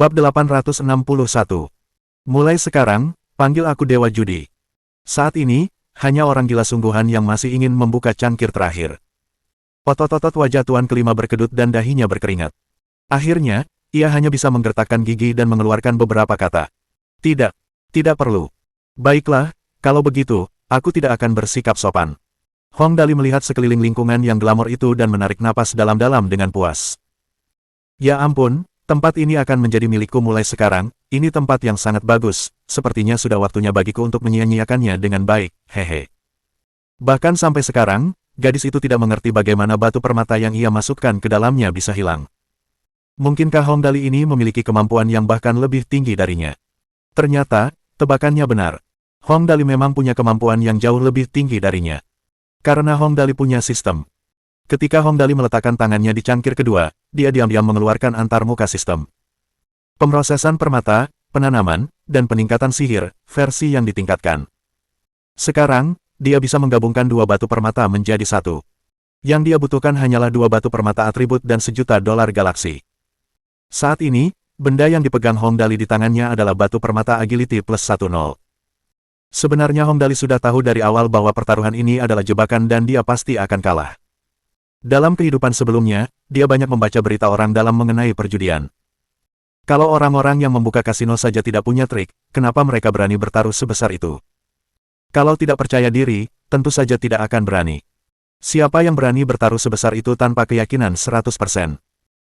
Bab 861. Mulai sekarang, panggil aku Dewa Judi. Saat ini, hanya orang gila sungguhan yang masih ingin membuka cangkir terakhir. Otot-otot wajah Tuan Kelima berkedut dan dahinya berkeringat. Akhirnya, ia hanya bisa menggertakkan gigi dan mengeluarkan beberapa kata. Tidak, tidak perlu. Baiklah, kalau begitu, aku tidak akan bersikap sopan. Hong Dali melihat sekeliling lingkungan yang glamor itu dan menarik napas dalam-dalam dengan puas. Ya ampun. Tempat ini akan menjadi milikku mulai sekarang, ini tempat yang sangat bagus, sepertinya sudah waktunya bagiku untuk menyia-nyiakannya dengan baik, hehe. Bahkan sampai sekarang, gadis itu tidak mengerti bagaimana batu permata yang ia masukkan ke dalamnya bisa hilang. Mungkinkah Hong Dali ini memiliki kemampuan yang bahkan lebih tinggi darinya? Ternyata, tebakannya benar. Hong Dali memang punya kemampuan yang jauh lebih tinggi darinya. Karena Hong Dali punya sistem. Ketika Hong Dali meletakkan tangannya di cangkir kedua, dia diam-diam mengeluarkan antarmuka sistem. Pemrosesan permata, penanaman, dan peningkatan sihir, versi yang ditingkatkan. Sekarang, dia bisa menggabungkan dua batu permata menjadi satu. Yang dia butuhkan hanyalah dua batu permata atribut dan $1.000.000 galaksi. Saat ini, benda yang dipegang Hong Dali di tangannya adalah batu permata agility plus 10. Sebenarnya Hong Dali sudah tahu dari awal bahwa pertaruhan ini adalah jebakan dan dia pasti akan kalah. Dalam kehidupan sebelumnya, dia banyak membaca berita orang dalam mengenai perjudian. Kalau orang-orang yang membuka kasino saja tidak punya trik, kenapa mereka berani bertaruh sebesar itu? Kalau tidak percaya diri, tentu saja tidak akan berani. Siapa yang berani bertaruh sebesar itu tanpa keyakinan 100%?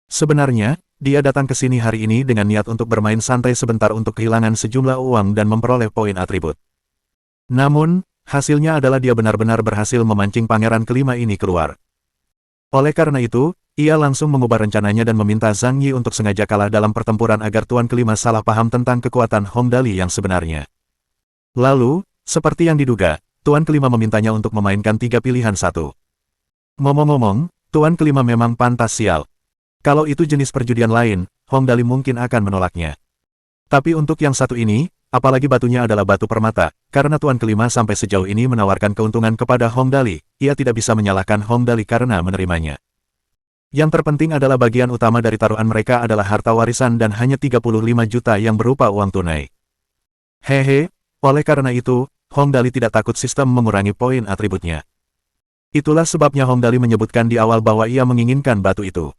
Sebenarnya, dia datang ke sini hari ini dengan niat untuk bermain santai sebentar untuk kehilangan sejumlah uang dan memperoleh poin atribut. Namun, hasilnya adalah dia benar-benar berhasil memancing pangeran kelima ini keluar. Oleh karena itu, ia langsung mengubah rencananya dan meminta Zhang Yi untuk sengaja kalah dalam pertempuran agar Tuan Kelima salah paham tentang kekuatan Hong Dali yang sebenarnya. Lalu, seperti yang diduga, Tuan Kelima memintanya untuk memainkan 3 pilihan satu. Ngomong-ngomong, Tuan Kelima memang pantas sial. Kalau itu jenis perjudian lain, Hong Dali mungkin akan menolaknya. Tapi untuk yang satu ini, apalagi batunya adalah batu permata, karena Tuan Kelima sampai sejauh ini menawarkan keuntungan kepada Hong Dali, ia tidak bisa menyalahkan Hong Dali karena menerimanya. Yang terpenting adalah bagian utama dari taruhan mereka adalah harta warisan dan hanya 35 juta yang berupa uang tunai. Hehe, oleh karena itu, Hong Dali tidak takut sistem mengurangi poin atributnya. Itulah sebabnya Hong Dali menyebutkan di awal bahwa ia menginginkan batu itu.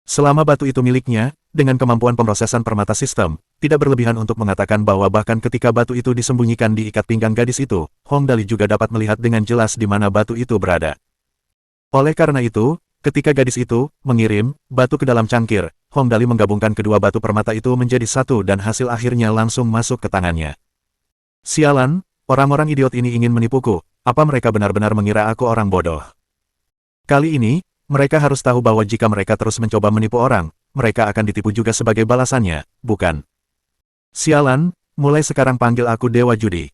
Selama batu itu miliknya, dengan kemampuan pemrosesan permata sistem, tidak berlebihan untuk mengatakan bahwa bahkan ketika batu itu disembunyikan di ikat pinggang gadis itu, Hong Dali juga dapat melihat dengan jelas di mana batu itu berada. Oleh karena itu, ketika gadis itu mengirim batu ke dalam cangkir, Hong Dali menggabungkan kedua batu permata itu menjadi satu dan hasil akhirnya langsung masuk ke tangannya. Sialan, orang-orang idiot ini ingin menipuku, apa mereka benar-benar mengira aku orang bodoh? Kali ini, mereka harus tahu bahwa jika mereka terus mencoba menipu orang, mereka akan ditipu juga sebagai balasannya, bukan? Sialan, mulai sekarang panggil aku Dewa Judi.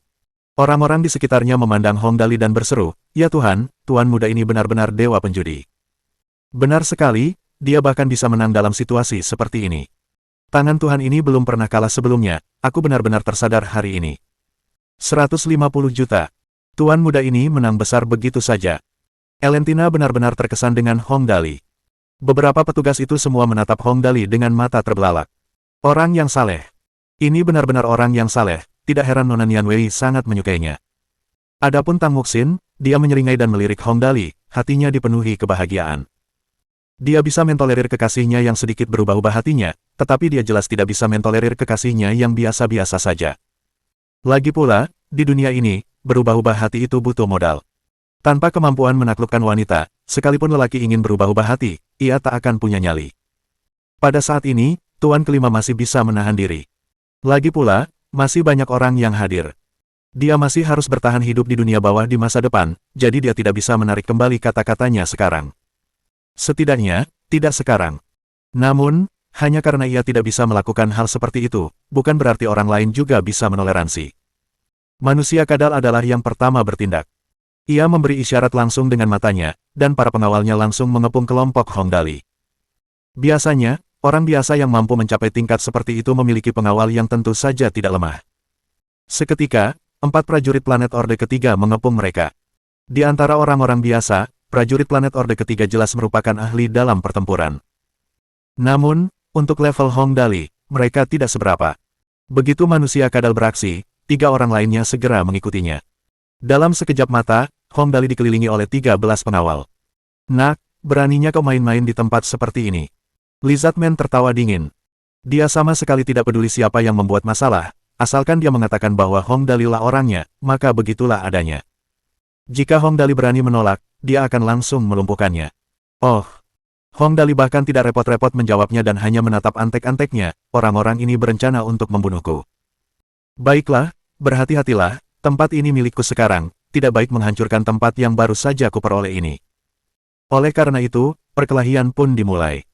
Orang-orang di sekitarnya memandang Hong Dali dan berseru, ya Tuhan, Tuan muda ini benar-benar dewa penjudi. Benar sekali, dia bahkan bisa menang dalam situasi seperti ini. Tangan Tuhan ini belum pernah kalah sebelumnya, aku benar-benar tersadar hari ini. 150 juta. Tuan muda ini menang besar begitu saja. Elentina benar-benar terkesan dengan Hong Dali. Beberapa petugas itu semua menatap Hong Dali dengan mata terbelalak. Orang yang saleh. Ini benar-benar orang yang saleh, tidak heran Nona Nian Wei sangat menyukainya. Adapun Tang Muxin, dia menyeringai dan melirik Hong Dali, hatinya dipenuhi kebahagiaan. Dia bisa mentolerir kekasihnya yang sedikit berubah-ubah hatinya, tetapi dia jelas tidak bisa mentolerir kekasihnya yang biasa-biasa saja. Lagi pula, di dunia ini, berubah-ubah hati itu butuh modal. Tanpa kemampuan menaklukkan wanita, sekalipun lelaki ingin berubah-ubah hati, ia tak akan punya nyali. Pada saat ini, Tuan Kelima masih bisa menahan diri. Lagi pula, masih banyak orang yang hadir. Dia masih harus bertahan hidup di dunia bawah di masa depan, jadi dia tidak bisa menarik kembali kata-katanya sekarang. Setidaknya, tidak sekarang. Namun, hanya karena ia tidak bisa melakukan hal seperti itu, bukan berarti orang lain juga bisa menoleransi. Manusia kadal adalah yang pertama bertindak. Ia memberi isyarat langsung dengan matanya, dan para pengawalnya langsung mengepung kelompok Hong Dali. Biasanya, orang biasa yang mampu mencapai tingkat seperti itu memiliki pengawal yang tentu saja tidak lemah. Seketika, 4 prajurit planet Orde Ketiga mengepung mereka. Di antara orang-orang biasa, prajurit planet Orde Ketiga jelas merupakan ahli dalam pertempuran. Namun, untuk level Hong Dali, mereka tidak seberapa. Begitu manusia kadal beraksi, 3 orang lainnya segera mengikutinya. Dalam sekejap mata, Hong Dali dikelilingi oleh 13 pengawal. Nak, beraninya kau main-main di tempat seperti ini. Lizardman tertawa dingin. Dia sama sekali tidak peduli siapa yang membuat masalah, asalkan dia mengatakan bahwa Hong Dali lah orangnya, maka begitulah adanya. Jika Hong Dali berani menolak, dia akan langsung melumpuhkannya. Oh! Hong Dali bahkan tidak repot-repot menjawabnya dan hanya menatap antek-anteknya, orang-orang ini berencana untuk membunuhku. Baiklah, berhati-hatilah, tempat ini milikku sekarang, tidak baik menghancurkan tempat yang baru saja kuperoleh ini. Oleh karena itu, perkelahian pun dimulai.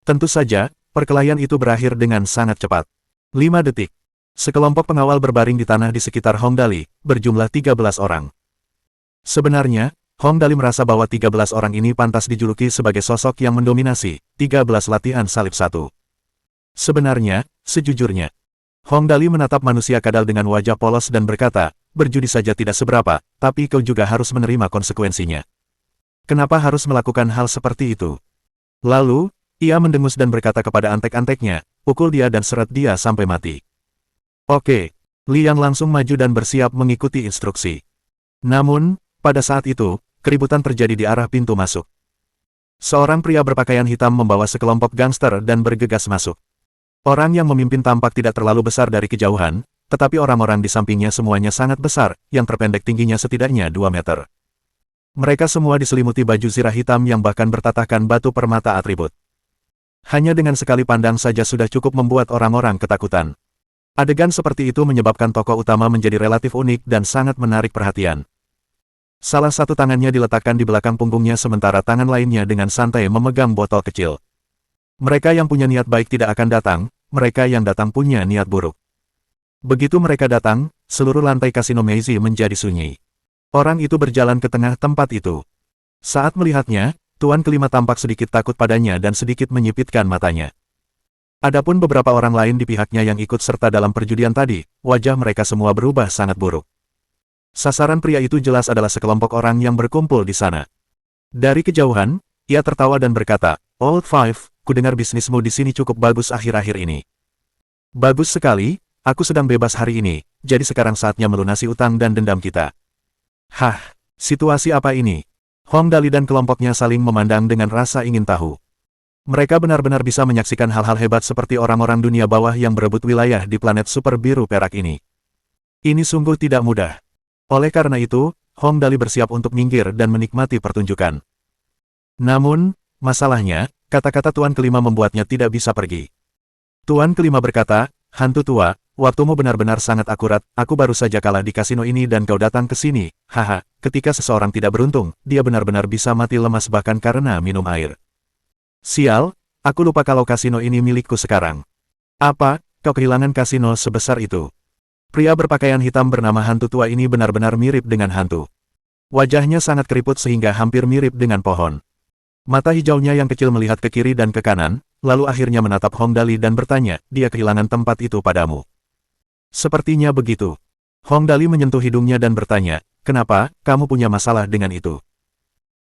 Tentu saja, perkelahian itu berakhir dengan sangat cepat. 5 detik. Sekelompok pengawal berbaring di tanah di sekitar Hong Dali, berjumlah 13 orang. Sebenarnya, Hong Dali merasa bahwa 13 orang ini pantas dijuluki sebagai sosok yang mendominasi, 13 latihan salib 1. Sebenarnya, sejujurnya, Hong Dali menatap manusia kadal dengan wajah polos dan berkata, berjudi saja tidak seberapa, tapi kau juga harus menerima konsekuensinya. Kenapa harus melakukan hal seperti itu? Lalu, ia mendengus dan berkata kepada antek-anteknya, pukul dia dan seret dia sampai mati. Oke, Liang langsung maju dan bersiap mengikuti instruksi. Namun, pada saat itu, keributan terjadi di arah pintu masuk. Seorang pria berpakaian hitam membawa sekelompok gangster dan bergegas masuk. Orang yang memimpin tampak tidak terlalu besar dari kejauhan, tetapi orang-orang di sampingnya semuanya sangat besar, yang terpendek tingginya setidaknya 2 meter. Mereka semua diselimuti baju zirah hitam yang bahkan bertatahkan batu permata atribut. Hanya dengan sekali pandang saja sudah cukup membuat orang-orang ketakutan. Adegan seperti itu menyebabkan tokoh utama menjadi relatif unik dan sangat menarik perhatian. Salah satu tangannya diletakkan di belakang punggungnya sementara tangan lainnya dengan santai memegang botol kecil. Mereka yang punya niat baik tidak akan datang, mereka yang datang punya niat buruk. Begitu mereka datang, seluruh lantai kasino Meiji menjadi sunyi. Orang itu berjalan ke tengah tempat itu. Saat melihatnya, Tuan kelima tampak sedikit takut padanya dan sedikit menyipitkan matanya. Adapun beberapa orang lain di pihaknya yang ikut serta dalam perjudian tadi, wajah mereka semua berubah sangat buruk. Sasaran pria itu jelas adalah sekelompok orang yang berkumpul di sana. Dari kejauhan, ia tertawa dan berkata, Old Five, ku dengar bisnismu di sini cukup bagus akhir-akhir ini. Bagus sekali, aku sedang bebas hari ini, jadi sekarang saatnya melunasi utang dan dendam kita. Hah, situasi apa ini? Hong Dali dan kelompoknya saling memandang dengan rasa ingin tahu. Mereka benar-benar bisa menyaksikan hal-hal hebat seperti orang-orang dunia bawah yang berebut wilayah di planet super biru perak ini. Ini sungguh tidak mudah. Oleh karena itu, Hong Dali bersiap untuk minggir dan menikmati pertunjukan. Namun, masalahnya, kata-kata Tuan kelima membuatnya tidak bisa pergi. Tuan kelima berkata, hantu tua, waktumu benar-benar sangat akurat, aku baru saja kalah di kasino ini dan kau datang ke sini, haha, ketika seseorang tidak beruntung, dia benar-benar bisa mati lemas bahkan karena minum air. Sial, aku lupa kalau kasino ini milikku sekarang. Apa, kau kehilangan kasino sebesar itu? Pria berpakaian hitam bernama hantu tua ini benar-benar mirip dengan hantu. Wajahnya sangat keriput sehingga hampir mirip dengan pohon. Mata hijaunya yang kecil melihat ke kiri dan ke kanan, lalu akhirnya menatap Hong Dali dan bertanya, dia kehilangan tempat itu padamu. Sepertinya begitu. Hong Dali menyentuh hidungnya dan bertanya, kenapa, kamu punya masalah dengan itu?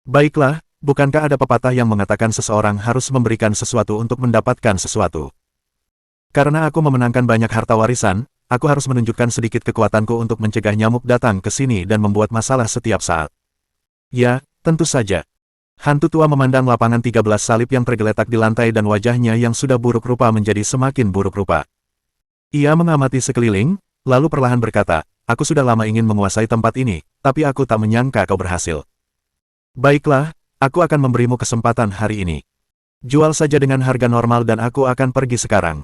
Baiklah, bukankah ada pepatah yang mengatakan seseorang harus memberikan sesuatu untuk mendapatkan sesuatu? Karena aku memenangkan banyak harta warisan, aku harus menunjukkan sedikit kekuatanku untuk mencegah nyamuk datang ke sini dan membuat masalah setiap saat. Ya, tentu saja. Hantu tua memandang lapangan 13 salib yang tergeletak di lantai dan wajahnya yang sudah buruk rupa menjadi semakin buruk rupa. Ia mengamati sekeliling, lalu perlahan berkata, aku sudah lama ingin menguasai tempat ini, tapi aku tak menyangka kau berhasil. Baiklah, aku akan memberimu kesempatan hari ini. Jual saja dengan harga normal dan aku akan pergi sekarang.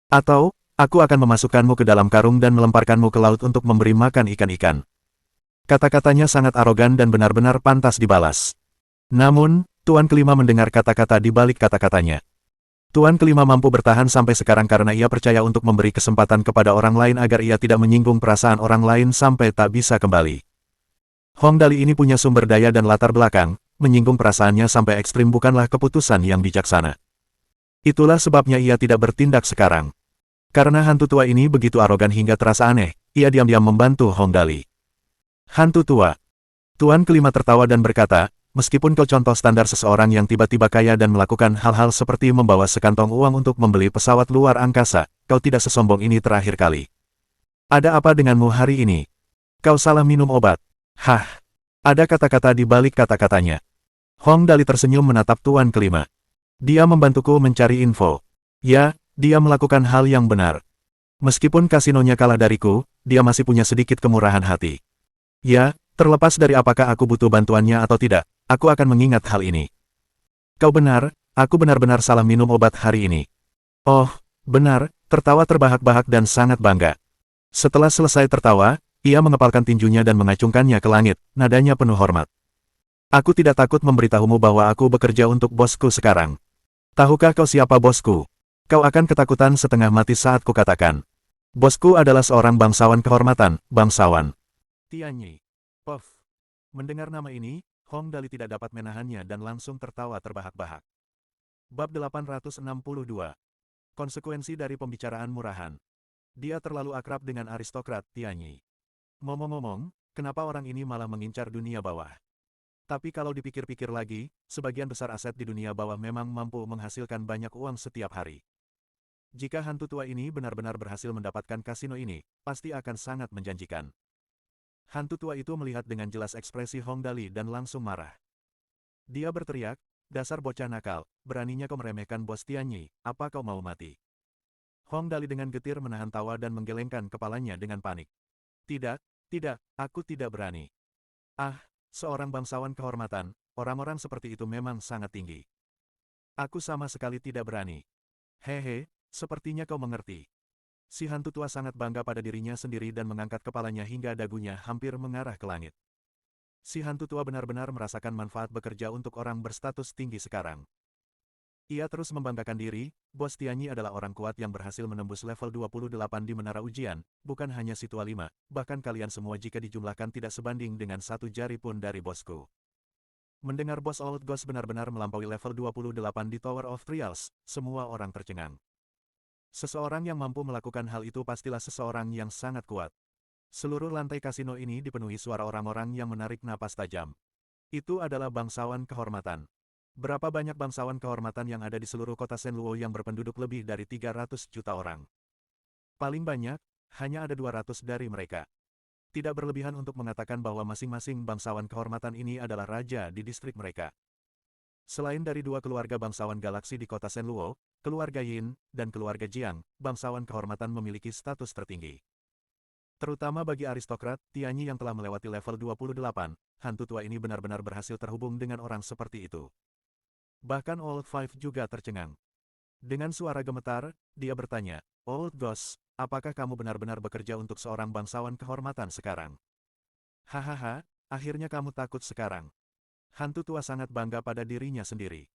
Atau, aku akan memasukkanmu ke dalam karung dan melemparkanmu ke laut untuk memberi makan ikan-ikan. Kata-katanya sangat arogan dan benar-benar pantas dibalas. Namun, Tuan kelima mendengar kata-kata di balik kata-katanya. Tuan kelima mampu bertahan sampai sekarang karena ia percaya untuk memberi kesempatan kepada orang lain agar ia tidak menyinggung perasaan orang lain sampai tak bisa kembali. Hong Dali ini punya sumber daya dan latar belakang, menyinggung perasaannya sampai ekstrim bukanlah keputusan yang bijaksana. Itulah sebabnya ia tidak bertindak sekarang. Karena hantu tua ini begitu arogan hingga terasa aneh, ia diam-diam membantu Hong Dali. Hantu tua. Tuan kelima tertawa dan berkata, Meskipun kau contoh standar seseorang yang tiba-tiba kaya dan melakukan hal-hal seperti membawa sekantong uang untuk membeli pesawat luar angkasa, kau tidak sesombong ini terakhir kali. Ada apa denganmu hari ini? Kau salah minum obat. Hah? Ada kata-kata di balik kata-katanya. Hong Dali tersenyum menatap tuan kelima. Dia membantuku mencari info. Ya, dia melakukan hal yang benar. Meskipun kasinonya kalah dariku, dia masih punya sedikit kemurahan hati. Ya, terlepas dari apakah aku butuh bantuannya atau tidak, aku akan mengingat hal ini. Kau benar, aku benar-benar salah minum obat hari ini. Oh, benar, tertawa terbahak-bahak dan sangat bangga. Setelah selesai tertawa, ia mengepalkan tinjunya dan mengacungkannya ke langit, nadanya penuh hormat. Aku tidak takut memberitahumu bahwa aku bekerja untuk bosku sekarang. Tahukah kau siapa bosku? Kau akan ketakutan setengah mati saat kukatakan. Bosku adalah seorang bangsawan kehormatan, bangsawan Tianyi. Puff. Mendengar nama ini, Hong Dali tidak dapat menahannya dan langsung tertawa terbahak-bahak. Bab 862. Konsekuensi dari pembicaraan murahan. Dia terlalu akrab dengan aristokrat Tianyi. Ngomong-ngomong, kenapa orang ini malah mengincar dunia bawah? Tapi kalau dipikir-pikir lagi, sebagian besar aset di dunia bawah memang mampu menghasilkan banyak uang setiap hari. Jika hantu tua ini benar-benar berhasil mendapatkan kasino ini, pasti akan sangat menjanjikan. Hantu tua itu melihat dengan jelas ekspresi Hong Dali dan langsung marah. Dia berteriak, dasar bocah nakal, beraninya kau meremehkan bos Tianyi, apa kau mau mati? Hong Dali dengan getir menahan tawa dan menggelengkan kepalanya dengan panik. Tidak, tidak, aku tidak berani. Ah, seorang bangsawan kehormatan, orang-orang seperti itu memang sangat tinggi. Aku sama sekali tidak berani. Hehe, sepertinya kau mengerti. Si hantu tua sangat bangga pada dirinya sendiri dan mengangkat kepalanya hingga dagunya hampir mengarah ke langit. Si hantu tua benar-benar merasakan manfaat bekerja untuk orang berstatus tinggi sekarang. Ia terus membanggakan diri, bos Tianyi adalah orang kuat yang berhasil menembus level 28 di menara ujian, bukan hanya si tua lima, bahkan kalian semua jika dijumlahkan tidak sebanding dengan satu jari pun dari bosku. Mendengar bos Old Ghost benar-benar melampaui level 28 di Tower of Trials, semua orang tercengang. Seseorang yang mampu melakukan hal itu pastilah seseorang yang sangat kuat. Seluruh lantai kasino ini dipenuhi suara orang-orang yang menarik napas tajam. Itu adalah bangsawan kehormatan. Berapa banyak bangsawan kehormatan yang ada di seluruh kota Shenluo yang berpenduduk lebih dari 300 juta orang? Paling banyak, hanya ada 200 dari mereka. Tidak berlebihan untuk mengatakan bahwa masing-masing bangsawan kehormatan ini adalah raja di distrik mereka. Selain dari dua keluarga bangsawan galaksi di kota Shenluo, keluarga Yin, dan keluarga Jiang, bangsawan kehormatan memiliki status tertinggi. Terutama bagi aristokrat, Tianyi yang telah melewati level 28, hantu tua ini benar-benar berhasil terhubung dengan orang seperti itu. Bahkan Old Five juga tercengang. Dengan suara gemetar, dia bertanya, Old Ghost, apakah kamu benar-benar bekerja untuk seorang bangsawan kehormatan sekarang? Hahaha, akhirnya kamu takut sekarang. Hantu tua sangat bangga pada dirinya sendiri.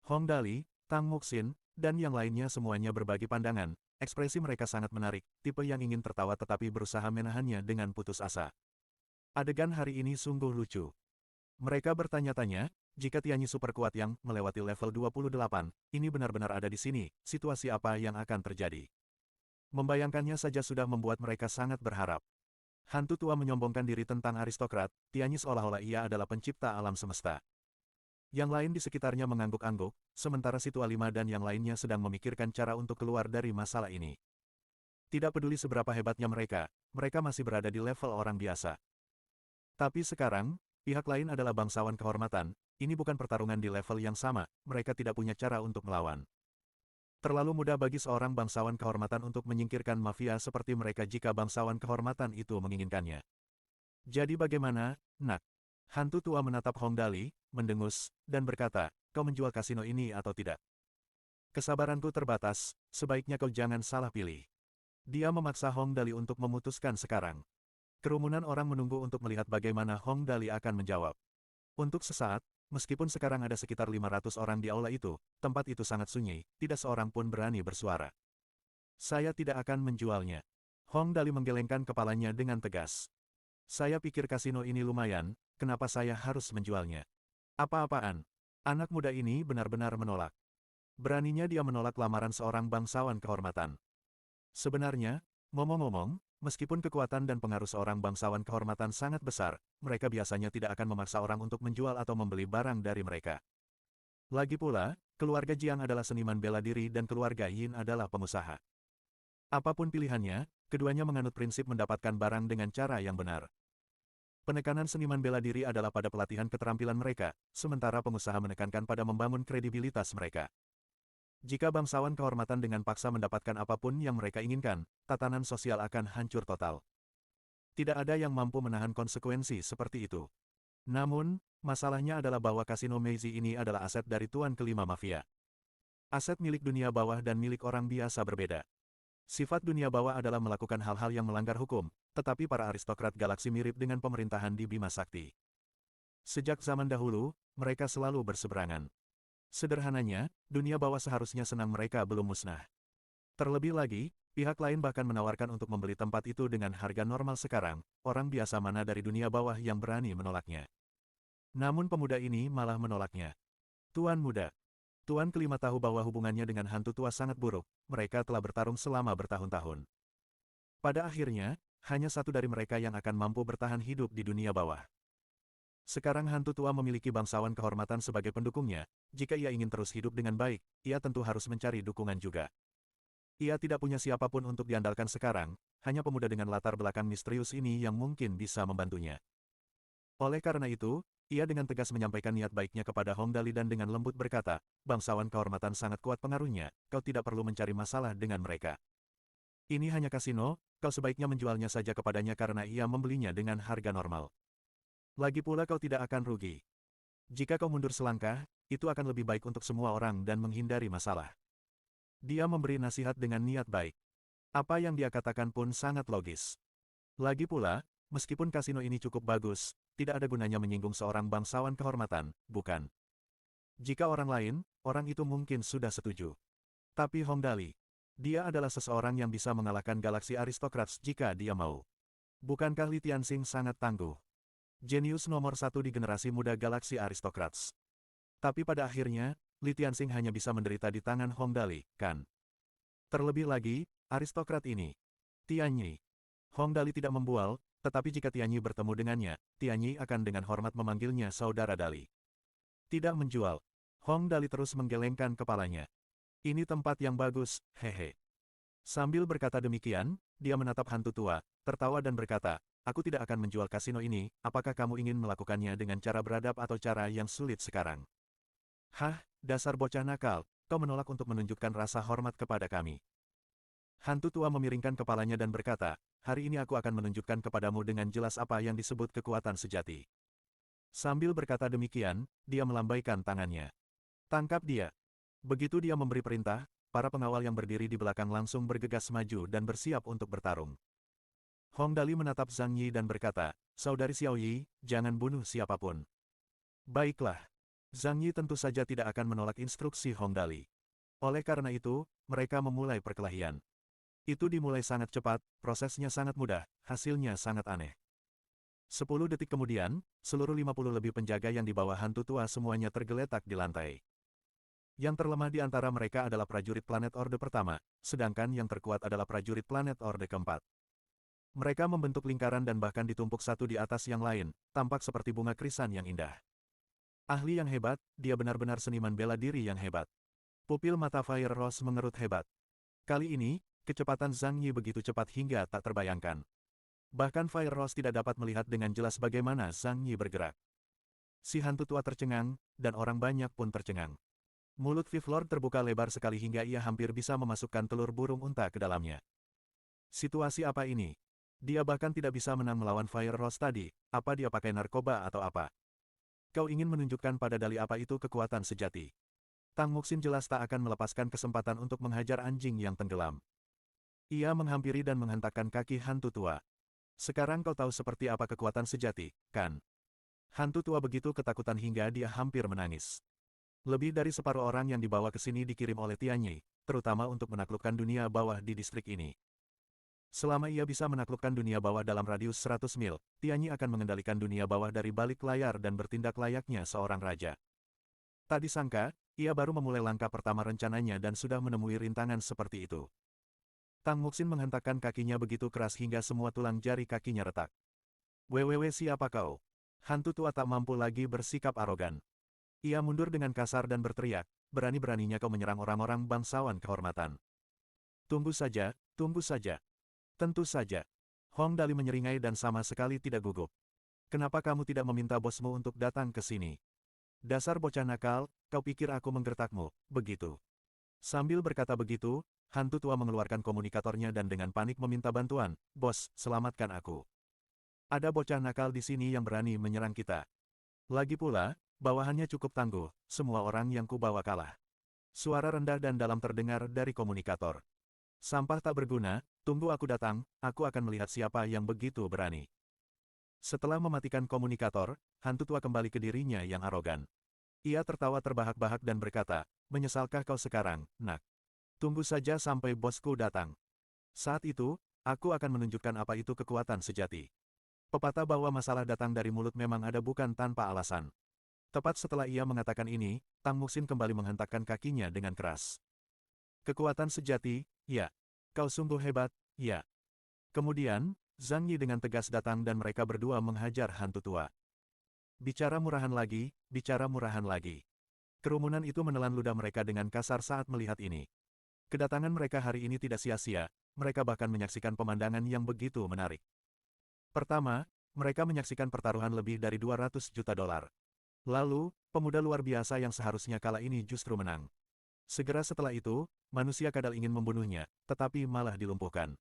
Hong Dali, Tang Muxin, dan yang lainnya semuanya berbagi pandangan, ekspresi mereka sangat menarik, tipe yang ingin tertawa tetapi berusaha menahannya dengan putus asa. Adegan hari ini sungguh lucu. Mereka bertanya-tanya, jika Tianyi super kuat yang melewati level 28, ini benar-benar ada di sini, situasi apa yang akan terjadi? Membayangkannya saja sudah membuat mereka sangat berharap. Hantu tua menyombongkan diri tentang aristokrat, Tianyi seolah-olah ia adalah pencipta alam semesta. Yang lain di sekitarnya mengangguk-angguk, sementara si tua lima dan yang lainnya sedang memikirkan cara untuk keluar dari masalah ini. Tidak peduli seberapa hebatnya mereka, mereka masih berada di level orang biasa. Tapi sekarang, pihak lain adalah bangsawan kehormatan, ini bukan pertarungan di level yang sama, mereka tidak punya cara untuk melawan. Terlalu mudah bagi seorang bangsawan kehormatan untuk menyingkirkan mafia seperti mereka jika bangsawan kehormatan itu menginginkannya. Jadi bagaimana, nak? Hantu tua menatap Hong Dali, mendengus, dan berkata, kau menjual kasino ini atau tidak? Kesabaranku terbatas, sebaiknya kau jangan salah pilih. Dia memaksa Hong Dali untuk memutuskan sekarang. Kerumunan orang menunggu untuk melihat bagaimana Hong Dali akan menjawab. Untuk sesaat, meskipun sekarang ada sekitar 500 orang di aula itu, tempat itu sangat sunyi, tidak seorang pun berani bersuara. Saya tidak akan menjualnya. Hong Dali menggelengkan kepalanya dengan tegas. Saya pikir kasino ini lumayan, kenapa saya harus menjualnya? Apa-apaan? Anak muda ini benar-benar menolak. Beraninya dia menolak lamaran seorang bangsawan kehormatan. Sebenarnya, ngomong-ngomong, meskipun kekuatan dan pengaruh seorang bangsawan kehormatan sangat besar, mereka biasanya tidak akan memaksa orang untuk menjual atau membeli barang dari mereka. Lagi pula, keluarga Jiang adalah seniman bela diri dan keluarga Yin adalah pengusaha. Apapun pilihannya, keduanya menganut prinsip mendapatkan barang dengan cara yang benar. Penekanan seniman bela diri adalah pada pelatihan keterampilan mereka, sementara pengusaha menekankan pada membangun kredibilitas mereka. Jika bangsawan kehormatan dengan paksa mendapatkan apapun yang mereka inginkan, tatanan sosial akan hancur total. Tidak ada yang mampu menahan konsekuensi seperti itu. Namun, masalahnya adalah bahwa kasino Meiji ini adalah aset dari tuan kelima mafia. Aset milik dunia bawah dan milik orang biasa berbeda. Sifat dunia bawah adalah melakukan hal-hal yang melanggar hukum, tetapi para aristokrat galaksi mirip dengan pemerintahan di Bima Sakti. Sejak zaman dahulu, mereka selalu berseberangan. Sederhananya, dunia bawah seharusnya senang mereka belum musnah. Terlebih lagi, pihak lain bahkan menawarkan untuk membeli tempat itu dengan harga normal sekarang, orang biasa mana dari dunia bawah yang berani menolaknya. Namun pemuda ini malah menolaknya. Tuan muda. Tuan kelima tahu bahwa hubungannya dengan hantu tua sangat buruk, mereka telah bertarung selama bertahun-tahun. Pada akhirnya, hanya satu dari mereka yang akan mampu bertahan hidup di dunia bawah. Sekarang hantu tua memiliki bangsawan kehormatan sebagai pendukungnya, jika ia ingin terus hidup dengan baik, ia tentu harus mencari dukungan juga. Ia tidak punya siapapun untuk diandalkan sekarang, hanya pemuda dengan latar belakang misterius ini yang mungkin bisa membantunya. Oleh karena itu, ia dengan tegas menyampaikan niat baiknya kepada Hong Dali dan dengan lembut berkata, bangsawan kehormatan sangat kuat pengaruhnya, kau tidak perlu mencari masalah dengan mereka. Ini hanya kasino, kau sebaiknya menjualnya saja kepadanya karena ia membelinya dengan harga normal. Lagi pula kau tidak akan rugi. Jika kau mundur selangkah, itu akan lebih baik untuk semua orang dan menghindari masalah. Dia memberi nasihat dengan niat baik. Apa yang dia katakan pun sangat logis. Lagi pula, meskipun kasino ini cukup bagus, tidak ada gunanya menyinggung seorang bangsawan kehormatan, bukan? Jika orang lain, orang itu mungkin sudah setuju. Tapi Hong Dali, dia adalah seseorang yang bisa mengalahkan galaksi aristokrat jika dia mau. Bukankah Li Tianxing sangat tangguh? Jenius nomor satu di generasi muda galaksi aristokrats. Tapi pada akhirnya, Li Tianxing hanya bisa menderita di tangan Hong Dali, kan? Terlebih lagi, aristokrat ini. Tianyi. Hong Dali tidak membual, tetapi jika Tianyi bertemu dengannya, Tianyi akan dengan hormat memanggilnya saudara Dali. Tidak menjual. Hong Dali terus menggelengkan kepalanya. Ini tempat yang bagus, hehe. Sambil berkata demikian, dia menatap hantu tua, tertawa dan berkata, aku tidak akan menjual kasino ini, apakah kamu ingin melakukannya dengan cara beradab atau cara yang sulit sekarang? Hah, dasar bocah nakal, kau menolak untuk menunjukkan rasa hormat kepada kami. Hantu tua memiringkan kepalanya dan berkata, hari ini aku akan menunjukkan kepadamu dengan jelas apa yang disebut kekuatan sejati. Sambil berkata demikian, dia melambaikan tangannya. Tangkap dia. Begitu dia memberi perintah, para pengawal yang berdiri di belakang langsung bergegas maju dan bersiap untuk bertarung. Hong Dali menatap Zhang Yi dan berkata, saudari Xiao Yi, jangan bunuh siapapun. Baiklah. Zhang Yi tentu saja tidak akan menolak instruksi Hong Dali. Oleh karena itu, mereka memulai perkelahian. Itu dimulai sangat cepat, prosesnya sangat mudah, hasilnya sangat aneh. 10 detik kemudian, seluruh 50 lebih penjaga yang di bawah hantu tua semuanya tergeletak di lantai. Yang terlemah di antara mereka adalah prajurit planet Orde pertama, sedangkan yang terkuat adalah prajurit planet Orde keempat. Mereka membentuk lingkaran dan bahkan ditumpuk satu di atas yang lain, tampak seperti bunga krisan yang indah. Ahli yang hebat, dia benar-benar seniman bela diri yang hebat. Pupil mata Fire Rose mengerut hebat. Kali ini, kecepatan Zhang Yi begitu cepat hingga tak terbayangkan. Bahkan Fire Rose tidak dapat melihat dengan jelas bagaimana Zhang Yi bergerak. Si hantu tua tercengang, dan orang banyak pun tercengang. Mulut Fifth Lord terbuka lebar sekali hingga ia hampir bisa memasukkan telur burung unta ke dalamnya. Situasi apa ini? Dia bahkan tidak bisa menang melawan Fire Rose tadi, apa dia pakai narkoba atau apa? Kau ingin menunjukkan pada Dali apa itu kekuatan sejati? Tang Muxin jelas tak akan melepaskan kesempatan untuk menghajar anjing yang tenggelam. Ia menghampiri dan menghentakkan kaki hantu tua. Sekarang kau tahu seperti apa kekuatan sejati, kan? Hantu tua begitu ketakutan hingga dia hampir menangis. Lebih dari separuh orang yang dibawa ke sini dikirim oleh Tianyi, terutama untuk menaklukkan dunia bawah di distrik ini. Selama ia bisa menaklukkan dunia bawah dalam radius 100 mil, Tianyi akan mengendalikan dunia bawah dari balik layar dan bertindak layaknya seorang raja. Tak disangka, ia baru memulai langkah pertama rencananya dan sudah menemui rintangan seperti itu. Tang Muxin menghentakkan kakinya begitu keras hingga semua tulang jari kakinya retak. Www siapa kau? Hantu tua tak mampu lagi bersikap arogan. Ia mundur dengan kasar dan berteriak, berani-beraninya kau menyerang orang-orang bangsawan kehormatan. Tunggu saja, tunggu saja. Tentu saja. Hong Dali menyeringai dan sama sekali tidak gugup. Kenapa kamu tidak meminta bosmu untuk datang ke sini? Dasar bocah nakal, kau pikir aku menggertakmu, begitu. Sambil berkata begitu, hantu tua mengeluarkan komunikatornya dan dengan panik meminta bantuan, "Bos, selamatkan aku. Ada bocah nakal di sini yang berani menyerang kita. Lagi pula, bawahannya cukup tangguh, semua orang yang kubawa kalah." Suara rendah dan dalam terdengar dari komunikator. "Sampah tak berguna, tunggu aku datang, aku akan melihat siapa yang begitu berani." Setelah mematikan komunikator, hantu tua kembali ke dirinya yang arogan. Ia tertawa terbahak-bahak dan berkata, "Menyesalkah kau sekarang, nak? Tunggu saja sampai bosku datang. Saat itu, aku akan menunjukkan apa itu kekuatan sejati." Pepatah bahwa masalah datang dari mulut memang ada bukan tanpa alasan. Tepat setelah ia mengatakan ini, Tang Muxin kembali menghentakkan kakinya dengan keras. "Kekuatan sejati, ya. Kau sungguh hebat, ya." Kemudian, Zhang Yi dengan tegas datang dan mereka berdua menghajar hantu tua. Bicara murahan lagi, bicara murahan lagi. Kerumunan itu menelan ludah mereka dengan kasar saat melihat ini. Kedatangan mereka hari ini tidak sia-sia, mereka bahkan menyaksikan pemandangan yang begitu menarik. Pertama, mereka menyaksikan pertaruhan lebih dari 200 juta dolar. Lalu, pemuda luar biasa yang seharusnya kalah ini justru menang. Segera setelah itu, manusia kadal ingin membunuhnya, tetapi malah dilumpuhkan.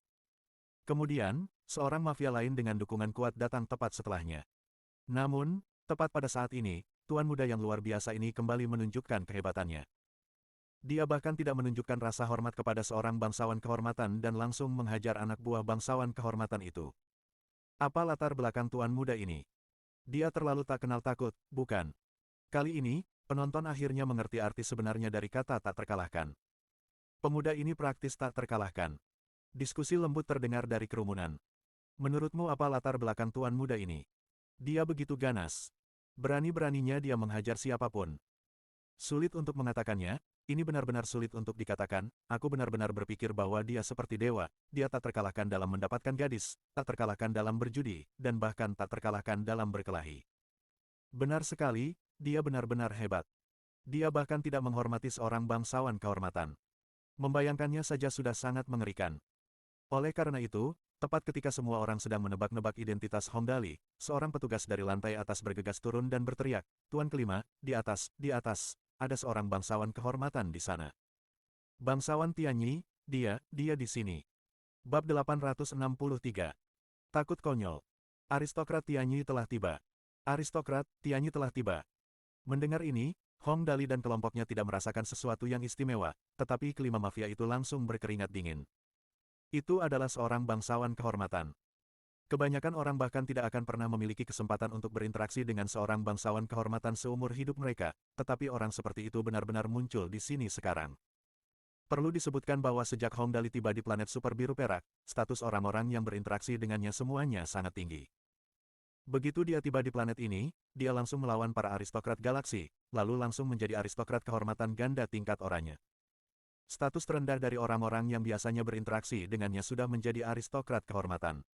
Kemudian, seorang mafia lain dengan dukungan kuat datang tepat setelahnya. Namun, tepat pada saat ini, tuan muda yang luar biasa ini kembali menunjukkan kehebatannya. Dia bahkan tidak menunjukkan rasa hormat kepada seorang bangsawan kehormatan dan langsung menghajar anak buah bangsawan kehormatan itu. Apa latar belakang tuan muda ini? Dia terlalu tak kenal takut, bukan? Kali ini, penonton akhirnya mengerti arti sebenarnya dari kata tak terkalahkan. Pemuda ini praktis tak terkalahkan. Diskusi lembut terdengar dari kerumunan. "Menurutmu apa latar belakang tuan muda ini? Dia begitu ganas. Berani-beraninya dia menghajar siapapun." Sulit untuk mengatakannya, ini benar-benar sulit untuk dikatakan, aku benar-benar berpikir bahwa dia seperti dewa, dia tak terkalahkan dalam mendapatkan gadis, tak terkalahkan dalam berjudi, dan bahkan tak terkalahkan dalam berkelahi. Benar sekali, dia benar-benar hebat. Dia bahkan tidak menghormati seorang bangsawan kehormatan. Membayangkannya saja sudah sangat mengerikan. Oleh karena itu, tepat ketika semua orang sedang menebak-nebak identitas Hong Dali, seorang petugas dari lantai atas bergegas turun dan berteriak, "Tuan kelima, di atas, ada seorang bangsawan kehormatan di sana. Bangsawan Tianyi, dia di sini." Bab 863. Takut konyol. Aristokrat Tianyi telah tiba. Aristokrat Tianyi telah tiba. Mendengar ini, Hong Dali dan kelompoknya tidak merasakan sesuatu yang istimewa, tetapi kelima mafia itu langsung berkeringat dingin. Itu adalah seorang bangsawan kehormatan. Kebanyakan orang bahkan tidak akan pernah memiliki kesempatan untuk berinteraksi dengan seorang bangsawan kehormatan seumur hidup mereka, tetapi orang seperti itu benar-benar muncul di sini sekarang. Perlu disebutkan bahwa sejak Hong Dali tiba di planet super biru perak, status orang-orang yang berinteraksi dengannya semuanya sangat tinggi. Begitu dia tiba di planet ini, dia langsung melawan para aristokrat galaksi, lalu langsung menjadi aristokrat kehormatan ganda tingkat oranye. Status terendah dari orang-orang yang biasanya berinteraksi dengannya sudah menjadi aristokrat kehormatan.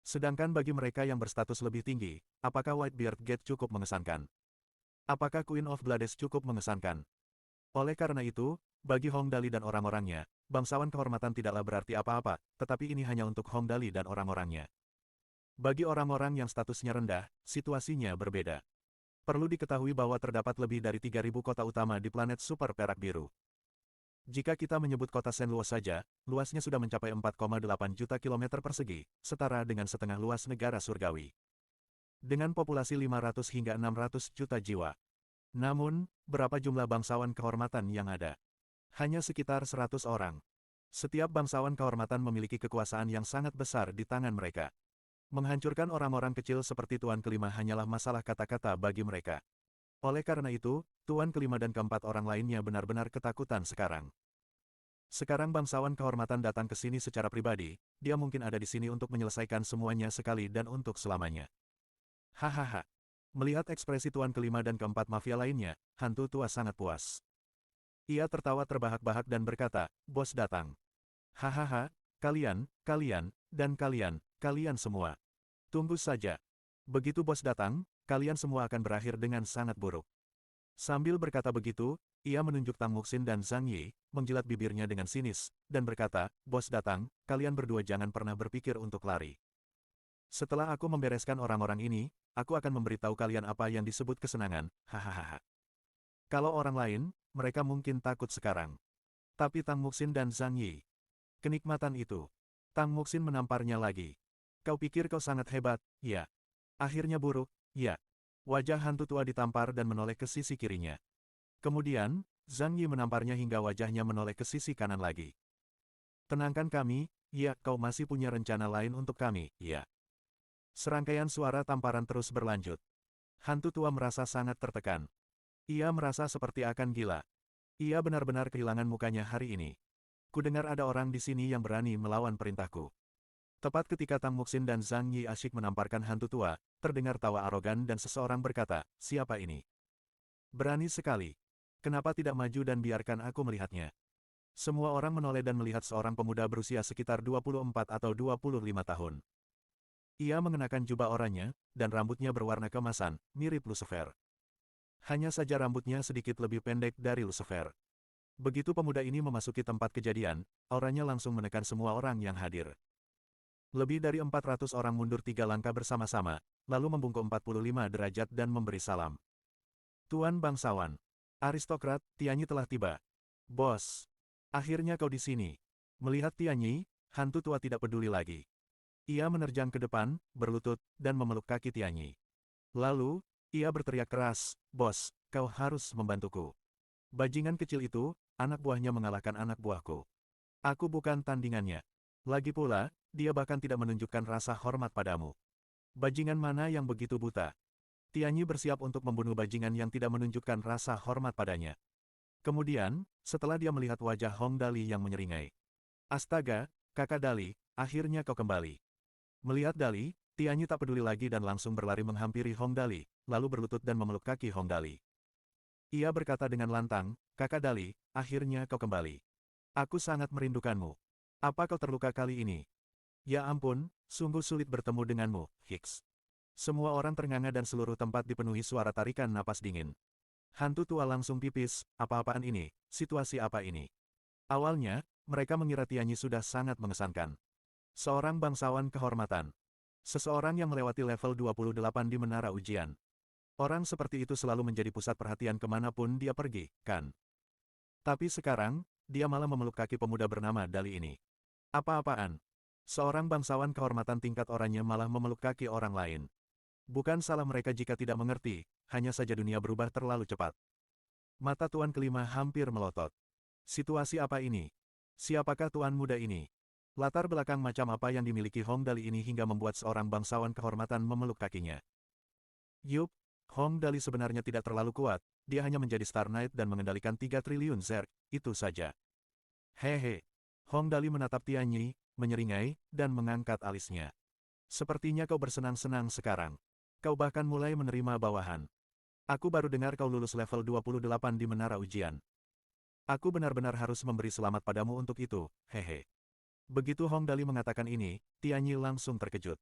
Sedangkan bagi mereka yang berstatus lebih tinggi, apakah Whitebeard Gate cukup mengesankan? Apakah Queen of Blades cukup mengesankan? Oleh karena itu, bagi Hong Dali dan orang-orangnya, bangsawan kehormatan tidaklah berarti apa-apa, tetapi ini hanya untuk Hong Dali dan orang-orangnya. Bagi orang-orang yang statusnya rendah, situasinya berbeda. Perlu diketahui bahwa terdapat lebih dari 3.000 kota utama di planet super perak biru. Jika kita menyebut kota Shenluo saja, luasnya sudah mencapai 4,8 juta kilometer persegi, setara dengan setengah luas negara surgawi. Dengan populasi 500 hingga 600 juta jiwa. Namun, berapa jumlah bangsawan kehormatan yang ada? Hanya sekitar 100 orang. Setiap bangsawan kehormatan memiliki kekuasaan yang sangat besar di tangan mereka. Menghancurkan orang-orang kecil seperti Tuan Kelima hanyalah masalah kata-kata bagi mereka. Oleh karena itu, Tuan Kelima dan keempat orang lainnya benar-benar ketakutan sekarang. Sekarang bangsawan kehormatan datang ke sini secara pribadi, dia mungkin ada di sini untuk menyelesaikan semuanya sekali dan untuk selamanya. Hahaha. Melihat ekspresi Tuan Kelima dan keempat mafia lainnya, hantu tua sangat puas. Ia tertawa terbahak-bahak dan berkata, "Bos datang. Hahaha, kalian semua. Tunggu saja." Begitu bos datang, kalian semua akan berakhir dengan sangat buruk. Sambil berkata begitu, ia menunjuk Tang Muxin dan Zhang Yi, menjilat bibirnya dengan sinis, dan berkata, "Bos datang, kalian berdua jangan pernah berpikir untuk lari. Setelah aku membereskan orang-orang ini, aku akan memberitahu kalian apa yang disebut kesenangan, hahaha." Kalau orang lain, mereka mungkin takut sekarang. Tapi Tang Muxin dan Zhang Yi, kenikmatan itu. Tang Muxin menamparnya lagi. Kau pikir kau sangat hebat, ya? Akhirnya buruk, ya. Wajah hantu tua ditampar dan menoleh ke sisi kirinya. Kemudian, Zhang Yi menamparnya hingga wajahnya menoleh ke sisi kanan lagi. Tenangkan kami, ya, kau masih punya rencana lain untuk kami, ya. Serangkaian suara tamparan terus berlanjut. Hantu tua merasa sangat tertekan. Ia merasa seperti akan gila. Ia benar-benar kehilangan mukanya hari ini. Kudengar ada orang di sini yang berani melawan perintahku. Tepat ketika Tang Muxin dan Zhang Yi asyik menamparkan hantu tua, terdengar tawa arogan dan seseorang berkata, "Siapa ini? Berani sekali. Kenapa tidak maju dan biarkan aku melihatnya?" Semua orang menoleh dan melihat seorang pemuda berusia sekitar 24 atau 25 tahun. Ia mengenakan jubah oranye, dan rambutnya berwarna keemasan, mirip Lucifer. Hanya saja rambutnya sedikit lebih pendek dari Lucifer. Begitu pemuda ini memasuki tempat kejadian, auranya langsung menekan semua orang yang hadir. Lebih dari 400 orang mundur 3 langkah bersama-sama, lalu membungkuk 45 derajat dan memberi salam. "Tuan bangsawan, aristokrat, Tianyi telah tiba." "Bos, akhirnya kau di sini." Melihat Tianyi, hantu tua tidak peduli lagi. Ia menerjang ke depan, berlutut, dan memeluk kaki Tianyi. Lalu, ia berteriak keras, "Bos, kau harus membantuku. Bajingan kecil itu, anak buahnya mengalahkan anak buahku. Aku bukan tandingannya. Lagi pula, dia bahkan tidak menunjukkan rasa hormat padamu. Bajingan mana yang begitu buta?" Tianyi bersiap untuk membunuh bajingan yang tidak menunjukkan rasa hormat padanya. Kemudian, setelah dia melihat wajah Hong Dali yang menyeringai. "Astaga, kakak Dali, akhirnya kau kembali." Melihat Dali, Tianyi tak peduli lagi dan langsung berlari menghampiri Hong Dali, lalu berlutut dan memeluk kaki Hong Dali. Ia berkata dengan lantang, "Kakak Dali, akhirnya kau kembali. Aku sangat merindukanmu. Apa kau terluka kali ini?" "Ya ampun, sungguh sulit bertemu denganmu, Hicks." Semua orang ternganga dan seluruh tempat dipenuhi suara tarikan napas dingin. Hantu tua langsung pipis, "Apa-apaan ini? Situasi apa ini?" Awalnya, mereka mengira Tianyi sudah sangat mengesankan. Seorang bangsawan kehormatan. Seseorang yang melewati level 28 di menara ujian. Orang seperti itu selalu menjadi pusat perhatian kemanapun dia pergi, kan? Tapi sekarang, dia malah memeluk kaki pemuda bernama Dali ini. Apa-apaan? Seorang bangsawan kehormatan tingkat oranye malah memeluk kaki orang lain. Bukan salah mereka jika tidak mengerti, hanya saja dunia berubah terlalu cepat. Mata tuan kelima hampir melotot. Situasi apa ini? Siapakah tuan muda ini? Latar belakang macam apa yang dimiliki Hong Dali ini hingga membuat seorang bangsawan kehormatan memeluk kakinya? Yup, Hong Dali sebenarnya tidak terlalu kuat, dia hanya menjadi Star Knight dan mengendalikan 3 triliun zerg, itu saja. Hehe. Hong Dali menatap Tianyi, menyeringai, dan mengangkat alisnya. "Sepertinya kau bersenang-senang sekarang. Kau bahkan mulai menerima bawahan. Aku baru dengar kau lulus level 28 di menara ujian. Aku benar-benar harus memberi selamat padamu untuk itu, hehe." Begitu Hong Dali mengatakan ini, Tianyi langsung terkejut.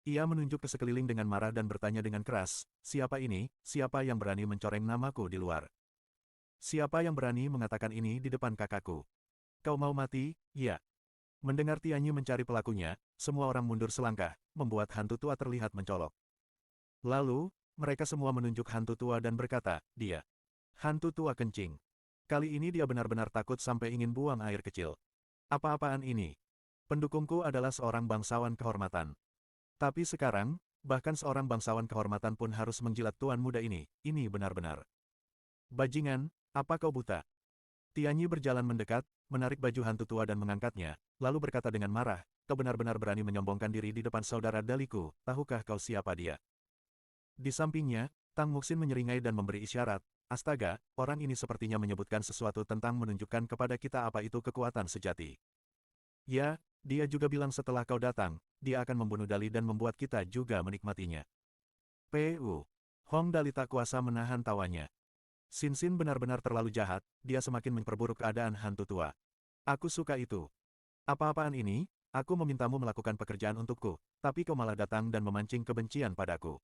Ia menunjuk ke sekeliling dengan marah dan bertanya dengan keras, "Siapa ini? Siapa yang berani mencoreng namaku di luar? Siapa yang berani mengatakan ini di depan kakakku? Kau mau mati, ya?" Mendengar Tianyi mencari pelakunya, semua orang mundur selangkah, membuat hantu tua terlihat mencolok. Lalu, mereka semua menunjuk hantu tua dan berkata, "Dia." Hantu tua kencing. Kali ini dia benar-benar takut sampai ingin buang air kecil. "Apa-apaan ini? Pendukungku adalah seorang bangsawan kehormatan. Tapi sekarang, bahkan seorang bangsawan kehormatan pun harus menjilat tuan muda ini benar-benar. Bajingan, apa kau buta?" Tianyi berjalan mendekat, menarik baju hantu tua dan mengangkatnya, lalu berkata dengan marah, "Kau benar-benar berani menyombongkan diri di depan saudara Daliku, tahukah kau siapa dia?" Di sampingnya, Tang Muxin menyeringai dan memberi isyarat, "Astaga, orang ini sepertinya menyebutkan sesuatu tentang menunjukkan kepada kita apa itu kekuatan sejati. Ya, dia juga bilang setelah kau datang, dia akan membunuh Dali dan membuat kita juga menikmatinya." Pu. Hong Dali tak kuasa menahan tawanya. Xin Xin benar-benar terlalu jahat, dia semakin memperburuk keadaan hantu tua. "Aku suka itu. Apa-apaan ini? Aku memintamu melakukan pekerjaan untukku, tapi kau malah datang dan memancing kebencian padaku."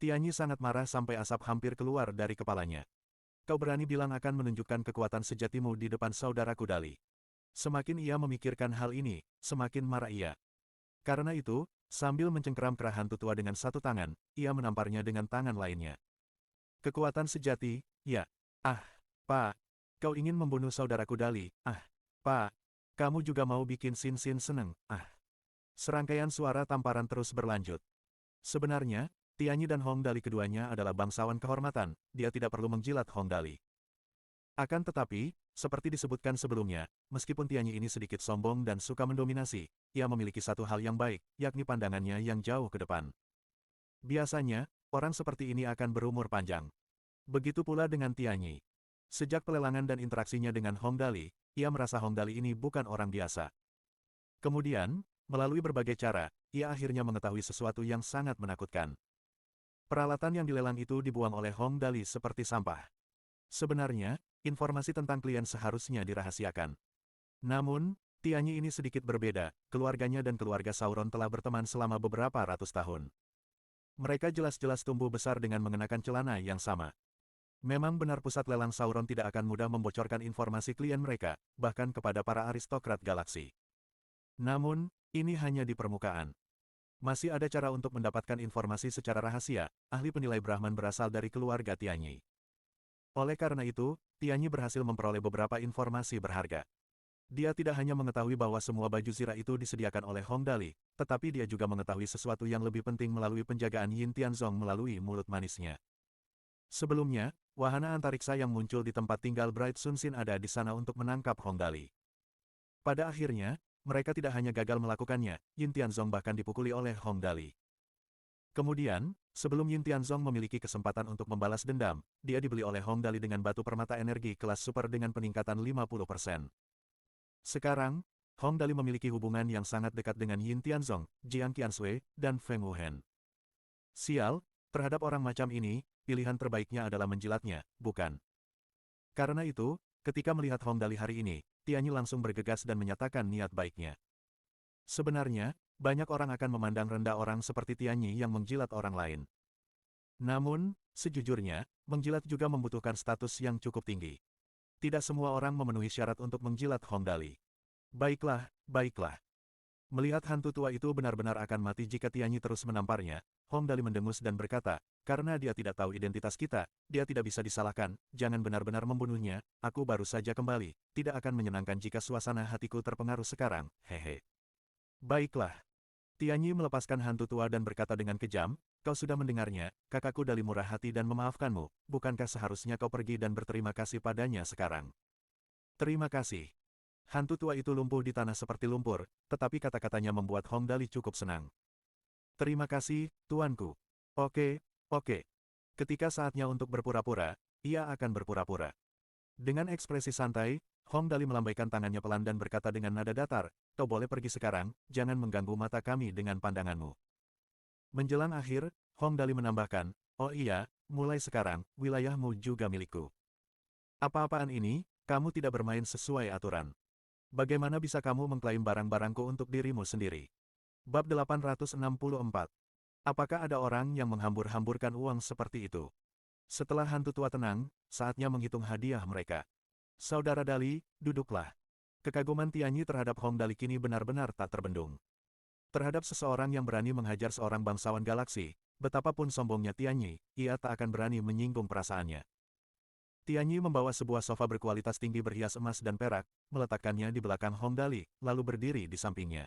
Tianyi sangat marah sampai asap hampir keluar dari kepalanya. Kau berani bilang akan menunjukkan kekuatan sejatimu di depan saudaraku Dali. Semakin ia memikirkan hal ini, semakin marah ia. Karena itu, sambil mencengkeram kerah hantu tua dengan satu tangan, ia menamparnya dengan tangan lainnya. Kekuatan sejati, ya. Ah, Pak. Kau ingin membunuh saudaraku Dali. Ah, Pak. Kamu juga mau bikin Sin seneng. Ah. Serangkaian suara tamparan terus berlanjut. Sebenarnya, Tianyi dan Hong Dali keduanya adalah bangsawan kehormatan, dia tidak perlu menjilat Hong Dali. Akan tetapi, seperti disebutkan sebelumnya, meskipun Tianyi ini sedikit sombong dan suka mendominasi, ia memiliki satu hal yang baik, yakni pandangannya yang jauh ke depan. Biasanya, orang seperti ini akan berumur panjang. Begitu pula dengan Tianyi. Sejak pelelangan dan interaksinya dengan Hong Dali, ia merasa Hong Dali ini bukan orang biasa. Kemudian, melalui berbagai cara, ia akhirnya mengetahui sesuatu yang sangat menakutkan. Peralatan yang dilelang itu dibuang oleh Hong Dali seperti sampah. Sebenarnya, informasi tentang klien seharusnya dirahasiakan. Namun, Tianyi ini sedikit berbeda, keluarganya dan keluarga Sauron telah berteman selama beberapa ratus tahun. Mereka jelas-jelas tumbuh besar dengan mengenakan celana yang sama. Memang benar pusat lelang Sauron tidak akan mudah membocorkan informasi klien mereka, bahkan kepada para aristokrat galaksi. Namun, ini hanya di permukaan. Masih ada cara untuk mendapatkan informasi secara rahasia, ahli penilai Brahman berasal dari keluarga Tianyi. Oleh karena itu, Tianyi berhasil memperoleh beberapa informasi berharga. Dia tidak hanya mengetahui bahwa semua baju zirah itu disediakan oleh Hong Dali, tetapi dia juga mengetahui sesuatu yang lebih penting melalui penjagaan Yin Tianzong melalui mulut manisnya. Sebelumnya, wahana antariksa yang muncul di tempat tinggal Bright Sun Sin ada di sana untuk menangkap Hong Dali. Pada akhirnya, mereka tidak hanya gagal melakukannya, Yin Tianzong bahkan dipukuli oleh Hong Dali. Kemudian, sebelum Yin Tianzong memiliki kesempatan untuk membalas dendam, dia dibeli oleh Hong Dali dengan batu permata energi kelas super dengan peningkatan 50%. Sekarang, Hong Dali memiliki hubungan yang sangat dekat dengan Yin Tianzong, Jiang Qianshui, dan Feng Wuhen. Sial, terhadap orang macam ini, pilihan terbaiknya adalah menjilatnya, bukan? Karena itu, ketika melihat Hong Dali hari ini, Tianyi langsung bergegas dan menyatakan niat baiknya. Sebenarnya, banyak orang akan memandang rendah orang seperti Tianyi yang menjilat orang lain. Namun, sejujurnya, menjilat juga membutuhkan status yang cukup tinggi. Tidak semua orang memenuhi syarat untuk menjilat Hong Dali. Baiklah, baiklah. Melihat hantu tua itu benar-benar akan mati jika Tianyi terus menamparnya, Hong Dali mendengus dan berkata, karena dia tidak tahu identitas kita, dia tidak bisa disalahkan, jangan benar-benar membunuhnya, aku baru saja kembali, tidak akan menyenangkan jika suasana hatiku terpengaruh sekarang, hehe. Baiklah. Tianyi melepaskan hantu tua dan berkata dengan kejam, kau sudah mendengarnya, kakakku Dali murah hati dan memaafkanmu, bukankah seharusnya kau pergi dan berterima kasih padanya sekarang? Terima kasih. Hantu tua itu lumpuh di tanah seperti lumpur, tetapi kata-katanya membuat Hong Dali cukup senang. Terima kasih, tuanku. Oke, oke. Ketika saatnya untuk berpura-pura, ia akan berpura-pura. Dengan ekspresi santai, Hong Dali melambaikan tangannya pelan dan berkata dengan nada datar, kau boleh pergi sekarang, jangan mengganggu mata kami dengan pandanganmu. Menjelang akhir, Hong Dali menambahkan, oh iya, mulai sekarang, wilayahmu juga milikku. Apa-apaan ini, kamu tidak bermain sesuai aturan. Bagaimana bisa kamu mengklaim barang-barangku untuk dirimu sendiri? Bab 864. Apakah ada orang yang menghambur-hamburkan uang seperti itu? Setelah hantu tua tenang, saatnya menghitung hadiah mereka. Saudara Dali, duduklah. Kekaguman Tianyi terhadap Hong Dali kini benar-benar tak terbendung. Terhadap seseorang yang berani menghajar seorang bangsawan galaksi, betapapun sombongnya Tianyi, ia tak akan berani menyinggung perasaannya. Tianyi membawa sebuah sofa berkualitas tinggi berhias emas dan perak, meletakkannya di belakang Hong Dali, lalu berdiri di sampingnya.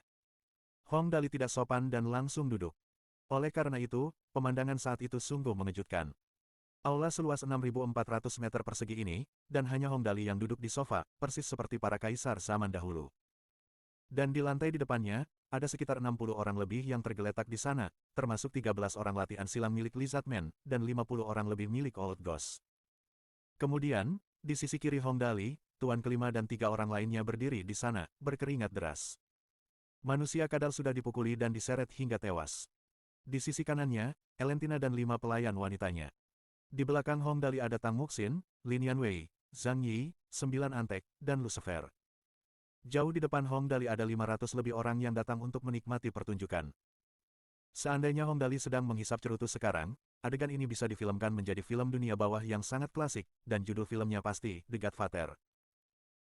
Hong Dali tidak sopan dan langsung duduk. Oleh karena itu, pemandangan saat itu sungguh mengejutkan. Aula seluas 6.400 meter persegi ini, dan hanya Hong Dali yang duduk di sofa, persis seperti para kaisar zaman dahulu. Dan di lantai di depannya, ada sekitar 60 orang lebih yang tergeletak di sana, termasuk 13 orang latihan silam milik Lizardman, dan 50 orang lebih milik Old Ghost. Kemudian, di sisi kiri Hong Dali, Tuan kelima dan 3 orang lainnya berdiri di sana, berkeringat deras. Manusia kadal sudah dipukuli dan diseret hingga tewas. Di sisi kanannya, Elentina dan 5 pelayan wanitanya. Di belakang Hong Dali ada Tang Muxin, Lin Yanwei, Zhang Yi, 9 Antek, dan Lucifer. Jauh di depan Hong Dali ada 500 lebih orang yang datang untuk menikmati pertunjukan. Seandainya Hong Dali sedang menghisap cerutu sekarang, adegan ini bisa difilmkan menjadi film dunia bawah yang sangat klasik, dan judul filmnya pasti The Godfather.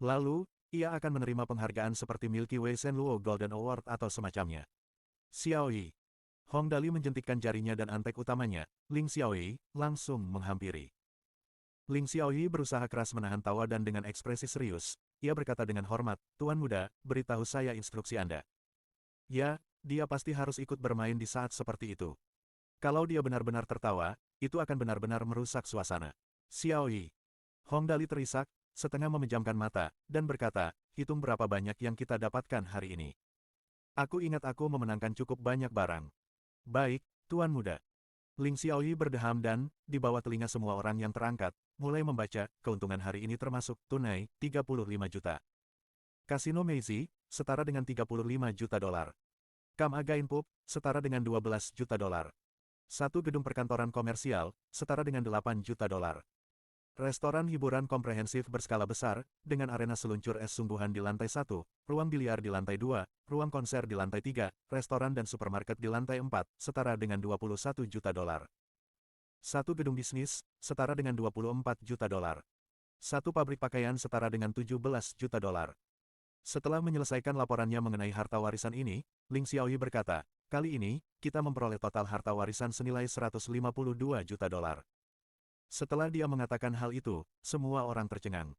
Lalu, ia akan menerima penghargaan seperti Milky Way Shen Luo Golden Award atau semacamnya. Xiaoyi. Hong Dali menjentikkan jarinya dan antek utamanya, Ling Xiaoyi, langsung menghampiri. Ling Xiaoyi berusaha keras menahan tawa dan dengan ekspresi serius, ia berkata dengan hormat, Tuan Muda, beritahu saya instruksi Anda. Ya, dia pasti harus ikut bermain di saat seperti itu. Kalau dia benar-benar tertawa, itu akan benar-benar merusak suasana. Xiaoyi. Hong Dali terisak, setengah memejamkan mata, dan berkata, hitung berapa banyak yang kita dapatkan hari ini. Aku ingat aku memenangkan cukup banyak barang. Baik, Tuan Muda. Ling Xiaoyi berdeham dan, di bawah telinga semua orang yang terangkat, mulai membaca, keuntungan hari ini termasuk, tunai, 35 juta. Kasino Meiji, setara dengan 35 juta dolar. Kam Again Pub, setara dengan 12 juta dolar. Satu gedung perkantoran komersial, setara dengan 8 juta dolar. Restoran hiburan komprehensif berskala besar, dengan arena seluncur es sungguhan di lantai 1, ruang biliar di lantai 2, ruang konser di lantai 3, restoran dan supermarket di lantai 4, setara dengan 21 juta dolar. Satu gedung bisnis, setara dengan 24 juta dolar. Satu pabrik pakaian setara dengan 17 juta dolar. Setelah menyelesaikan laporannya mengenai harta warisan ini, Ling Xiaoyi berkata, kali ini, kita memperoleh total harta warisan senilai 152 juta dolar. Setelah dia mengatakan hal itu, semua orang tercengang.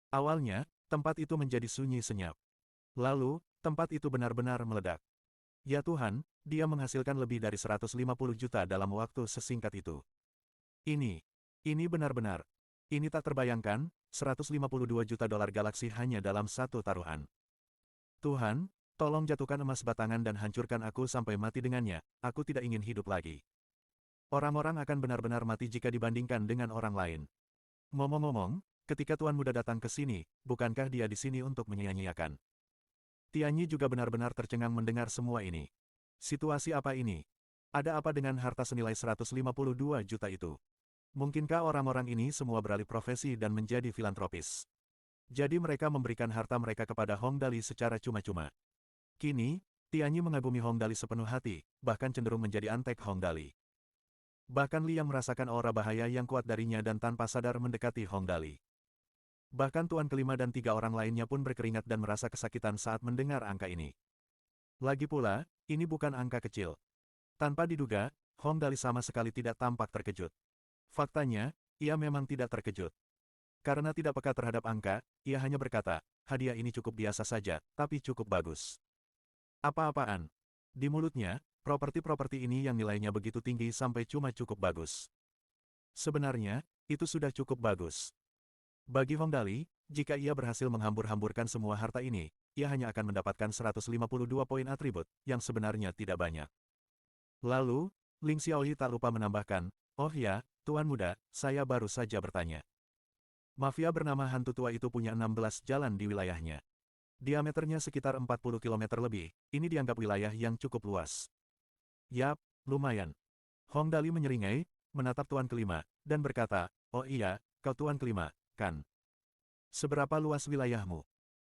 Awalnya, tempat itu menjadi sunyi senyap. Lalu, tempat itu benar-benar meledak. Ya Tuhan, dia menghasilkan lebih dari 150 juta dalam waktu sesingkat itu. Ini benar-benar. Ini tak terbayangkan, 152 juta dolar galaksi hanya dalam satu taruhan. Tuhan, tolong jatuhkan emas batangan dan hancurkan aku sampai mati dengannya, aku tidak ingin hidup lagi. Orang-orang akan benar-benar mati jika dibandingkan dengan orang lain. Ngomong-ngomong, ketika Tuan Muda datang ke sini, bukankah dia di sini untuk menyia-nyiakan? Tianyi juga benar-benar tercengang mendengar semua ini. Situasi apa ini? Ada apa dengan harta senilai 152 juta itu? Mungkinkah orang-orang ini semua beralih profesi dan menjadi filantropis? Jadi mereka memberikan harta mereka kepada Hong Dali secara cuma-cuma. Kini, Tianyi mengagumi Hong Dali sepenuh hati, bahkan cenderung menjadi antek Hong Dali. Bahkan Liang merasakan aura bahaya yang kuat darinya dan tanpa sadar mendekati Hong Dali. Bahkan Tuan kelima dan tiga orang lainnya pun berkeringat dan merasa kesakitan saat mendengar angka ini. Lagi pula, ini bukan angka kecil. Tanpa diduga, Hong Dali sama sekali tidak tampak terkejut. Faktanya, ia memang tidak terkejut. Karena tidak peka terhadap angka, ia hanya berkata, hadiah ini cukup biasa saja, tapi cukup bagus. Apa-apaan? Di mulutnya, properti-properti ini yang nilainya begitu tinggi sampai cuma cukup bagus. Sebenarnya, itu sudah cukup bagus. Bagi Hong Dali, jika ia berhasil menghambur-hamburkan semua harta ini, ia hanya akan mendapatkan 152 poin atribut, yang sebenarnya tidak banyak. Lalu, Ling Xiaoyi tak lupa menambahkan, oh ya, Tuan Muda, saya baru saja bertanya. Mafia bernama Hantu Tua itu punya 16 jalan di wilayahnya. Diameternya sekitar 40 km lebih, ini dianggap wilayah yang cukup luas. Yap, lumayan. Hong Dali menyeringai, menatap Tuan kelima, dan berkata, oh iya, kau Tuan kelima, kan? Seberapa luas wilayahmu?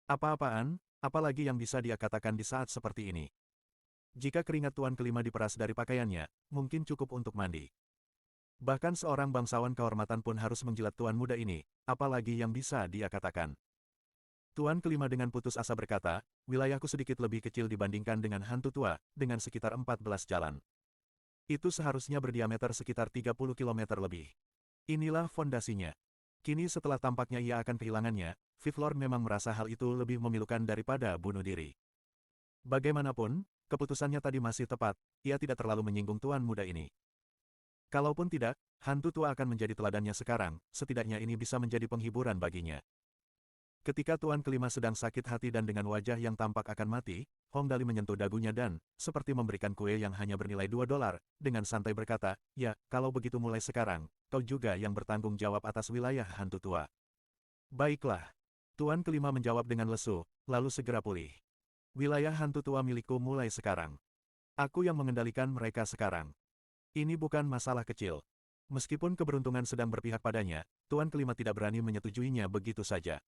Apa-apaan, apalagi yang bisa dia katakan di saat seperti ini? Jika keringat Tuan kelima diperas dari pakaiannya, mungkin cukup untuk mandi. Bahkan seorang bangsawan kehormatan pun harus menjilat Tuan muda ini, apalagi yang bisa dia katakan. Tuan kelima dengan putus asa berkata, wilayahku sedikit lebih kecil dibandingkan dengan Hantu Tua, dengan sekitar 14 jalan. Itu seharusnya berdiameter sekitar 30 km lebih. Inilah fondasinya. Kini setelah tampaknya ia akan kehilangannya, Fifth Lord memang merasa hal itu lebih memilukan daripada bunuh diri. Bagaimanapun, keputusannya tadi masih tepat, ia tidak terlalu menyinggung Tuan muda ini. Kalaupun tidak, Hantu Tua akan menjadi teladannya sekarang, setidaknya ini bisa menjadi penghiburan baginya. Ketika Tuan kelima sedang sakit hati dan dengan wajah yang tampak akan mati, Hong Dali menyentuh dagunya dan, seperti memberikan kue yang hanya bernilai 2 dolar, dengan santai berkata, ya, kalau begitu mulai sekarang, kau juga yang bertanggung jawab atas wilayah Hantu Tua. Baiklah. Tuan kelima menjawab dengan lesu, lalu segera pulih. Wilayah Hantu Tua milikku mulai sekarang. Aku yang mengendalikan mereka sekarang. Ini bukan masalah kecil. Meskipun keberuntungan sedang berpihak padanya, Tuan kelima tidak berani menyetujuinya begitu saja.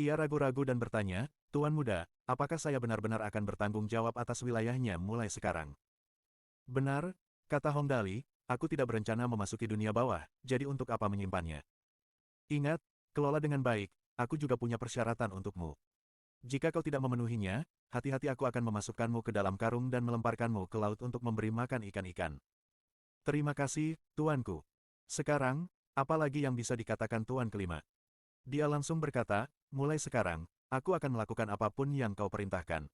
Ia ragu-ragu dan bertanya, Tuan muda, apakah saya benar-benar akan bertanggung jawab atas wilayahnya mulai sekarang? Benar, kata Hong Dali, aku tidak berencana memasuki dunia bawah, jadi untuk apa menyimpannya? Ingat, kelola dengan baik, aku juga punya persyaratan untukmu. Jika kau tidak memenuhinya, hati-hati aku akan memasukkanmu ke dalam karung dan melemparkanmu ke laut untuk memberi makan ikan-ikan. Terima kasih, tuanku. Sekarang, apa lagi yang bisa dikatakan tuan kelima? Dia langsung berkata, mulai sekarang, aku akan melakukan apapun yang kau perintahkan.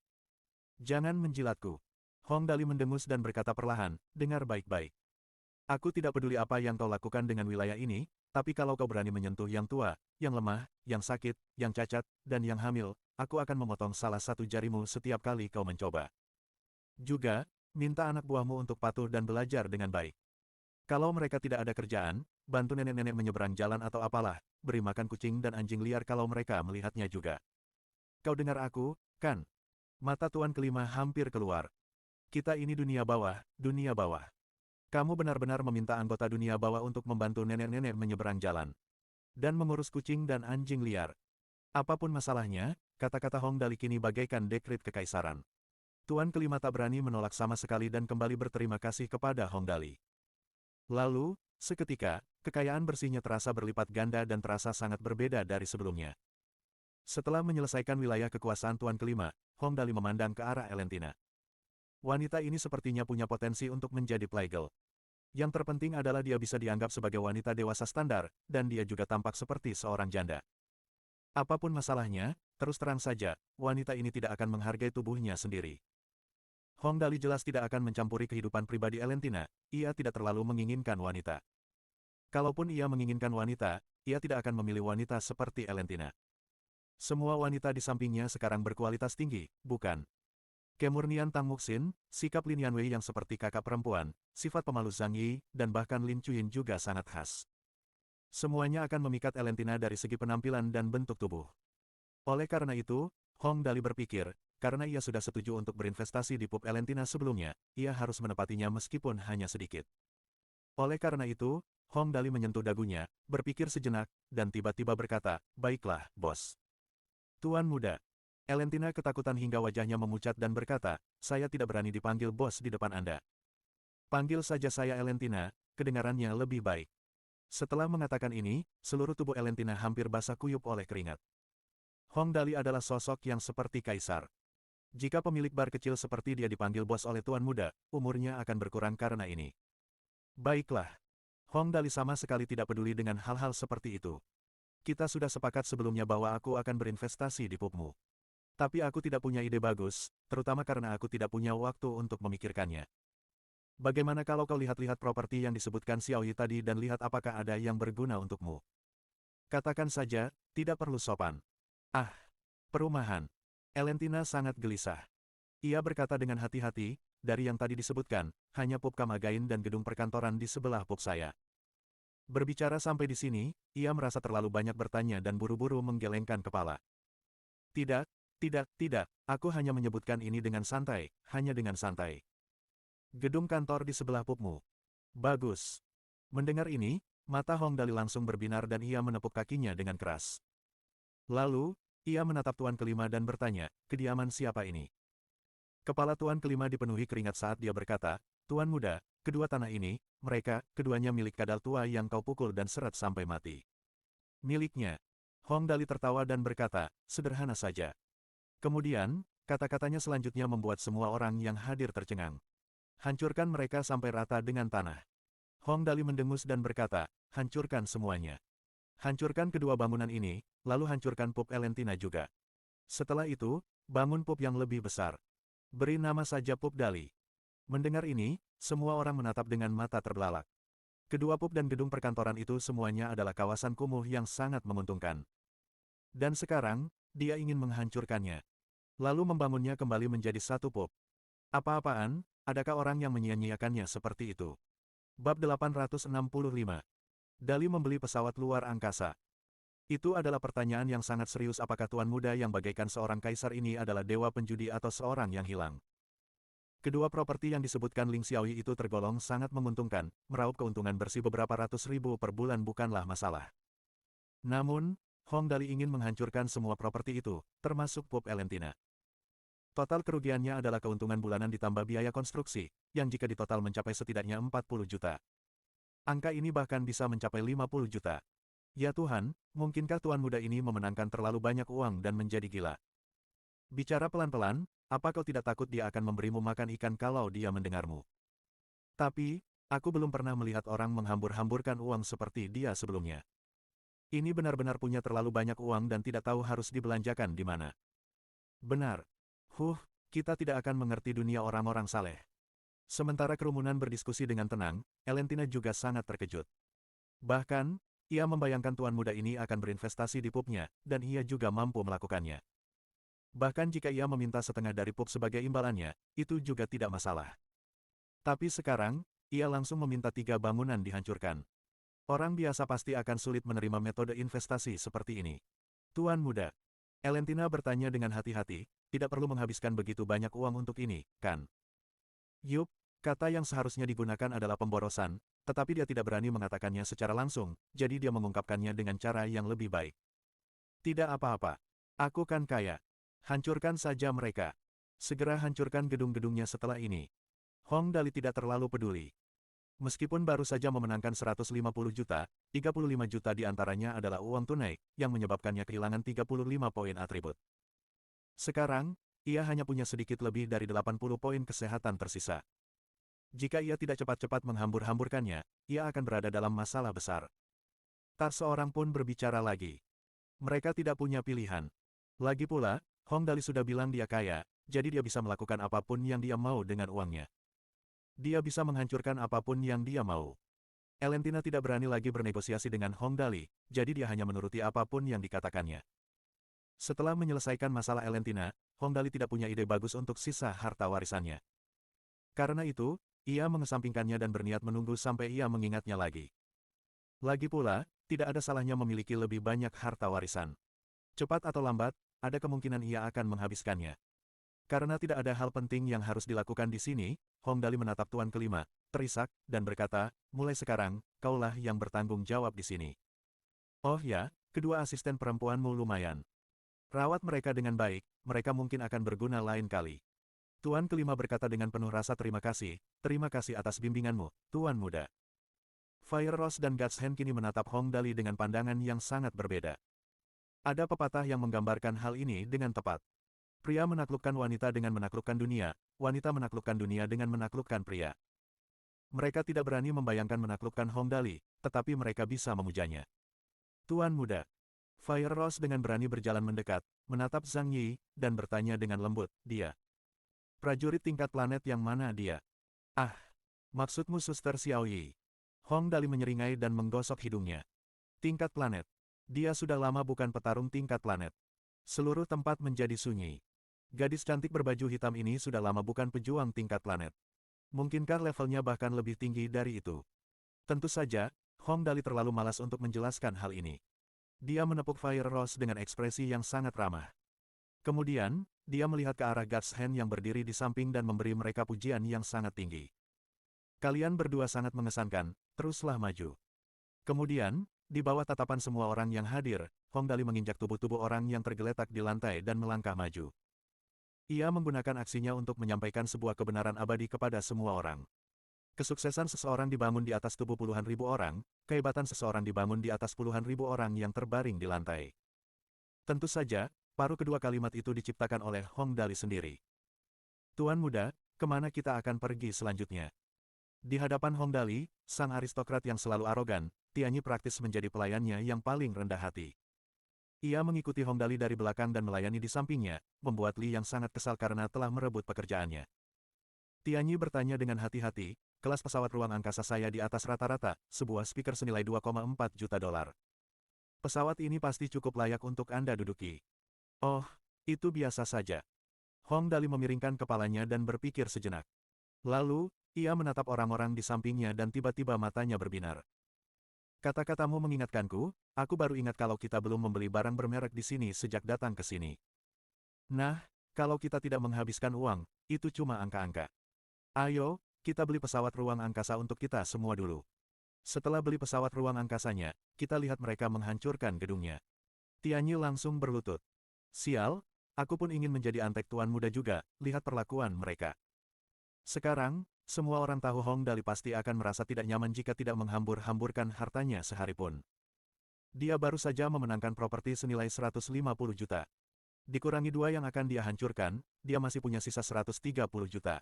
Jangan menjilatku. Hong Dali mendengus dan berkata perlahan, dengar baik-baik. Aku tidak peduli apa yang kau lakukan dengan wilayah ini, tapi kalau kau berani menyentuh yang tua, yang lemah, yang sakit, yang cacat, dan yang hamil, aku akan memotong salah satu jarimu setiap kali kau mencoba. Juga, minta anak buahmu untuk patuh dan belajar dengan baik. Kalau mereka tidak ada kerjaan, bantu nenek-nenek menyeberang jalan atau apalah, beri makan kucing dan anjing liar kalau mereka melihatnya juga. Kau dengar aku, kan? Mata tuan kelima hampir keluar. Kita ini dunia bawah, dunia bawah. Kamu benar-benar meminta anggota dunia bawah untuk membantu nenek-nenek menyeberang jalan. Dan mengurus kucing dan anjing liar. Apapun masalahnya, kata-kata Hong Dali kini bagaikan dekret kekaisaran. Tuan kelima tak berani menolak sama sekali dan kembali berterima kasih kepada Hong Dali. Lalu, seketika, kekayaan bersihnya terasa berlipat ganda dan terasa sangat berbeda dari sebelumnya. Setelah menyelesaikan wilayah kekuasaan tuan kelima, Hong Dali memandang ke arah Elentina. Wanita ini sepertinya punya potensi untuk menjadi playgirl. Yang terpenting adalah dia bisa dianggap sebagai wanita dewasa standar, dan dia juga tampak seperti seorang janda. Apapun masalahnya, terus terang saja, wanita ini tidak akan menghargai tubuhnya sendiri. Hong Dali jelas tidak akan mencampuri kehidupan pribadi Elentina, ia tidak terlalu menginginkan wanita. Kalaupun ia menginginkan wanita, ia tidak akan memilih wanita seperti Elentina. Semua wanita di sampingnya sekarang berkualitas tinggi, bukan? Kemurnian Tang Muxin, sikap Lin Yanwei yang seperti kakak perempuan, sifat pemalu Zhang Yi, dan bahkan Lin Chuyin juga sangat khas. Semuanya akan memikat Elentina dari segi penampilan dan bentuk tubuh. Oleh karena itu, Hong Dali berpikir, karena ia sudah setuju untuk berinvestasi di pub Elentina sebelumnya, ia harus menepatinya meskipun hanya sedikit. Oleh karena itu, Hong Dali menyentuh dagunya, berpikir sejenak, dan tiba-tiba berkata, baiklah, bos. Tuan muda. Elentina ketakutan hingga wajahnya memucat dan berkata, saya tidak berani dipanggil bos di depan Anda. Panggil saja saya Elentina, kedengarannya lebih baik. Setelah mengatakan ini, seluruh tubuh Elentina hampir basah kuyup oleh keringat. Hong Dali adalah sosok yang seperti kaisar. Jika pemilik bar kecil seperti dia dipanggil bos oleh tuan muda, umurnya akan berkurang karena ini. Baiklah. Hong Dali sama sekali tidak peduli dengan hal-hal seperti itu. Kita sudah sepakat sebelumnya bahwa aku akan berinvestasi di pubmu. Tapi aku tidak punya ide bagus, terutama karena aku tidak punya waktu untuk memikirkannya. Bagaimana kalau kau lihat-lihat properti yang disebutkan Xiaoyi tadi dan lihat apakah ada yang berguna untukmu? Katakan saja, tidak perlu sopan. Ah, perumahan. Elentina sangat gelisah. Ia berkata dengan hati-hati, dari yang tadi disebutkan, hanya pub Kamagain dan gedung perkantoran di sebelah pub saya. Berbicara sampai di sini, ia merasa terlalu banyak bertanya dan buru-buru menggelengkan kepala. Tidak, tidak, aku hanya menyebutkan ini dengan santai, hanya dengan santai. Gedung kantor di sebelah pubmu. Bagus. Mendengar ini, mata Hong Dali langsung berbinar dan ia menepuk kakinya dengan keras. Lalu, ia menatap tuan kelima dan bertanya, kediaman siapa ini? Kepala tuan kelima dipenuhi keringat saat dia berkata, Tuan muda, kedua tanah ini, mereka, keduanya milik kadal tua yang kau pukul dan seret sampai mati. Miliknya. Hong Dali tertawa dan berkata, sederhana saja. Kemudian, kata-katanya selanjutnya membuat semua orang yang hadir tercengang. Hancurkan mereka sampai rata dengan tanah. Hong Dali mendengus dan berkata, hancurkan semuanya. Hancurkan kedua bangunan ini, lalu hancurkan pub Elentina juga. Setelah itu, bangun pub yang lebih besar. Beri nama saja pub Dali. Mendengar ini, semua orang menatap dengan mata terbelalak. Kedua pub dan gedung perkantoran itu semuanya adalah kawasan kumuh yang sangat menguntungkan. Dan sekarang, dia ingin menghancurkannya. Lalu membangunnya kembali menjadi satu pub. Apa-apaan, adakah orang yang menyia-nyiakannya seperti itu? Bab 865. Dali membeli pesawat luar angkasa. Itu adalah pertanyaan yang sangat serius, apakah tuan muda yang bagaikan seorang kaisar ini adalah dewa penjudi atau seorang yang hilang. Kedua properti yang disebutkan Ling Xiaoyi itu tergolong sangat menguntungkan, meraup keuntungan bersih beberapa ratus ribu per bulan bukanlah masalah. Namun, Hong Dali ingin menghancurkan semua properti itu, termasuk pub Elentina. Total kerugiannya adalah keuntungan bulanan ditambah biaya konstruksi, yang jika ditotal mencapai setidaknya 40 juta. Angka ini bahkan bisa mencapai 50 juta. Ya Tuhan, mungkinkah tuan muda ini memenangkan terlalu banyak uang dan menjadi gila? Bicara pelan-pelan, apa kau tidak takut dia akan memberimu makan ikan kalau dia mendengarmu? Tapi, aku belum pernah melihat orang menghambur-hamburkan uang seperti dia sebelumnya. Ini benar-benar punya terlalu banyak uang dan tidak tahu harus dibelanjakan di mana. Benar. Kita tidak akan mengerti dunia orang-orang saleh. Sementara kerumunan berdiskusi dengan tenang, Elentina juga sangat terkejut. Bahkan, ia membayangkan tuan muda ini akan berinvestasi di pubnya, dan ia juga mampu melakukannya. Bahkan jika ia meminta setengah dari pub sebagai imbalannya, itu juga tidak masalah. Tapi sekarang, ia langsung meminta 3 bangunan dihancurkan. Orang biasa pasti akan sulit menerima metode investasi seperti ini. Tuan muda, Elentina bertanya dengan hati-hati, tidak perlu menghabiskan begitu banyak uang untuk ini, kan? Yup, kata yang seharusnya digunakan adalah pemborosan, tetapi dia tidak berani mengatakannya secara langsung, jadi dia mengungkapkannya dengan cara yang lebih baik. Tidak apa-apa. Aku kan kaya. Hancurkan saja mereka. Segera hancurkan gedung-gedungnya setelah ini. Hong Dali tidak terlalu peduli. Meskipun baru saja memenangkan 150 juta, 35 juta di antaranya adalah uang tunai, yang menyebabkannya kehilangan 35 poin atribut. Sekarang, ia hanya punya sedikit lebih dari 80 poin kesehatan tersisa. Jika ia tidak cepat-cepat menghambur-hamburkannya, ia akan berada dalam masalah besar. Tak seorang pun berbicara lagi. Mereka tidak punya pilihan. Lagi pula, Hong Dali sudah bilang dia kaya, jadi dia bisa melakukan apapun yang dia mau dengan uangnya. Dia bisa menghancurkan apapun yang dia mau. Elentina tidak berani lagi bernegosiasi dengan Hong Dali, jadi dia hanya menuruti apapun yang dikatakannya. Setelah menyelesaikan masalah Elentina, Hong Dali tidak punya ide bagus untuk sisa harta warisannya. Karena itu, ia mengesampingkannya dan berniat menunggu sampai ia mengingatnya lagi. Lagi pula, tidak ada salahnya memiliki lebih banyak harta warisan. Cepat atau lambat, ada kemungkinan ia akan menghabiskannya. Karena tidak ada hal penting yang harus dilakukan di sini, Hong Dali menatap tuan kelima, terisak, dan berkata, mulai sekarang, kaulah yang bertanggung jawab di sini. Oh ya, kedua asisten perempuanmu lumayan. Rawat mereka dengan baik, mereka mungkin akan berguna lain kali. Tuan kelima berkata dengan penuh rasa terima kasih atas bimbinganmu, tuan muda. Fire Rose dan Guts Hand kini menatap Hong Dali dengan pandangan yang sangat berbeda. Ada pepatah yang menggambarkan hal ini dengan tepat. Pria menaklukkan wanita dengan menaklukkan dunia, wanita menaklukkan dunia dengan menaklukkan pria. Mereka tidak berani membayangkan menaklukkan Hong Dali, tetapi mereka bisa memujanya. Tuan muda. Fire Rose dengan berani berjalan mendekat, menatap Zhang Yi, dan bertanya dengan lembut, dia. Prajurit tingkat planet yang mana dia? Ah, maksudmu Suster Xiao Yi. Hong Dali menyeringai dan menggosok hidungnya. Tingkat planet. Dia sudah lama bukan petarung tingkat planet. Seluruh tempat menjadi sunyi. Gadis cantik berbaju hitam ini sudah lama bukan pejuang tingkat planet. Mungkinkah levelnya bahkan lebih tinggi dari itu? Tentu saja, Hong Dali terlalu malas untuk menjelaskan hal ini. Dia menepuk Fire Rose dengan ekspresi yang sangat ramah. Kemudian, dia melihat ke arah Guts Hand yang berdiri di samping dan memberi mereka pujian yang sangat tinggi. Kalian berdua sangat mengesankan, teruslah maju. Kemudian, di bawah tatapan semua orang yang hadir, Hong Dali menginjak tubuh-tubuh orang yang tergeletak di lantai dan melangkah maju. Ia menggunakan aksinya untuk menyampaikan sebuah kebenaran abadi kepada semua orang. Kesuksesan seseorang dibangun di atas tubuh puluhan ribu orang, kehebatan seseorang dibangun di atas puluhan ribu orang yang terbaring di lantai. Tentu saja, paruh kedua kalimat itu diciptakan oleh Hong Dali sendiri. Tuan muda, kemana kita akan pergi selanjutnya? Di hadapan Hong Dali, sang aristokrat yang selalu arogan, Tianyi praktis menjadi pelayannya yang paling rendah hati. Ia mengikuti Hong Dali dari belakang dan melayani di sampingnya, membuat Li yang sangat kesal karena telah merebut pekerjaannya. Tianyi bertanya dengan hati-hati, kelas pesawat ruang angkasa saya di atas rata-rata, sebuah speaker senilai 2,4 juta dolar. Pesawat ini pasti cukup layak untuk Anda duduki. Oh, itu biasa saja. Hong Dali memiringkan kepalanya dan berpikir sejenak. Lalu, ia menatap orang-orang di sampingnya dan tiba-tiba matanya berbinar. Kata-katamu mengingatkanku, aku baru ingat kalau kita belum membeli barang bermerek di sini sejak datang ke sini. Nah, kalau kita tidak menghabiskan uang, itu cuma angka-angka. Ayo, kita beli pesawat ruang angkasa untuk kita semua dulu. Setelah beli pesawat ruang angkasanya, kita lihat mereka menghancurkan gedungnya. Tianyi langsung berlutut. Sial, aku pun ingin menjadi antek tuan muda juga, lihat perlakuan mereka. Sekarang, semua orang tahu Hong Dali pasti akan merasa tidak nyaman jika tidak menghambur-hamburkan hartanya sehari pun. Dia baru saja memenangkan properti senilai 150 juta. Dikurangi dua yang akan dia hancurkan, dia masih punya sisa 130 juta.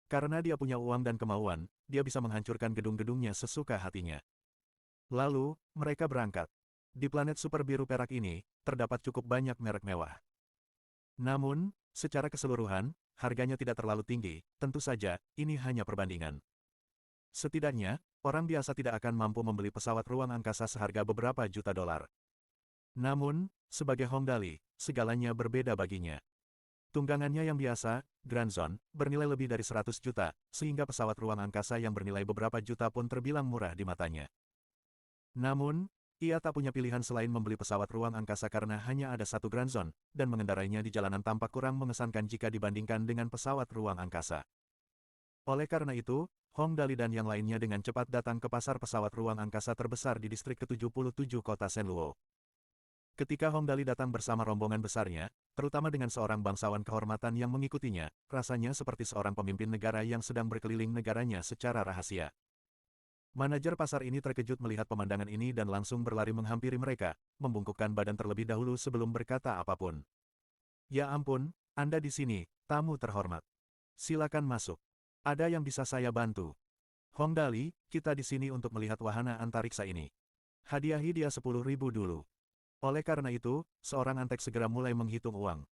Karena dia punya uang dan kemauan, dia bisa menghancurkan gedung-gedungnya sesuka hatinya. Lalu, mereka berangkat. Di planet super biru perak ini, terdapat cukup banyak merek mewah. Namun, secara keseluruhan, harganya tidak terlalu tinggi, tentu saja, ini hanya perbandingan. Setidaknya, orang biasa tidak akan mampu membeli pesawat ruang angkasa seharga beberapa juta dolar. Namun, sebagai Hong Dali, segalanya berbeda baginya. Tunggangannya yang biasa, Grand Zone, bernilai lebih dari 100 juta, sehingga pesawat ruang angkasa yang bernilai beberapa juta pun terbilang murah di matanya. Namun, ia tak punya pilihan selain membeli pesawat ruang angkasa karena hanya ada satu Grand Zone, dan mengendarainya di jalanan tampak kurang mengesankan jika dibandingkan dengan pesawat ruang angkasa. Oleh karena itu, Hong Dali dan yang lainnya dengan cepat datang ke pasar pesawat ruang angkasa terbesar di distrik ke-77 kota Senluo. Ketika Hong Dali datang bersama rombongan besarnya, terutama dengan seorang bangsawan kehormatan yang mengikutinya, rasanya seperti seorang pemimpin negara yang sedang berkeliling negaranya secara rahasia. Manajer pasar ini terkejut melihat pemandangan ini dan langsung berlari menghampiri mereka, membungkukkan badan terlebih dahulu sebelum berkata apapun. Ya ampun, Anda di sini, tamu terhormat. Silakan masuk. Ada yang bisa saya bantu? Hong Dali, kita di sini untuk melihat wahana antariksa ini. Hadiahi dia 10.000 dulu. Oleh karena itu, seorang antek segera mulai menghitung uang.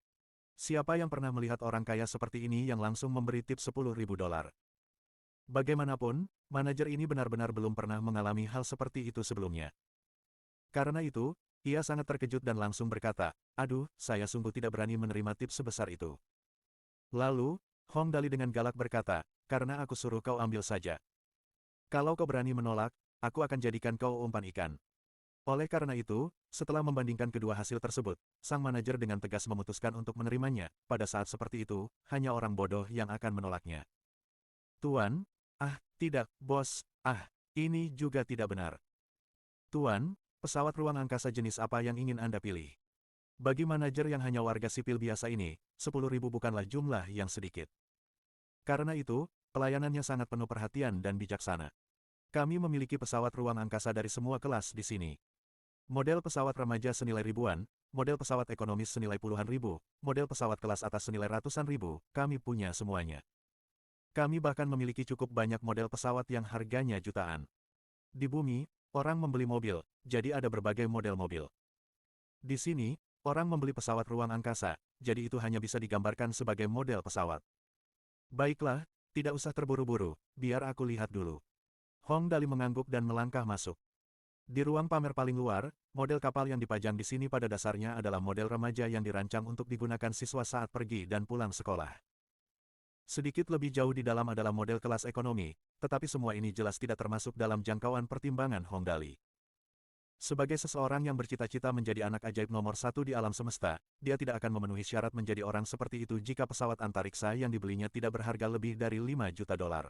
Siapa yang pernah melihat orang kaya seperti ini yang langsung memberi tip 10.000 dolar? Bagaimanapun, manajer ini benar-benar belum pernah mengalami hal seperti itu sebelumnya. Karena itu, ia sangat terkejut dan langsung berkata, "Aduh, saya sungguh tidak berani menerima tip sebesar itu." Lalu, Hong Dali dengan galak berkata, "Karena aku suruh kau ambil saja. Kalau kau berani menolak, aku akan jadikan kau umpan ikan." Oleh karena itu, setelah membandingkan kedua hasil tersebut, sang manajer dengan tegas memutuskan untuk menerimanya. Pada saat seperti itu, hanya orang bodoh yang akan menolaknya. "Tuan, tidak, bos, ini juga tidak benar. Tuan, pesawat ruang angkasa jenis apa yang ingin Anda pilih?" Bagi manajer yang hanya warga sipil biasa ini, 10.000 bukanlah jumlah yang sedikit. Karena itu, pelayanannya sangat penuh perhatian dan bijaksana. "Kami memiliki pesawat ruang angkasa dari semua kelas di sini. Model pesawat remaja senilai ribuan, model pesawat ekonomis senilai puluhan ribu, model pesawat kelas atas senilai ratusan ribu, kami punya semuanya. Kami bahkan memiliki cukup banyak model pesawat yang harganya jutaan. Di bumi, orang membeli mobil, jadi ada berbagai model mobil. Di sini, orang membeli pesawat ruang angkasa, jadi itu hanya bisa digambarkan sebagai model pesawat." "Baiklah, tidak usah terburu-buru, biar aku lihat dulu." Hong Dali mengangguk dan melangkah masuk. Di ruang pamer paling luar, model kapal yang dipajang di sini pada dasarnya adalah model remaja yang dirancang untuk digunakan siswa saat pergi dan pulang sekolah. Sedikit lebih jauh di dalam adalah model kelas ekonomi, tetapi semua ini jelas tidak termasuk dalam jangkauan pertimbangan Hong Dali. Sebagai seseorang yang bercita-cita menjadi anak ajaib nomor satu di alam semesta, dia tidak akan memenuhi syarat menjadi orang seperti itu jika pesawat antariksa yang dibelinya tidak berharga lebih dari 5 juta dolar.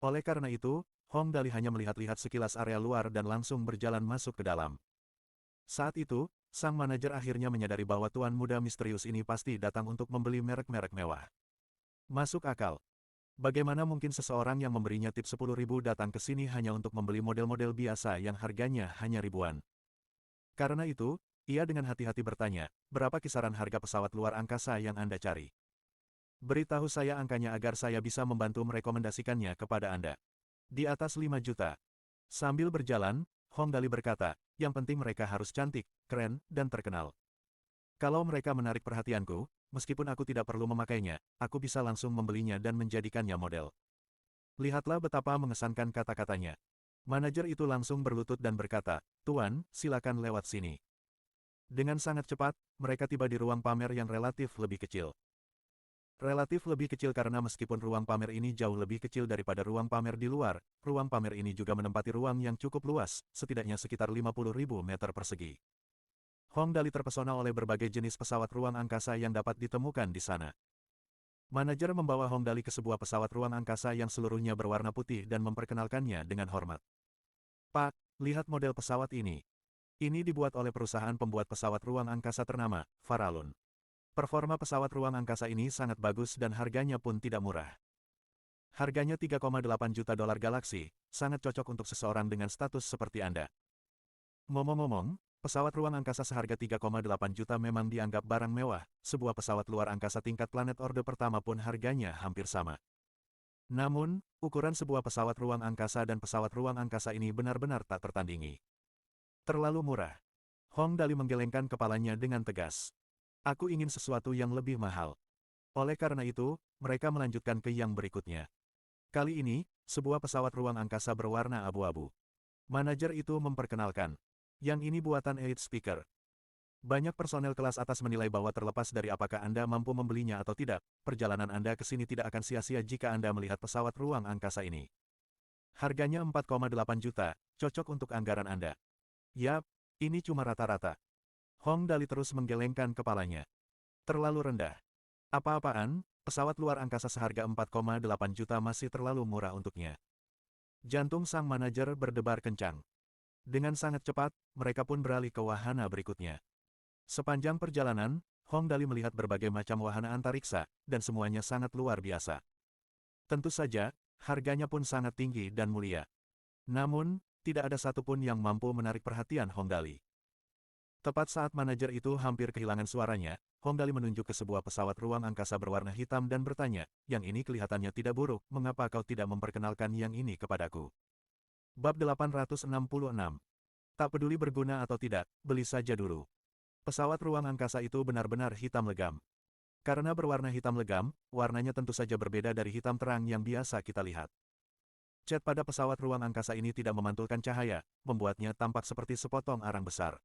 Oleh karena itu, Hong Dali hanya melihat-lihat sekilas area luar dan langsung berjalan masuk ke dalam. Saat itu, sang manajer akhirnya menyadari bahwa tuan muda misterius ini pasti datang untuk membeli merek-merek mewah. Masuk akal. Bagaimana mungkin seseorang yang memberinya tip 10.000 datang ke sini hanya untuk membeli model-model biasa yang harganya hanya ribuan? Karena itu, ia dengan hati-hati bertanya, "Berapa kisaran harga pesawat luar angkasa yang Anda cari? Beritahu saya angkanya agar saya bisa membantu merekomendasikannya kepada Anda." "Di atas 5 juta. Sambil berjalan, Hong Dali berkata, "Yang penting mereka harus cantik, keren, dan terkenal. Kalau mereka menarik perhatianku, meskipun aku tidak perlu memakainya, aku bisa langsung membelinya dan menjadikannya model." Lihatlah betapa mengesankan kata-katanya. Manajer itu langsung berlutut dan berkata, "Tuan, silakan lewat sini." Dengan sangat cepat, mereka tiba di ruang pamer yang relatif lebih kecil. Relatif lebih kecil karena meskipun ruang pamer ini jauh lebih kecil daripada ruang pamer di luar, ruang pamer ini juga menempati ruang yang cukup luas, setidaknya sekitar 50.000 meter persegi. Hong Dali terpesona oleh berbagai jenis pesawat ruang angkasa yang dapat ditemukan di sana. Manajer membawa Hong Dali ke sebuah pesawat ruang angkasa yang seluruhnya berwarna putih dan memperkenalkannya dengan hormat. "Pak, lihat model pesawat ini. Ini dibuat oleh perusahaan pembuat pesawat ruang angkasa ternama, Farallon. Performa pesawat ruang angkasa ini sangat bagus dan harganya pun tidak murah." Harganya 3,8 juta dolar galaksi, sangat cocok untuk seseorang dengan status seperti Anda. Ngomong-ngomong, pesawat ruang angkasa seharga 3,8 juta memang dianggap barang mewah, sebuah pesawat luar angkasa tingkat planet orde pertama pun harganya hampir sama. Namun, ukuran sebuah pesawat ruang angkasa dan pesawat ruang angkasa ini benar-benar tak tertandingi. Terlalu murah. Hong Dali menggelengkan kepalanya dengan tegas. Aku ingin sesuatu yang lebih mahal. Oleh karena itu, mereka melanjutkan ke yang berikutnya. Kali ini, sebuah pesawat ruang angkasa berwarna abu-abu. Manajer itu memperkenalkan. Yang ini buatan Eight Speaker. Banyak personel kelas atas menilai bahwa terlepas dari apakah Anda mampu membelinya atau tidak, perjalanan Anda ke sini tidak akan sia-sia jika Anda melihat pesawat ruang angkasa ini. Harganya 4,8 juta, cocok untuk anggaran Anda. Yap, ini cuma rata-rata. Hong Dali terus menggelengkan kepalanya. Terlalu rendah. Apa-apaan, pesawat luar angkasa seharga 4,8 juta masih terlalu murah untuknya. Jantung sang manajer berdebar kencang. Dengan sangat cepat, mereka pun beralih ke wahana berikutnya. Sepanjang perjalanan, Hong Dali melihat berbagai macam wahana antariksa, dan semuanya sangat luar biasa. Tentu saja, harganya pun sangat tinggi dan mulia. Namun, tidak ada satupun yang mampu menarik perhatian Hong Dali. Tepat saat manajer itu hampir kehilangan suaranya, Hong Dali menunjuk ke sebuah pesawat ruang angkasa berwarna hitam dan bertanya, yang ini kelihatannya tidak buruk, mengapa kau tidak memperkenalkan yang ini kepadaku? Bab 866. Tak peduli berguna atau tidak, beli saja dulu. Pesawat ruang angkasa itu benar-benar hitam legam. Karena berwarna hitam legam, warnanya tentu saja berbeda dari hitam terang yang biasa kita lihat. Cat pada pesawat ruang angkasa ini tidak memantulkan cahaya, membuatnya tampak seperti sepotong arang besar.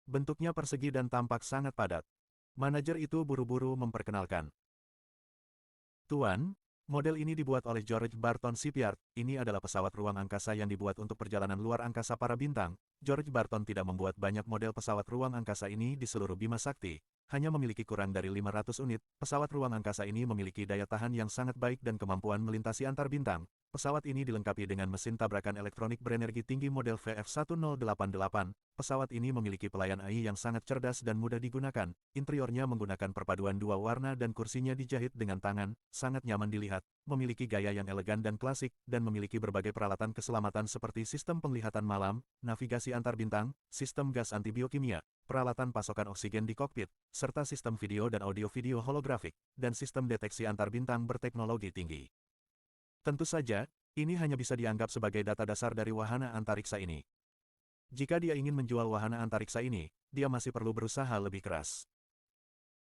Bentuknya persegi dan tampak sangat padat. Manajer itu buru-buru memperkenalkan. Tuan, model ini dibuat oleh George Barton Shipyard. Ini adalah pesawat ruang angkasa yang dibuat untuk perjalanan luar angkasa para bintang. George Barton tidak membuat banyak model pesawat ruang angkasa ini di seluruh Bima Sakti. Hanya memiliki kurang dari 500 unit, pesawat ruang angkasa ini memiliki daya tahan yang sangat baik dan kemampuan melintasi antar bintang. Pesawat ini dilengkapi dengan mesin tabrakan elektronik berenergi tinggi model VF1088. Pesawat ini memiliki pelayan AI yang sangat cerdas dan mudah digunakan. Interiornya menggunakan perpaduan dua warna dan kursinya dijahit dengan tangan, sangat nyaman dilihat, memiliki gaya yang elegan dan klasik, dan memiliki berbagai peralatan keselamatan seperti sistem penglihatan malam, navigasi antar bintang, sistem gas antibiokimia, peralatan pasokan oksigen di kokpit, serta sistem video dan audio-video holografik, dan sistem deteksi antar bintang berteknologi tinggi. Tentu saja, ini hanya bisa dianggap sebagai data dasar dari wahana antariksa ini. Jika dia ingin menjual wahana antariksa ini, dia masih perlu berusaha lebih keras.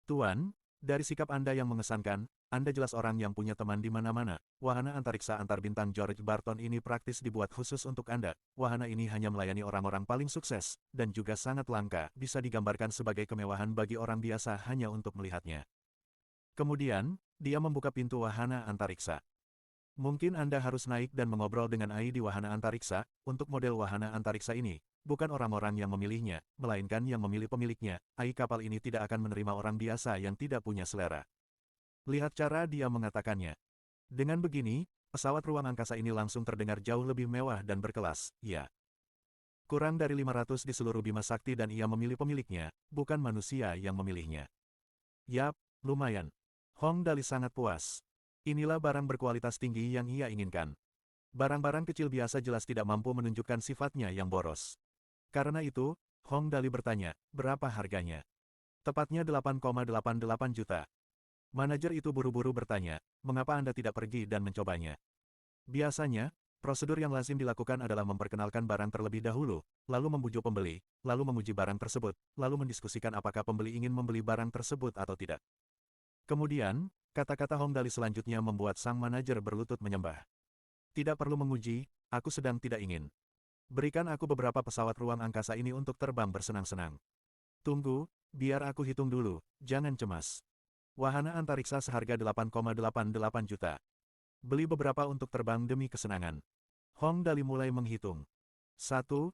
Tuan, dari sikap Anda yang mengesankan, Anda jelas orang yang punya teman di mana-mana. Wahana antariksa antar bintang George Barton ini praktis dibuat khusus untuk Anda. Wahana ini hanya melayani orang-orang paling sukses, dan juga sangat langka, bisa digambarkan sebagai kemewahan bagi orang biasa hanya untuk melihatnya. Kemudian, dia membuka pintu wahana antariksa. Mungkin Anda harus naik dan mengobrol dengan AI di wahana antariksa. Untuk model wahana antariksa ini, bukan orang-orang yang memilihnya, melainkan yang memilih pemiliknya. AI kapal ini tidak akan menerima orang biasa yang tidak punya selera. Lihat cara dia mengatakannya. Dengan begini, pesawat ruang angkasa ini langsung terdengar jauh lebih mewah dan berkelas, ya. Kurang dari 500 di seluruh Bima Sakti dan ia memilih pemiliknya, bukan manusia yang memilihnya. Yap, lumayan. Hong Dali sangat puas. Inilah barang berkualitas tinggi yang ia inginkan. Barang-barang kecil biasa jelas tidak mampu menunjukkan sifatnya yang boros. Karena itu, Hong Dali bertanya, berapa harganya? Tepatnya 8,88 juta. Manajer itu buru-buru bertanya, mengapa Anda tidak pergi dan mencobanya? Biasanya, prosedur yang lazim dilakukan adalah memperkenalkan barang terlebih dahulu, lalu membujuk pembeli, lalu menguji barang tersebut, lalu mendiskusikan apakah pembeli ingin membeli barang tersebut atau tidak. Kemudian, kata-kata Hong Dali selanjutnya membuat sang manajer berlutut menyembah. Tidak perlu menguji, aku sedang tidak ingin. Berikan aku beberapa pesawat ruang angkasa ini untuk terbang bersenang-senang. Tunggu, biar aku hitung dulu, jangan cemas. Wahana antariksa seharga 8,88 juta. Beli beberapa untuk terbang demi kesenangan. Hong Dali mulai menghitung. 1, 2,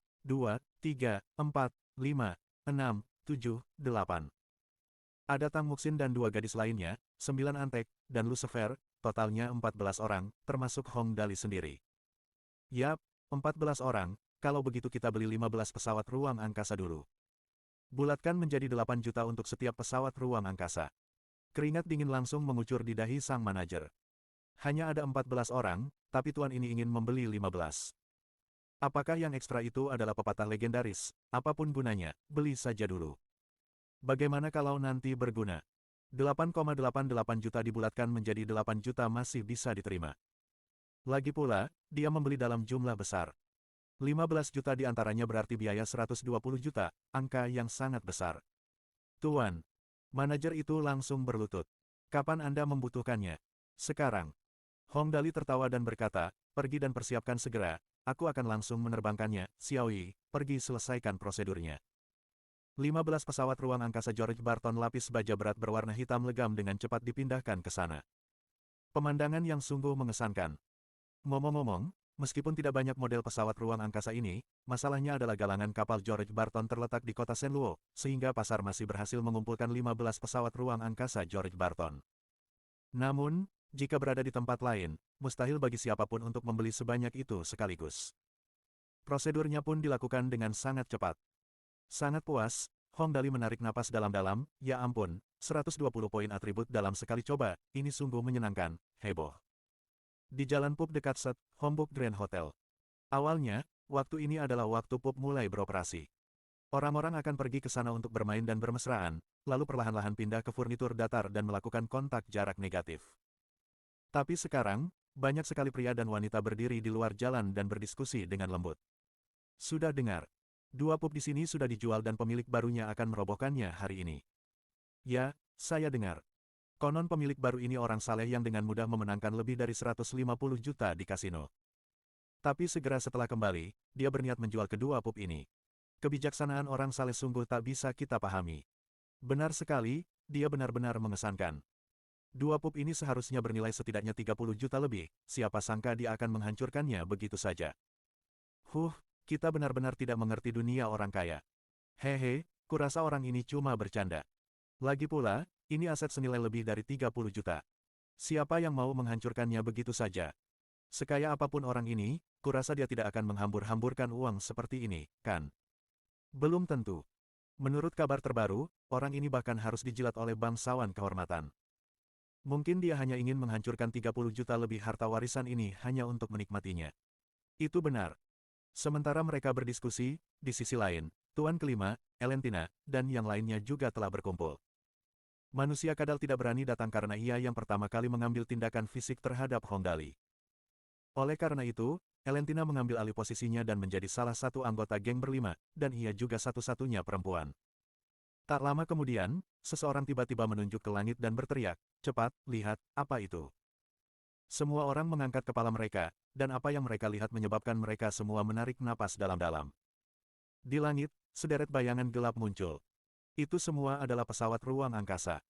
3, 4, 5, 6, 7, 8. Ada Tang Muxin dan dua gadis lainnya, 9 antek, dan Lucifer, totalnya 14 orang, termasuk Hong Dali sendiri. Yap, 14 orang, kalau begitu kita beli 15 pesawat ruang angkasa dulu. Bulatkan menjadi 8 juta untuk setiap pesawat ruang angkasa. Keringat dingin langsung mengucur di dahi sang manajer. Hanya ada 14 orang, tapi tuan ini ingin membeli 15. Apakah yang ekstra itu adalah pepatah legendaris? Apapun gunanya, beli saja dulu. Bagaimana kalau nanti berguna? 8,88 juta dibulatkan menjadi 8 juta masih bisa diterima. Lagi pula, dia membeli dalam jumlah besar. 15 juta di antaranya berarti biaya 120 juta, angka yang sangat besar. Tuan, manajer itu langsung berlutut. Kapan Anda membutuhkannya? Sekarang. Hong Dali tertawa dan berkata, pergi dan persiapkan segera, aku akan langsung menerbangkannya, Xiaoyi, pergi selesaikan prosedurnya. 15 pesawat ruang angkasa George Barton lapis baja berat berwarna hitam legam dengan cepat dipindahkan ke sana. Pemandangan yang sungguh mengesankan. Ngomong-ngomong, meskipun tidak banyak model pesawat ruang angkasa ini, masalahnya adalah galangan kapal George Barton terletak di kota Senluo, sehingga pasar masih berhasil mengumpulkan 15 pesawat ruang angkasa George Barton. Namun, jika berada di tempat lain, mustahil bagi siapapun untuk membeli sebanyak itu sekaligus. Prosedurnya pun dilakukan dengan sangat cepat. Sangat puas, Hong Dali menarik napas dalam-dalam, ya ampun, 120 poin atribut dalam sekali coba, ini sungguh menyenangkan, heboh. Di jalan pub dekat Set, Homburg Grand Hotel. Awalnya, waktu ini adalah waktu pub mulai beroperasi. Orang-orang akan pergi ke sana untuk bermain dan bermesraan, lalu perlahan-lahan pindah ke furnitur datar dan melakukan kontak jarak negatif. Tapi sekarang, banyak sekali pria dan wanita berdiri di luar jalan dan berdiskusi dengan lembut. Sudah dengar. 2 pub di sini sudah dijual dan pemilik barunya akan merobohkannya hari ini. Ya, saya dengar. Konon pemilik baru ini orang saleh yang dengan mudah memenangkan lebih dari 150 juta di kasino. Tapi segera setelah kembali, dia berniat menjual kedua pub ini. Kebijaksanaan orang saleh sungguh tak bisa kita pahami. Benar sekali, dia benar-benar mengesankan. 2 pub ini seharusnya bernilai setidaknya 30 juta lebih, siapa sangka dia akan menghancurkannya begitu saja. Kita benar-benar tidak mengerti dunia orang kaya. Hehe, kurasa orang ini cuma bercanda. Lagi pula, ini aset senilai lebih dari 30 juta. Siapa yang mau menghancurkannya begitu saja? Sekaya apapun orang ini, kurasa dia tidak akan menghambur-hamburkan uang seperti ini, kan? Belum tentu. Menurut kabar terbaru, orang ini bahkan harus dijilat oleh bangsawan kehormatan. Mungkin dia hanya ingin menghancurkan 30 juta lebih harta warisan ini hanya untuk menikmatinya. Itu benar. Sementara mereka berdiskusi, di sisi lain, Tuan kelima, Elentina, dan yang lainnya juga telah berkumpul. Manusia kadal tidak berani datang karena ia yang pertama kali mengambil tindakan fisik terhadap Hong Dali. Oleh karena itu, Elentina mengambil alih posisinya dan menjadi salah satu anggota geng berlima, dan ia juga satu-satunya perempuan. Tak lama kemudian, seseorang tiba-tiba menunjuk ke langit dan berteriak, cepat, lihat, apa itu? Semua orang mengangkat kepala mereka, dan apa yang mereka lihat menyebabkan mereka semua menarik napas dalam-dalam. Di langit, sederet bayangan gelap muncul. Itu semua adalah pesawat ruang angkasa.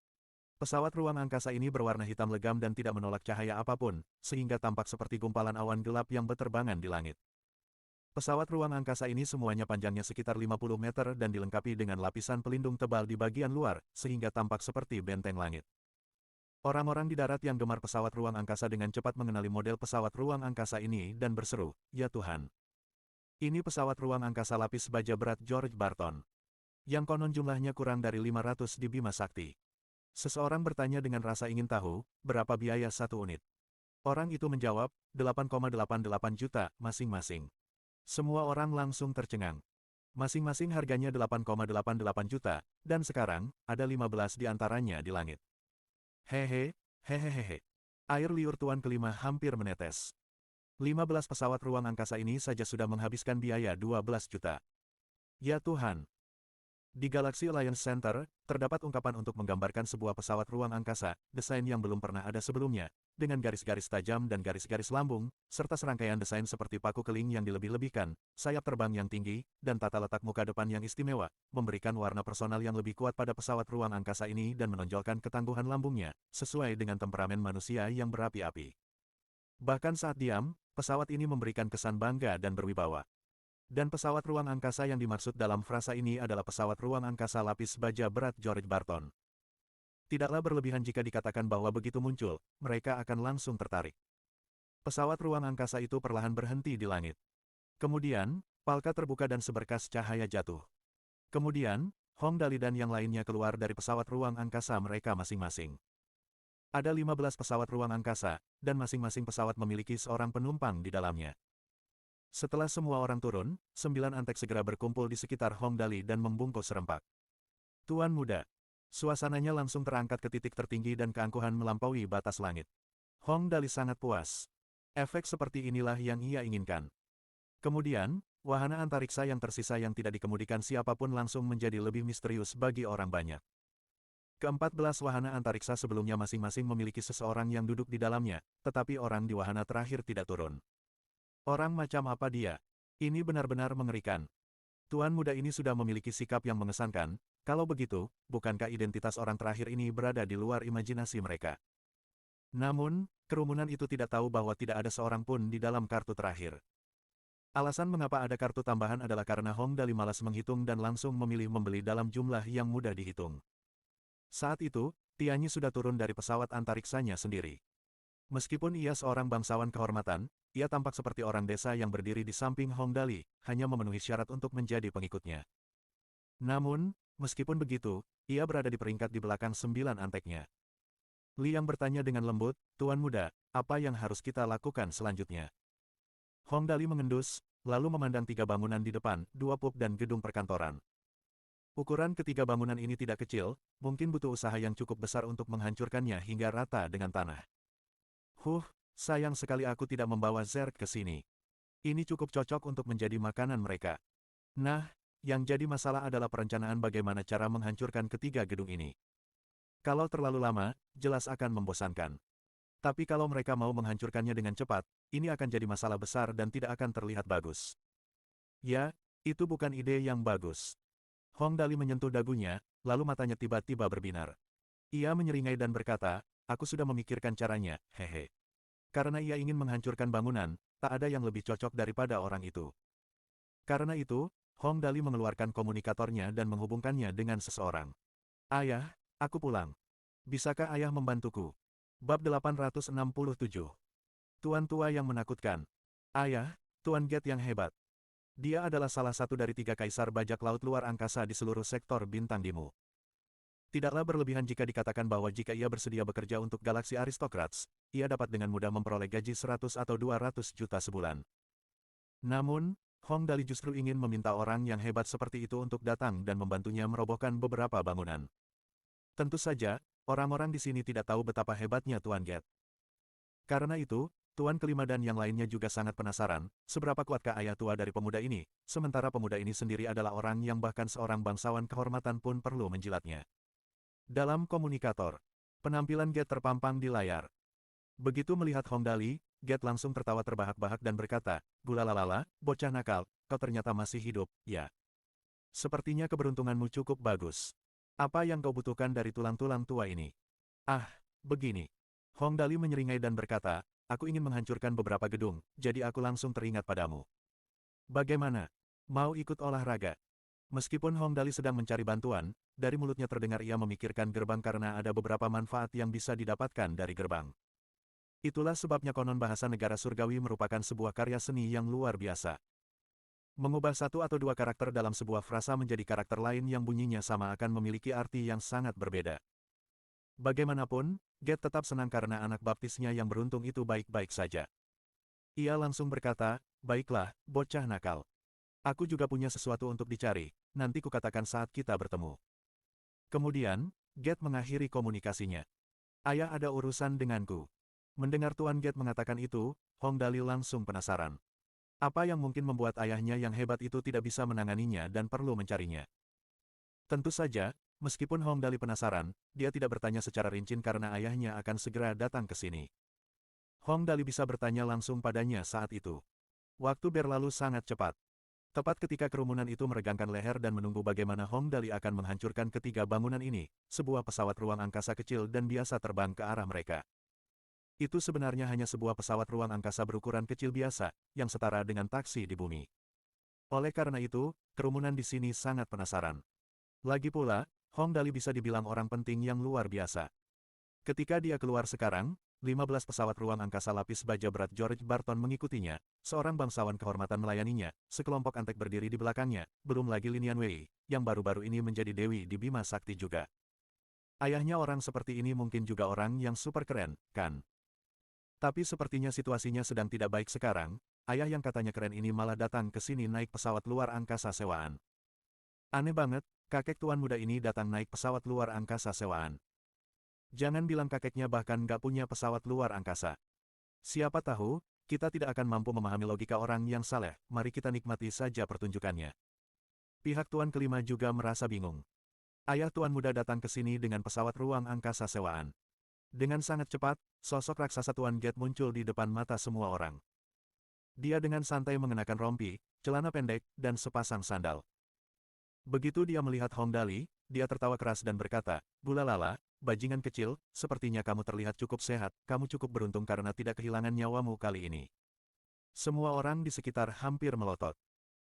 Pesawat ruang angkasa ini berwarna hitam legam dan tidak menolak cahaya apapun, sehingga tampak seperti gumpalan awan gelap yang berterbangan di langit. Pesawat ruang angkasa ini semuanya panjangnya sekitar 50 meter dan dilengkapi dengan lapisan pelindung tebal di bagian luar, sehingga tampak seperti benteng langit. Orang-orang di darat yang gemar pesawat ruang angkasa dengan cepat mengenali model pesawat ruang angkasa ini dan berseru, "Ya Tuhan! Ini pesawat ruang angkasa lapis baja berat George Barton. Yang konon jumlahnya kurang dari 500 di Bima Sakti." Seseorang bertanya dengan rasa ingin tahu, berapa biaya satu unit. Orang itu menjawab, 8,88 juta masing-masing. Semua orang langsung tercengang. Masing-masing harganya 8,88 juta, dan sekarang, ada 15 di antaranya di langit. Hehehe. Air liur Tuan kelima hampir menetes. 15 pesawat ruang angkasa ini saja sudah menghabiskan biaya 12 juta. Ya Tuhan! Di Galaxy Alliance Center, terdapat ungkapan untuk menggambarkan sebuah pesawat ruang angkasa, desain yang belum pernah ada sebelumnya, dengan garis-garis tajam dan garis-garis lambung, serta serangkaian desain seperti paku keling yang dilebih-lebihkan, sayap terbang yang tinggi, dan tata letak muka depan yang istimewa, memberikan warna personal yang lebih kuat pada pesawat ruang angkasa ini dan menonjolkan ketangguhan lambungnya, sesuai dengan temperamen manusia yang berapi-api. Bahkan saat diam, pesawat ini memberikan kesan bangga dan berwibawa. Dan pesawat ruang angkasa yang dimaksud dalam frasa ini adalah pesawat ruang angkasa lapis baja berat George Barton. Tidaklah berlebihan jika dikatakan bahwa begitu muncul, mereka akan langsung tertarik. Pesawat ruang angkasa itu perlahan berhenti di langit. Kemudian, palka terbuka dan seberkas cahaya jatuh. Kemudian, Hong Dali dan yang lainnya keluar dari pesawat ruang angkasa mereka masing-masing. Ada 15 pesawat ruang angkasa, dan masing-masing pesawat memiliki seorang penumpang di dalamnya. Setelah semua orang turun, 9 antek segera berkumpul di sekitar Hong Dali dan membungkuk serempak. Tuan muda. Suasananya langsung terangkat ke titik tertinggi dan keangkuhan melampaui batas langit. Hong Dali sangat puas. Efek seperti inilah yang ia inginkan. Kemudian, wahana antariksa yang tersisa yang tidak dikemudikan siapapun langsung menjadi lebih misterius bagi orang banyak. Ke-14 wahana antariksa sebelumnya masing-masing memiliki seseorang yang duduk di dalamnya, tetapi orang di wahana terakhir tidak turun. Orang macam apa dia? Ini benar-benar mengerikan. Tuan muda ini sudah memiliki sikap yang mengesankan, kalau begitu, bukankah identitas orang terakhir ini berada di luar imajinasi mereka? Namun, kerumunan itu tidak tahu bahwa tidak ada seorang pun di dalam kartu terakhir. Alasan mengapa ada kartu tambahan adalah karena Hong Dali malas menghitung dan langsung memilih membeli dalam jumlah yang mudah dihitung. Saat itu, Tianyi sudah turun dari pesawat antariksanya sendiri. Meskipun ia seorang bangsawan kehormatan, ia tampak seperti orang desa yang berdiri di samping Hong Dali, hanya memenuhi syarat untuk menjadi pengikutnya. Namun, meskipun begitu, ia berada di peringkat di belakang 9 anteknya. Li yang bertanya dengan lembut, Tuan muda, apa yang harus kita lakukan selanjutnya? Hong Dali mengendus, lalu memandang 3 bangunan di depan, 2 pub dan gedung perkantoran. Ukuran ketiga bangunan ini tidak kecil, mungkin butuh usaha yang cukup besar untuk menghancurkannya hingga rata dengan tanah. Sayang sekali aku tidak membawa Zerg ke sini. Ini cukup cocok untuk menjadi makanan mereka. Nah, yang jadi masalah adalah perencanaan bagaimana cara menghancurkan ketiga gedung ini. Kalau terlalu lama, jelas akan membosankan. Tapi kalau mereka mau menghancurkannya dengan cepat, ini akan jadi masalah besar dan tidak akan terlihat bagus. Ya, itu bukan ide yang bagus. Hong Dali menyentuh dagunya, lalu matanya tiba-tiba berbinar. Ia menyeringai dan berkata, aku sudah memikirkan caranya, hehe. Karena ia ingin menghancurkan bangunan, tak ada yang lebih cocok daripada orang itu. Karena itu, Hong Dali mengeluarkan komunikatornya dan menghubungkannya dengan seseorang. Ayah, aku pulang. Bisakah ayah membantuku? Bab 867. Tuan tua yang menakutkan. Ayah, Tuan Get yang hebat. Dia adalah salah satu dari 3 kaisar bajak laut luar angkasa di seluruh sektor bintang Dimu. Tidaklah berlebihan jika dikatakan bahwa jika ia bersedia bekerja untuk galaksi aristokrats, ia dapat dengan mudah memperoleh gaji 100 atau 200 juta sebulan. Namun, Hong Dali justru ingin meminta orang yang hebat seperti itu untuk datang dan membantunya merobohkan beberapa bangunan. Tentu saja, orang-orang di sini tidak tahu betapa hebatnya Tuan Get. Karena itu, Tuan kelima dan yang lainnya juga sangat penasaran, seberapa kuatkah ayah tua dari pemuda ini, sementara pemuda ini sendiri adalah orang yang bahkan seorang bangsawan kehormatan pun perlu menjilatnya. Dalam komunikator, penampilan Get terpampang di layar. Begitu melihat Hong Dali, Get langsung tertawa terbahak-bahak dan berkata, "Gulalalala, bocah nakal, kau ternyata masih hidup, ya. Sepertinya keberuntunganmu cukup bagus. Apa yang kau butuhkan dari tulang-tulang tua ini?" "Ah, begini." Hong Dali menyeringai dan berkata, "Aku ingin menghancurkan beberapa gedung, jadi aku langsung teringat padamu. Bagaimana? Mau ikut olahraga?" Meskipun Hong Dali sedang mencari bantuan, dari mulutnya terdengar ia memikirkan gerbang karena ada beberapa manfaat yang bisa didapatkan dari gerbang. Itulah sebabnya konon bahasa negara surgawi merupakan sebuah karya seni yang luar biasa. Mengubah satu atau dua karakter dalam sebuah frasa menjadi karakter lain yang bunyinya sama akan memiliki arti yang sangat berbeda. Bagaimanapun, Get tetap senang karena anak baptisnya yang beruntung itu baik-baik saja. Ia langsung berkata, "Baiklah, bocah nakal. Aku juga punya sesuatu untuk dicari, nanti kukatakan saat kita bertemu." Kemudian, Get mengakhiri komunikasinya. "Ayah ada urusan denganku." Mendengar Tuan Get mengatakan itu, Hong Dali langsung penasaran. Apa yang mungkin membuat ayahnya yang hebat itu tidak bisa menanganinya dan perlu mencarinya? Tentu saja, meskipun Hong Dali penasaran, dia tidak bertanya secara rinci karena ayahnya akan segera datang ke sini. Hong Dali bisa bertanya langsung padanya saat itu. Waktu berlalu sangat cepat. Tepat ketika kerumunan itu meregangkan leher dan menunggu bagaimana Hong Dali akan menghancurkan ketiga bangunan ini, sebuah pesawat ruang angkasa kecil dan biasa terbang ke arah mereka. Itu sebenarnya hanya sebuah pesawat ruang angkasa berukuran kecil biasa, yang setara dengan taksi di bumi. Oleh karena itu, kerumunan di sini sangat penasaran. Lagi pula, Hong Dali bisa dibilang orang penting yang luar biasa. Ketika dia keluar sekarang, 15 pesawat ruang angkasa lapis baja berat George Barton mengikutinya, seorang bangsawan kehormatan melayaninya, sekelompok antek berdiri di belakangnya, belum lagi Lin Yanwei, yang baru-baru ini menjadi dewi di Bima Sakti juga. Ayahnya orang seperti ini mungkin juga orang yang super keren, kan? Tapi sepertinya situasinya sedang tidak baik sekarang, ayah yang katanya keren ini malah datang ke sini naik pesawat luar angkasa sewaan. Aneh banget, kakek tuan muda ini datang naik pesawat luar angkasa sewaan. Jangan bilang kakeknya bahkan nggak punya pesawat luar angkasa. Siapa tahu, kita tidak akan mampu memahami logika orang yang saleh, mari kita nikmati saja pertunjukannya. Pihak tuan kelima juga merasa bingung. Ayah tuan muda datang ke sini dengan pesawat ruang angkasa sewaan. Dengan sangat cepat, sosok raksasa Tuan Get muncul di depan mata semua orang. Dia dengan santai mengenakan rompi, celana pendek, dan sepasang sandal. Begitu dia melihat Hong Dali, dia tertawa keras dan berkata, "Bulalala, bajingan kecil, sepertinya kamu terlihat cukup sehat, kamu cukup beruntung karena tidak kehilangan nyawamu kali ini." Semua orang di sekitar hampir melotot.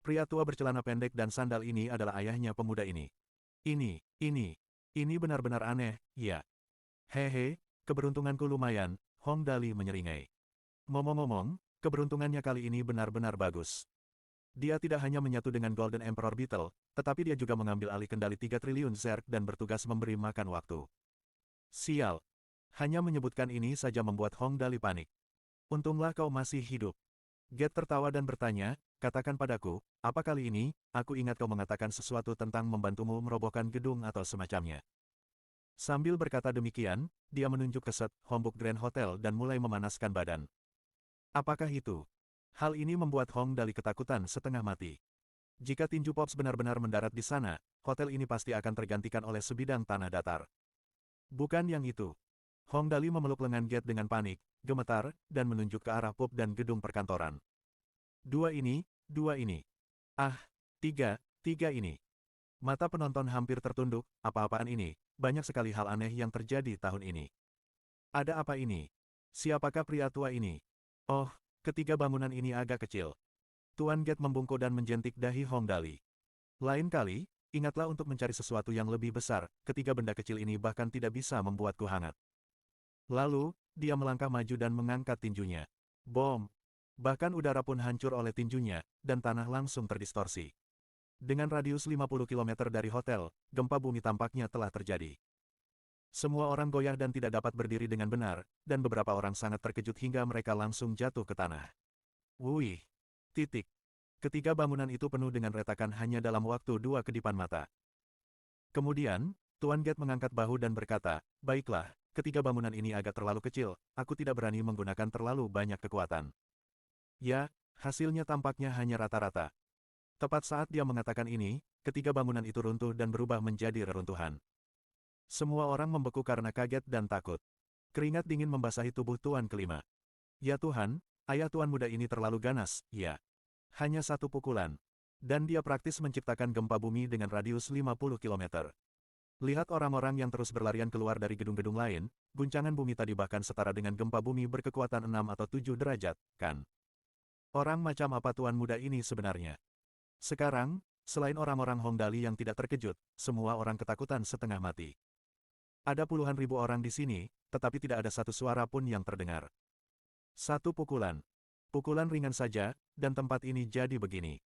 Pria tua bercelana pendek dan sandal ini adalah ayahnya pemuda ini. Ini benar-benar aneh, ya. Hehe, keberuntunganku lumayan, Hong Dali menyeringai. Ngomong-ngomong, keberuntungannya kali ini benar-benar bagus. Dia tidak hanya menyatu dengan Golden Emperor Beetle, tetapi dia juga mengambil alih kendali 3 triliun Zerg dan bertugas memberi makan waktu. Sial. Hanya menyebutkan ini saja membuat Hong Dali panik. Untunglah kau masih hidup. Get tertawa dan bertanya, katakan padaku, apa kali ini, aku ingat kau mengatakan sesuatu tentang membantumu merobohkan gedung atau semacamnya. Sambil berkata demikian, dia menunjuk ke Set Hombuk Grand Hotel dan mulai memanaskan badan. Apakah itu? Hal ini membuat Hong Dali ketakutan setengah mati. Jika tinju Pops benar-benar mendarat di sana, hotel ini pasti akan tergantikan oleh sebidang tanah datar. Bukan yang itu. Hong Dali memeluk lengan Get dengan panik, gemetar, dan menunjuk ke arah pub dan gedung perkantoran. Dua ini. Ah, tiga ini. Mata penonton hampir tertunduk, apa-apaan ini, banyak sekali hal aneh yang terjadi tahun ini. Ada apa ini? Siapakah pria tua ini? Oh, ketiga bangunan ini agak kecil. Tuan Get membungkuk dan menjentik dahi Hong Dali. Lain kali, ingatlah untuk mencari sesuatu yang lebih besar, ketiga benda kecil ini bahkan tidak bisa membuatku hangat. Lalu, dia melangkah maju dan mengangkat tinjunya. Bom! Bahkan udara pun hancur oleh tinjunya, dan tanah langsung terdistorsi. Dengan radius 50 km dari hotel, gempa bumi tampaknya telah terjadi. Semua orang goyah dan tidak dapat berdiri dengan benar, dan beberapa orang sangat terkejut hingga mereka langsung jatuh ke tanah. Wih! Titik. Ketiga bangunan itu penuh dengan retakan hanya dalam waktu 2 kedipan mata. Kemudian, Tuan Get mengangkat bahu dan berkata, "Baiklah, ketiga bangunan ini agak terlalu kecil, aku tidak berani menggunakan terlalu banyak kekuatan." Ya, hasilnya tampaknya hanya rata-rata. Tepat saat dia mengatakan ini, ketiga bangunan itu runtuh dan berubah menjadi reruntuhan. Semua orang membeku karena kaget dan takut. Keringat dingin membasahi tubuh Tuan kelima. Ya Tuhan, ayah Tuan muda ini terlalu ganas, ya. Hanya satu pukulan. Dan dia praktis menciptakan gempa bumi dengan radius 50 km. Lihat orang-orang yang terus berlarian keluar dari gedung-gedung lain, guncangan bumi tadi bahkan setara dengan gempa bumi berkekuatan 6 atau 7 derajat, kan? Orang macam apa Tuan muda ini sebenarnya? Sekarang, selain orang-orang Hong Dali yang tidak terkejut, semua orang ketakutan setengah mati. Ada puluhan ribu orang di sini, tetapi tidak ada satu suara pun yang terdengar. Satu pukulan. Pukulan ringan saja, dan tempat ini jadi begini.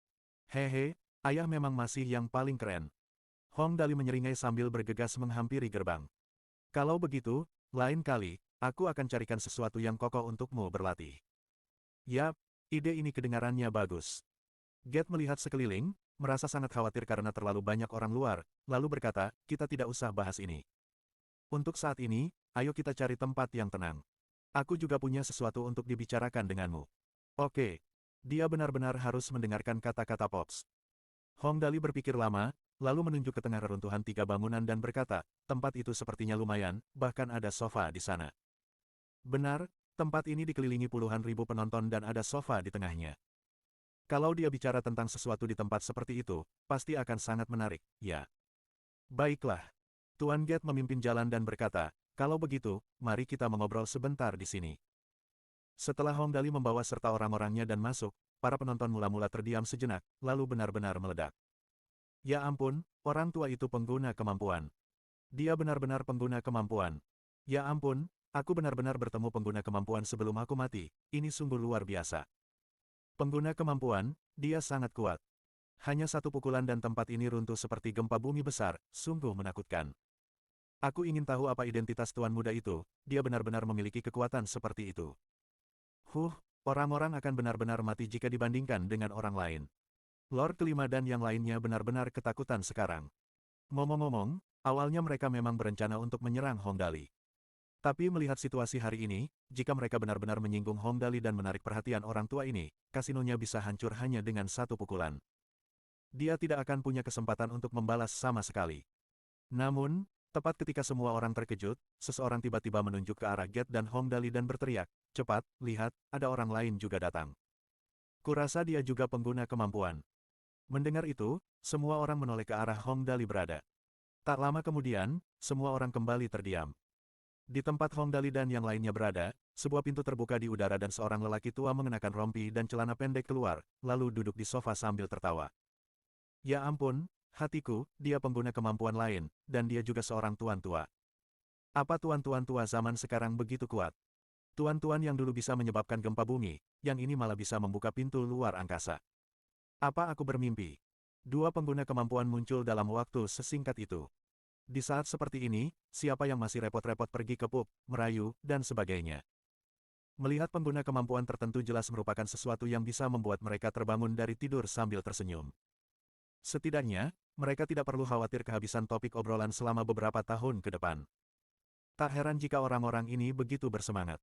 Hehe, ayah memang masih yang paling keren. Hong Dali menyeringai sambil bergegas menghampiri gerbang. Kalau begitu, lain kali, aku akan carikan sesuatu yang kokoh untukmu berlatih. Yap, ide ini kedengarannya bagus. Get melihat sekeliling, merasa sangat khawatir karena terlalu banyak orang luar, lalu berkata, kita tidak usah bahas ini. Untuk saat ini, ayo kita cari tempat yang tenang. Aku juga punya sesuatu untuk dibicarakan denganmu. Oke. Dia benar-benar harus mendengarkan kata-kata Pops. Hong Dali berpikir lama, lalu menunjuk ke tengah reruntuhan 3 bangunan dan berkata, tempat itu sepertinya lumayan, bahkan ada sofa di sana. Benar, tempat ini dikelilingi puluhan ribu penonton dan ada sofa di tengahnya. Kalau dia bicara tentang sesuatu di tempat seperti itu, pasti akan sangat menarik, ya. Baiklah. Tuan Get memimpin jalan dan berkata, kalau begitu, mari kita mengobrol sebentar di sini. Setelah Hong Dali membawa serta orang-orangnya dan masuk, para penonton mula-mula terdiam sejenak, lalu benar-benar meledak. Ya ampun, orang tua itu pengguna kemampuan. Dia benar-benar pengguna kemampuan. Ya ampun, aku benar-benar bertemu pengguna kemampuan sebelum aku mati, ini sungguh luar biasa. Pengguna kemampuan, dia sangat kuat. Hanya satu pukulan dan tempat ini runtuh seperti gempa bumi besar, sungguh menakutkan. Aku ingin tahu apa identitas tuan muda itu, dia benar-benar memiliki kekuatan seperti itu. Orang-orang akan benar-benar mati jika dibandingkan dengan orang lain. Lord kelima dan yang lainnya benar-benar ketakutan sekarang. Ngomong-ngomong, awalnya mereka memang berencana untuk menyerang Hong Dali. Tapi melihat situasi hari ini, jika mereka benar-benar menyinggung Hong Dali dan menarik perhatian orang tua ini, kasinonya bisa hancur hanya dengan satu pukulan. Dia tidak akan punya kesempatan untuk membalas sama sekali. Namun, tepat ketika semua orang terkejut, seseorang tiba-tiba menunjuk ke arah Get dan Hong Dali dan berteriak, "Cepat, lihat, ada orang lain juga datang." Kurasa dia juga pengguna kemampuan. Mendengar itu, semua orang menoleh ke arah Hong Dali berada. Tak lama kemudian, semua orang kembali terdiam. Di tempat Hong Dali dan yang lainnya berada, sebuah pintu terbuka di udara dan seorang lelaki tua mengenakan rompi dan celana pendek keluar, lalu duduk di sofa sambil tertawa. Ya ampun, hatiku, dia pengguna kemampuan lain, dan dia juga seorang tuan tua. Apa tuan-tuan tua zaman sekarang begitu kuat? Tuan-tuan yang dulu bisa menyebabkan gempa bumi, yang ini malah bisa membuka pintu luar angkasa. Apa aku bermimpi? Dua pengguna kemampuan muncul dalam waktu sesingkat itu. Di saat seperti ini, siapa yang masih repot-repot pergi ke pub, merayu, dan sebagainya? Melihat pengguna kemampuan tertentu jelas merupakan sesuatu yang bisa membuat mereka terbangun dari tidur sambil tersenyum. Setidaknya, mereka tidak perlu khawatir kehabisan topik obrolan selama beberapa tahun ke depan. Tak heran jika orang-orang ini begitu bersemangat.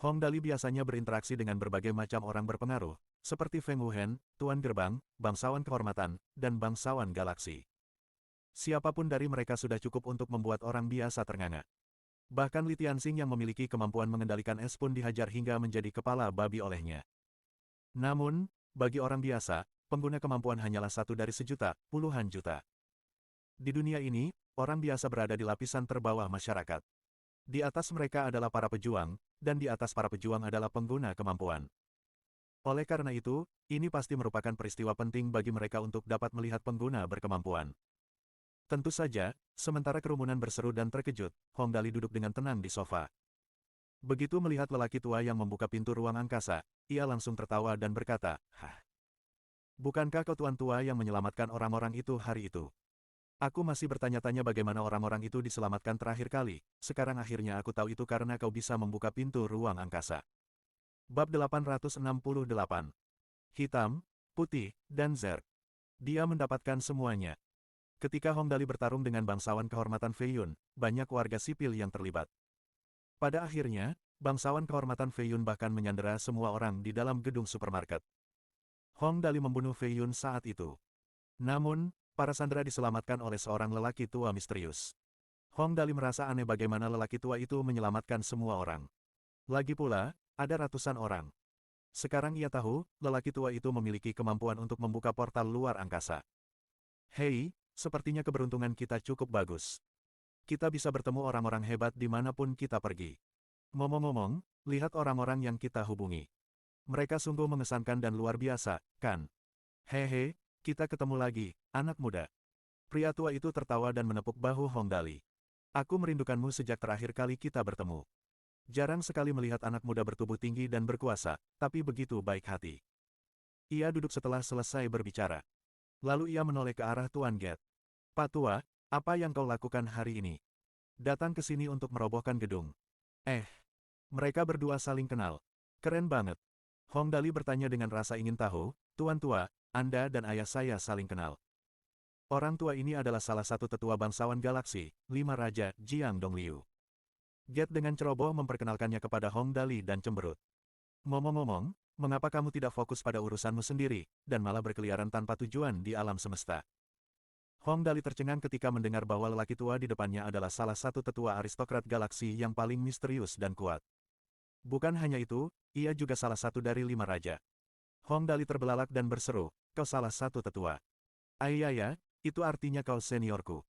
Hong Dali biasanya berinteraksi dengan berbagai macam orang berpengaruh, seperti Feng Wuhen, Tuan Gerbang, Bangsawan Kehormatan, dan Bangsawan Galaksi. Siapapun dari mereka sudah cukup untuk membuat orang biasa ternganga. Bahkan Li Tianxing yang memiliki kemampuan mengendalikan es pun dihajar hingga menjadi kepala babi olehnya. Namun, bagi orang biasa, pengguna kemampuan hanyalah satu dari sejuta, puluhan juta. Di dunia ini, orang biasa berada di lapisan terbawah masyarakat. Di atas mereka adalah para pejuang, dan di atas para pejuang adalah pengguna kemampuan. Oleh karena itu, ini pasti merupakan peristiwa penting bagi mereka untuk dapat melihat pengguna berkemampuan. Tentu saja, sementara kerumunan berseru dan terkejut, Hong Dali duduk dengan tenang di sofa. Begitu melihat lelaki tua yang membuka pintu ruang angkasa, ia langsung tertawa dan berkata, "Hah? Bukankah kau tuan tua yang menyelamatkan orang-orang itu hari itu? Aku masih bertanya-tanya bagaimana orang-orang itu diselamatkan terakhir kali, sekarang akhirnya aku tahu itu karena kau bisa membuka pintu ruang angkasa." Bab 868. Hitam, Putih, dan Zerg. Dia mendapatkan semuanya. Ketika Hong Dali bertarung dengan bangsawan kehormatan Fei Yun, banyak warga sipil yang terlibat. Pada akhirnya, bangsawan kehormatan Fei Yun bahkan menyandera semua orang di dalam gedung supermarket. Hong Dali membunuh Fei Yun saat itu. Namun, para sandera diselamatkan oleh seorang lelaki tua misterius. Hong Dali merasa aneh bagaimana lelaki tua itu menyelamatkan semua orang. Lagi pula, ada ratusan orang. Sekarang ia tahu, lelaki tua itu memiliki kemampuan untuk membuka portal luar angkasa. Hei, sepertinya keberuntungan kita cukup bagus. Kita bisa bertemu orang-orang hebat dimanapun kita pergi. Ngomong-ngomong, lihat orang-orang yang kita hubungi. Mereka sungguh mengesankan dan luar biasa, kan? Hehe, kita ketemu lagi, anak muda. Pria tua itu tertawa dan menepuk bahu Hong Dali. Aku merindukanmu sejak terakhir kali kita bertemu. Jarang sekali melihat anak muda bertubuh tinggi dan berkuasa, tapi begitu baik hati. Ia duduk setelah selesai berbicara. Lalu ia menoleh ke arah Tuan Get. "Pak Tua, apa yang kau lakukan hari ini? Datang ke sini untuk merobohkan gedung." Mereka berdua saling kenal. Keren banget. Hong Dali bertanya dengan rasa ingin tahu, "Tuan Tua, Anda dan ayah saya saling kenal." Orang tua ini adalah salah satu tetua bangsawan galaksi, 5 Raja, Jiang Dongliu. Get dengan ceroboh memperkenalkannya kepada Hong Dali dan cemberut. "Ngomong-ngomong, mengapa kamu tidak fokus pada urusanmu sendiri, dan malah berkeliaran tanpa tujuan di alam semesta?" Hong Dali tercengang ketika mendengar bahwa lelaki tua di depannya adalah salah satu tetua aristokrat galaksi yang paling misterius dan kuat. Bukan hanya itu, ia juga salah satu dari 5 raja. Hong Dali terbelalak dan berseru, "Kau salah satu tetua. Ayaya, itu artinya kau seniorku.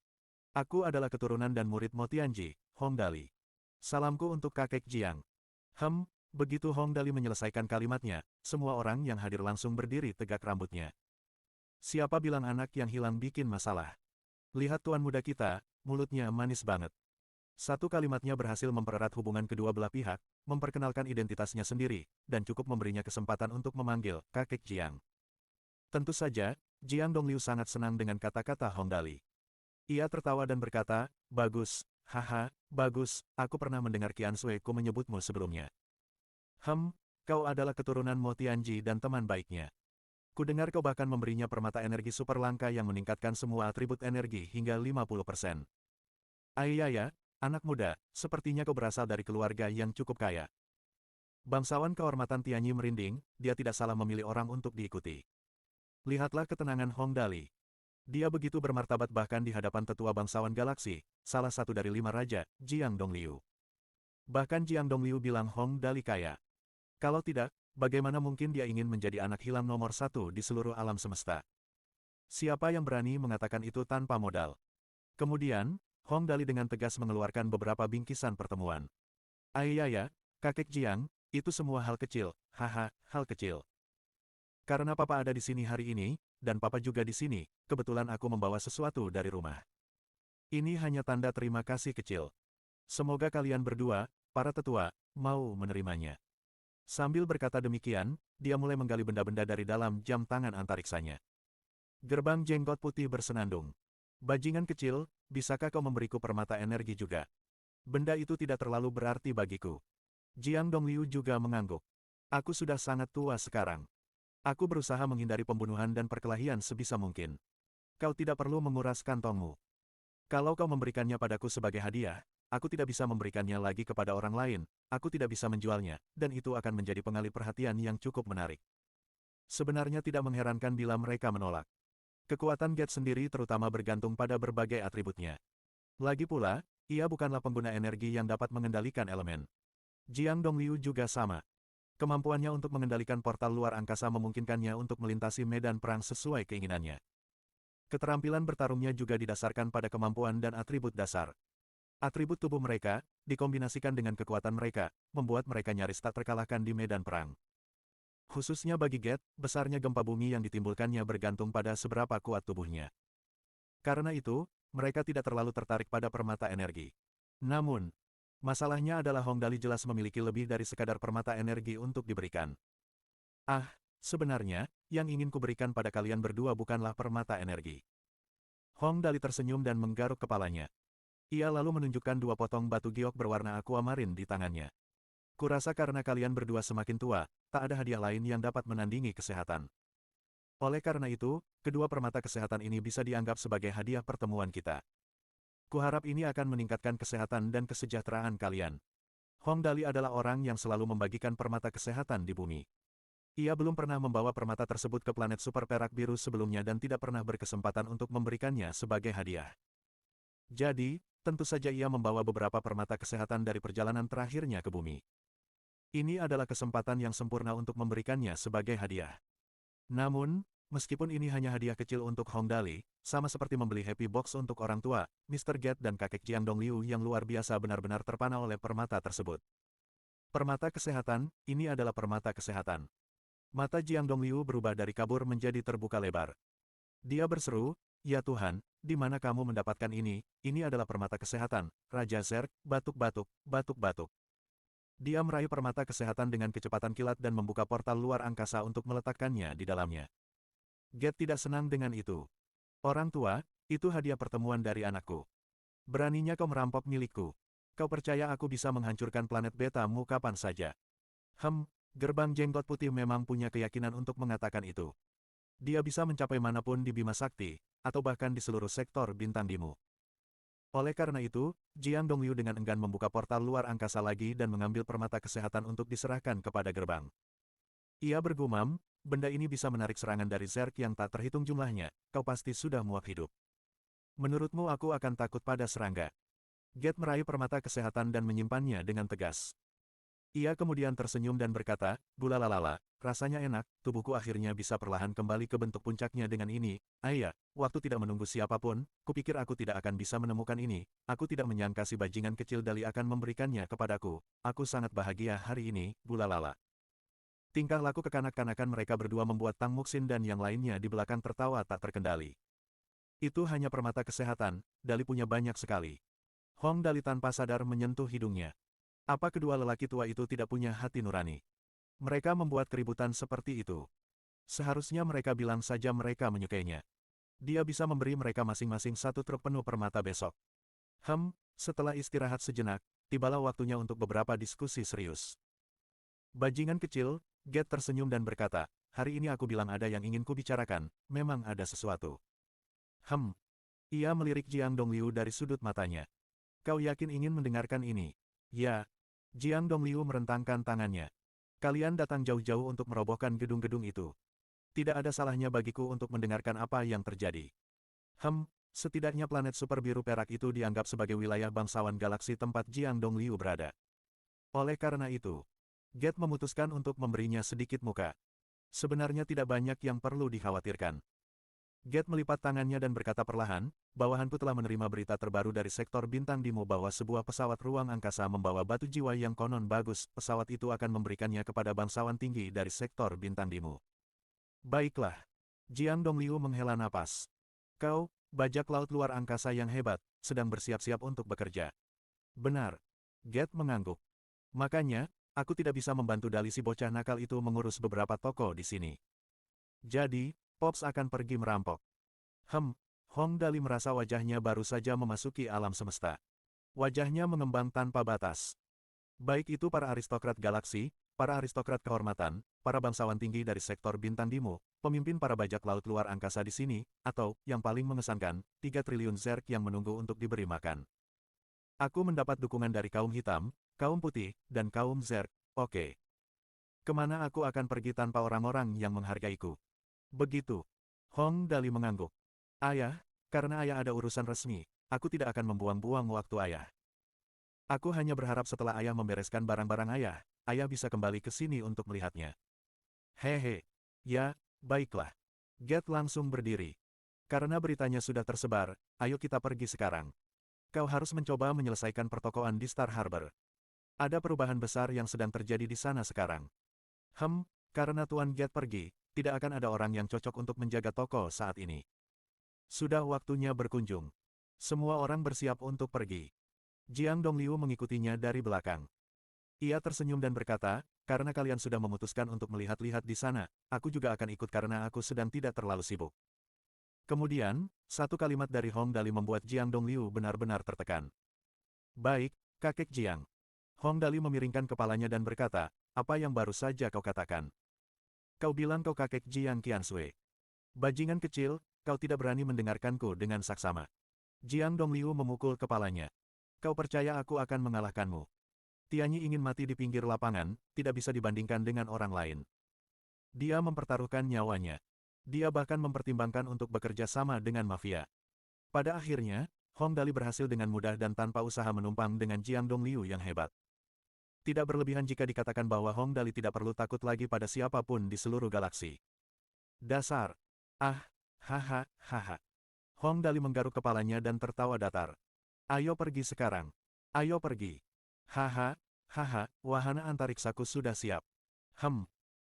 Aku adalah keturunan dan murid Mo Tianji, Hong Dali. Salamku untuk kakek Jiang." Begitu Hong Dali menyelesaikan kalimatnya, semua orang yang hadir langsung berdiri tegak rambutnya. Siapa bilang anak yang hilang bikin masalah? Lihat tuan muda kita, mulutnya manis banget. Satu kalimatnya berhasil mempererat hubungan kedua belah pihak, memperkenalkan identitasnya sendiri, dan cukup memberinya kesempatan untuk memanggil kakek Jiang. Tentu saja, Jiang Dongliu sangat senang dengan kata-kata Hong Dali. Ia tertawa dan berkata, "Bagus, Haha, bagus, aku pernah mendengar Qian Shueku menyebutmu sebelumnya. Kau adalah keturunan Mo Tianji dan teman baiknya. Kudengar kau bahkan memberinya permata energi super langka yang meningkatkan semua atribut energi hingga 50%. Ayaya, anak muda, sepertinya kau berasal dari keluarga yang cukup kaya. Bangsawan kehormatan Tianyi merinding, dia tidak salah memilih orang untuk diikuti. Lihatlah ketenangan Hong Dali. Dia begitu bermartabat bahkan di hadapan tetua bangsawan galaksi, salah satu dari 5 raja, Jiang Dongliu. Bahkan Jiang Dongliu bilang Hong Dali kaya. Kalau tidak, bagaimana mungkin dia ingin menjadi anak hilang nomor 1 di seluruh alam semesta? Siapa yang berani mengatakan itu tanpa modal? Kemudian, Hong Dali dengan tegas mengeluarkan beberapa bingkisan pertemuan. Ayaya, kakek Jiang, itu semua hal kecil, haha, hal kecil. Karena papa ada di sini hari ini, dan papa juga di sini, kebetulan aku membawa sesuatu dari rumah. Ini hanya tanda terima kasih kecil. Semoga kalian berdua, para tetua, mau menerimanya. Sambil berkata demikian, dia mulai menggali benda-benda dari dalam jam tangan antariksanya. Gerbang jenggot putih bersenandung. Bajingan kecil, bisakah kau memberiku permata energi juga? Benda itu tidak terlalu berarti bagiku. Jiang Dongliu juga mengangguk. Aku sudah sangat tua sekarang. Aku berusaha menghindari pembunuhan dan perkelahian sebisa mungkin. Kau tidak perlu menguras kantongmu. Kalau kau memberikannya padaku sebagai hadiah, aku tidak bisa memberikannya lagi kepada orang lain, aku tidak bisa menjualnya, dan itu akan menjadi pengalih perhatian yang cukup menarik. Sebenarnya tidak mengherankan bila mereka menolak. Kekuatan Get sendiri terutama bergantung pada berbagai atributnya. Lagi pula, ia bukanlah pengguna energi yang dapat mengendalikan elemen. Jiang Dongliu juga sama. Kemampuannya untuk mengendalikan portal luar angkasa memungkinkannya untuk melintasi medan perang sesuai keinginannya. Keterampilan bertarungnya juga didasarkan pada kemampuan dan atribut dasar. Atribut tubuh mereka, dikombinasikan dengan kekuatan mereka, membuat mereka nyaris tak terkalahkan di medan perang. Khususnya bagi Get, besarnya gempa bumi yang ditimbulkannya bergantung pada seberapa kuat tubuhnya. Karena itu, mereka tidak terlalu tertarik pada permata energi. Namun, masalahnya adalah Hong Dali jelas memiliki lebih dari sekadar permata energi untuk diberikan. Sebenarnya, yang ingin kuberikan pada kalian berdua bukanlah permata energi. Hong Dali tersenyum dan menggaruk kepalanya. Ia lalu menunjukkan 2 potong batu giok berwarna aquamarine di tangannya. Kurasa karena kalian berdua semakin tua, tak ada hadiah lain yang dapat menandingi kesehatan. Oleh karena itu, kedua permata kesehatan ini bisa dianggap sebagai hadiah pertemuan kita. Kuharap ini akan meningkatkan kesehatan dan kesejahteraan kalian. Hong Dali adalah orang yang selalu membagikan permata kesehatan di bumi. Ia belum pernah membawa permata tersebut ke planet super perak biru sebelumnya dan tidak pernah berkesempatan untuk memberikannya sebagai hadiah. Jadi, tentu saja ia membawa beberapa permata kesehatan dari perjalanan terakhirnya ke bumi. Ini adalah kesempatan yang sempurna untuk memberikannya sebagai hadiah. Namun, meskipun ini hanya hadiah kecil untuk Hong Dali, sama seperti membeli Happy Box untuk orang tua, Mr. Get dan kakek Jiang Dongliu yang luar biasa benar-benar terpana oleh permata tersebut. Permata kesehatan, ini adalah permata kesehatan. Mata Jiang Dongliu berubah dari kabur menjadi terbuka lebar. Dia berseru, "Ya Tuhan, di mana kamu mendapatkan ini? Ini adalah permata kesehatan, Raja Zerg, batuk-batuk, batuk-batuk." Dia meraih permata kesehatan dengan kecepatan kilat dan membuka portal luar angkasa untuk meletakkannya di dalamnya. Get tidak senang dengan itu. Orang tua, itu hadiah pertemuan dari anakku. Beraninya kau merampok milikku. Kau percaya aku bisa menghancurkan planet beta-mu kapan saja? Gerbang jenggot putih memang punya keyakinan untuk mengatakan itu. Dia bisa mencapai manapun di Bima Sakti, atau bahkan di seluruh sektor bintang Dimu. Oleh karena itu, Jiang Dongliu dengan enggan membuka portal luar angkasa lagi dan mengambil permata kesehatan untuk diserahkan kepada gerbang. Ia bergumam, benda ini bisa menarik serangan dari Zerg yang tak terhitung jumlahnya, kau pasti sudah muak hidup. Menurutmu aku akan takut pada serangga? Get meraih permata kesehatan dan menyimpannya dengan tegas. Ia kemudian tersenyum dan berkata, "Bulalalala, rasanya enak, tubuhku akhirnya bisa perlahan kembali ke bentuk puncaknya dengan ini. Ayah, waktu tidak menunggu siapapun, kupikir aku tidak akan bisa menemukan ini. Aku tidak menyangka si bajingan kecil Dali akan memberikannya kepadaku. Aku sangat bahagia hari ini, bulalala." Tingkah laku kekanak-kanakan mereka berdua membuat Tang Muxin dan yang lainnya di belakang tertawa tak terkendali. Itu hanya permata kesehatan, Dali punya banyak sekali. Hong Dali tanpa sadar menyentuh hidungnya. Apa kedua lelaki tua itu tidak punya hati nurani? Mereka membuat keributan seperti itu. Seharusnya mereka bilang saja mereka menyukainya. Dia bisa memberi mereka masing-masing 1 truk penuh permata besok. Setelah istirahat sejenak, tibalah waktunya untuk beberapa diskusi serius. Bajingan kecil, Get tersenyum dan berkata, hari ini aku bilang ada yang ingin kubicarakan, memang ada sesuatu. Ia melirik Jiang Dongliu dari sudut matanya. Kau yakin ingin mendengarkan ini? Ya. Jiang Dongliu merentangkan tangannya. Kalian datang jauh-jauh untuk merobohkan gedung-gedung itu. Tidak ada salahnya bagiku untuk mendengarkan apa yang terjadi. Setidaknya planet super biru perak itu dianggap sebagai wilayah bangsawan galaksi tempat Jiang Dongliu berada. Oleh karena itu, Get memutuskan untuk memberinya sedikit muka. Sebenarnya tidak banyak yang perlu dikhawatirkan. Get melipat tangannya dan berkata perlahan, bawahanku telah menerima berita terbaru dari sektor bintang Dimo bahwa sebuah pesawat ruang angkasa membawa batu jiwa yang konon bagus. Pesawat itu akan memberikannya kepada bangsawan tinggi dari sektor bintang Dimo. Baiklah. Jiang Dongliu menghela napas. Kau, bajak laut luar angkasa yang hebat, sedang bersiap-siap untuk bekerja. Benar. Get mengangguk. Makanya, aku tidak bisa membantu Dali si bocah nakal itu mengurus beberapa toko di sini. Jadi, Pops akan pergi merampok. Hong Dali merasa wajahnya baru saja memasuki alam semesta. Wajahnya mengembang tanpa batas. Baik itu para aristokrat galaksi, para aristokrat kehormatan, para bangsawan tinggi dari sektor bintang Dimo, pemimpin para bajak laut luar angkasa di sini, atau, yang paling mengesankan, 3 triliun zerk yang menunggu untuk diberi makan. Aku mendapat dukungan dari kaum hitam, kaum putih, dan kaum zerk. Oke. Kemana aku akan pergi tanpa orang-orang yang menghargaiku? Begitu. Hong Dali mengangguk. Ayah, karena ayah ada urusan resmi, aku tidak akan membuang-buang waktu ayah. Aku hanya berharap setelah ayah membereskan barang-barang ayah, ayah bisa kembali ke sini untuk melihatnya. Hehe. Ya, baiklah. Get langsung berdiri. Karena beritanya sudah tersebar, ayo kita pergi sekarang. Kau harus mencoba menyelesaikan pertokoan di Star Harbor. Ada perubahan besar yang sedang terjadi di sana sekarang. Karena Tuan Get pergi, tidak akan ada orang yang cocok untuk menjaga toko saat ini. Sudah waktunya berkunjung. Semua orang bersiap untuk pergi. Jiang Dongliu mengikutinya dari belakang. Ia tersenyum dan berkata, karena kalian sudah memutuskan untuk melihat-lihat di sana, aku juga akan ikut karena aku sedang tidak terlalu sibuk. Kemudian, satu kalimat dari Hong Dali membuat Jiang Dongliu benar-benar tertekan. Baik, kakek Jiang. Hong Dali memiringkan kepalanya dan berkata, apa yang baru saja kau katakan? Kau bilang kau kakek Jiang Qiansui. Bajingan kecil, kau tidak berani mendengarkanku dengan saksama. Jiang Dongliu memukul kepalanya. Kau percaya aku akan mengalahkanmu? Tianyi ingin mati di pinggir lapangan, tidak bisa dibandingkan dengan orang lain. Dia mempertaruhkan nyawanya. Dia bahkan mempertimbangkan untuk bekerja sama dengan mafia. Pada akhirnya, Hong Dali berhasil dengan mudah dan tanpa usaha menumpang dengan Jiang Dongliu yang hebat. Tidak berlebihan jika dikatakan bahwa Hong Dali tidak perlu takut lagi pada siapapun di seluruh galaksi. Dasar. Haha. Hong Dali menggaruk kepalanya dan tertawa datar. Ayo pergi sekarang. Ayo pergi. Haha, wahana antariksaku sudah siap.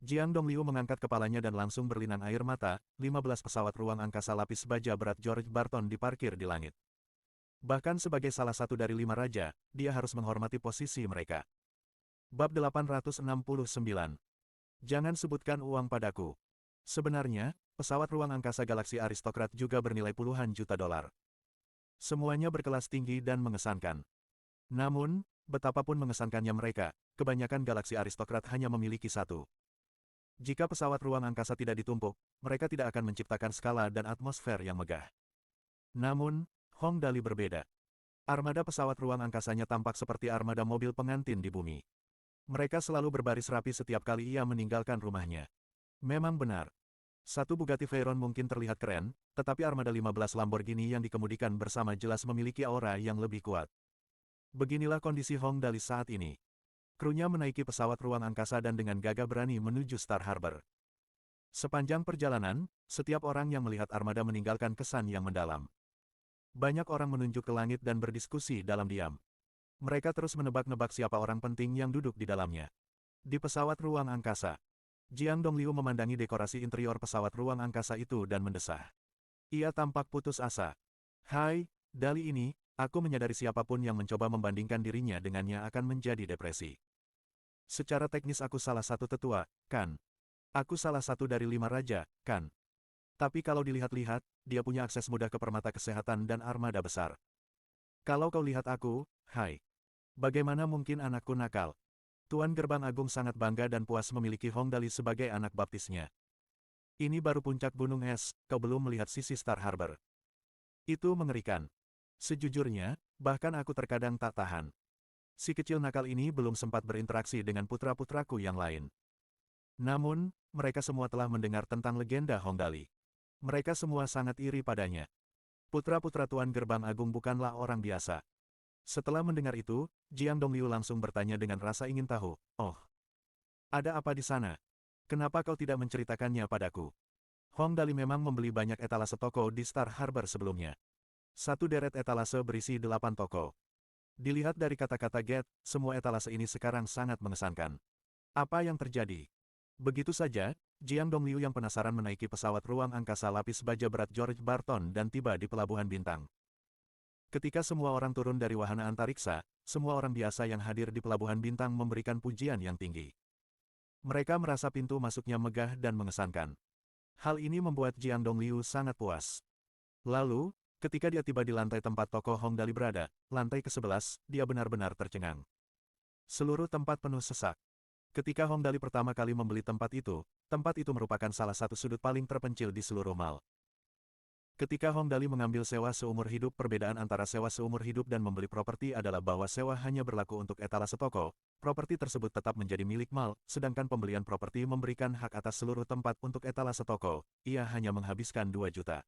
Jiang Dongliu mengangkat kepalanya dan langsung berlinang air mata, 15 pesawat ruang angkasa lapis baja berat George Barton diparkir di langit. Bahkan sebagai salah satu dari 5 raja, dia harus menghormati posisi mereka. Bab 869. Jangan sebutkan uang padaku. Sebenarnya, pesawat ruang angkasa galaksi aristokrat juga bernilai puluhan juta dolar. Semuanya berkelas tinggi dan mengesankan. Namun, betapapun mengesankannya mereka, kebanyakan galaksi aristokrat hanya memiliki satu. Jika pesawat ruang angkasa tidak ditumpuk, mereka tidak akan menciptakan skala dan atmosfer yang megah. Namun, Hong Dali berbeda. Armada pesawat ruang angkasanya tampak seperti armada mobil pengantin di bumi. Mereka selalu berbaris rapi setiap kali ia meninggalkan rumahnya. Memang benar. Satu Bugatti Veyron mungkin terlihat keren, tetapi armada 15 Lamborghini yang dikemudikan bersama jelas memiliki aura yang lebih kuat. Beginilah kondisi Hong Dali saat ini. Krunya menaiki pesawat ruang angkasa dan dengan gagah berani menuju Star Harbor. Sepanjang perjalanan, setiap orang yang melihat armada meninggalkan kesan yang mendalam. Banyak orang menunjuk ke langit dan berdiskusi dalam diam. Mereka terus menebak-nebak siapa orang penting yang duduk di dalamnya. Di pesawat ruang angkasa, Jiang Dongliu memandangi dekorasi interior pesawat ruang angkasa itu dan mendesah. Ia tampak putus asa. Hai, Dali ini, aku menyadari siapapun yang mencoba membandingkan dirinya dengannya akan menjadi depresi. Secara teknis aku salah satu tetua, kan? Aku salah satu dari 5 raja, kan? Tapi kalau dilihat-lihat, dia punya akses mudah ke permata kesehatan dan armada besar. Kalau kau lihat aku, hai. Bagaimana mungkin anakku nakal? Tuan Gerbang Agung sangat bangga dan puas memiliki Hong Dali sebagai anak baptisnya. Ini baru puncak gunung es, kau belum melihat sisi Star Harbor. Itu mengerikan. Sejujurnya, bahkan aku terkadang tak tahan. Si kecil nakal ini belum sempat berinteraksi dengan putra-putraku yang lain. Namun, mereka semua telah mendengar tentang legenda Hong Dali. Mereka semua sangat iri padanya. Putra-putra Tuan Gerbang Agung bukanlah orang biasa. Setelah mendengar itu, Jiang Dongliu langsung bertanya dengan rasa ingin tahu, "Oh, ada apa di sana? Kenapa kau tidak menceritakannya padaku?" Hong Dali memang membeli banyak etalase toko di Star Harbor sebelumnya. Satu deret etalase berisi 8 toko. Dilihat dari kata-kata Get, semua etalase ini sekarang sangat mengesankan. Apa yang terjadi? Begitu saja, Jiang Dongliu yang penasaran menaiki pesawat ruang angkasa lapis baja berat George Barton dan tiba di Pelabuhan Bintang. Ketika semua orang turun dari wahana antariksa, semua orang biasa yang hadir di Pelabuhan Bintang memberikan pujian yang tinggi. Mereka merasa pintu masuknya megah dan mengesankan. Hal ini membuat Jiang Dongliu sangat puas. Lalu, ketika dia tiba di lantai tempat toko Hong Dali berada, lantai ke-11, dia benar-benar tercengang. Seluruh tempat penuh sesak. Ketika Hong Dali pertama kali membeli tempat itu merupakan salah satu sudut paling terpencil di seluruh mall. Ketika Hong Dali mengambil sewa seumur hidup, perbedaan antara sewa seumur hidup dan membeli properti adalah bahwa sewa hanya berlaku untuk etalase toko, properti tersebut tetap menjadi milik mall, sedangkan pembelian properti memberikan hak atas seluruh tempat untuk etalase toko, ia hanya menghabiskan 2 juta.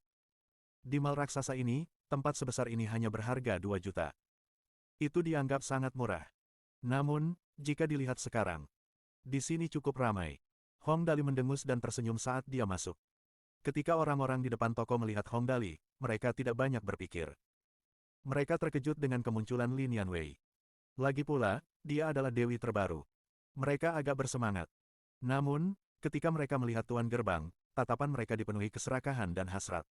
Di mall raksasa ini, tempat sebesar ini hanya berharga 2 juta. Itu dianggap sangat murah. Namun, jika dilihat sekarang, di sini cukup ramai. Hong Dali mendengus dan tersenyum saat dia masuk. Ketika orang-orang di depan toko melihat Hong Dali, mereka tidak banyak berpikir. Mereka terkejut dengan kemunculan Lin Yanwei. Lagi pula, dia adalah dewi terbaru. Mereka agak bersemangat. Namun, ketika mereka melihat Tuan Gerbang, tatapan mereka dipenuhi keserakahan dan hasrat.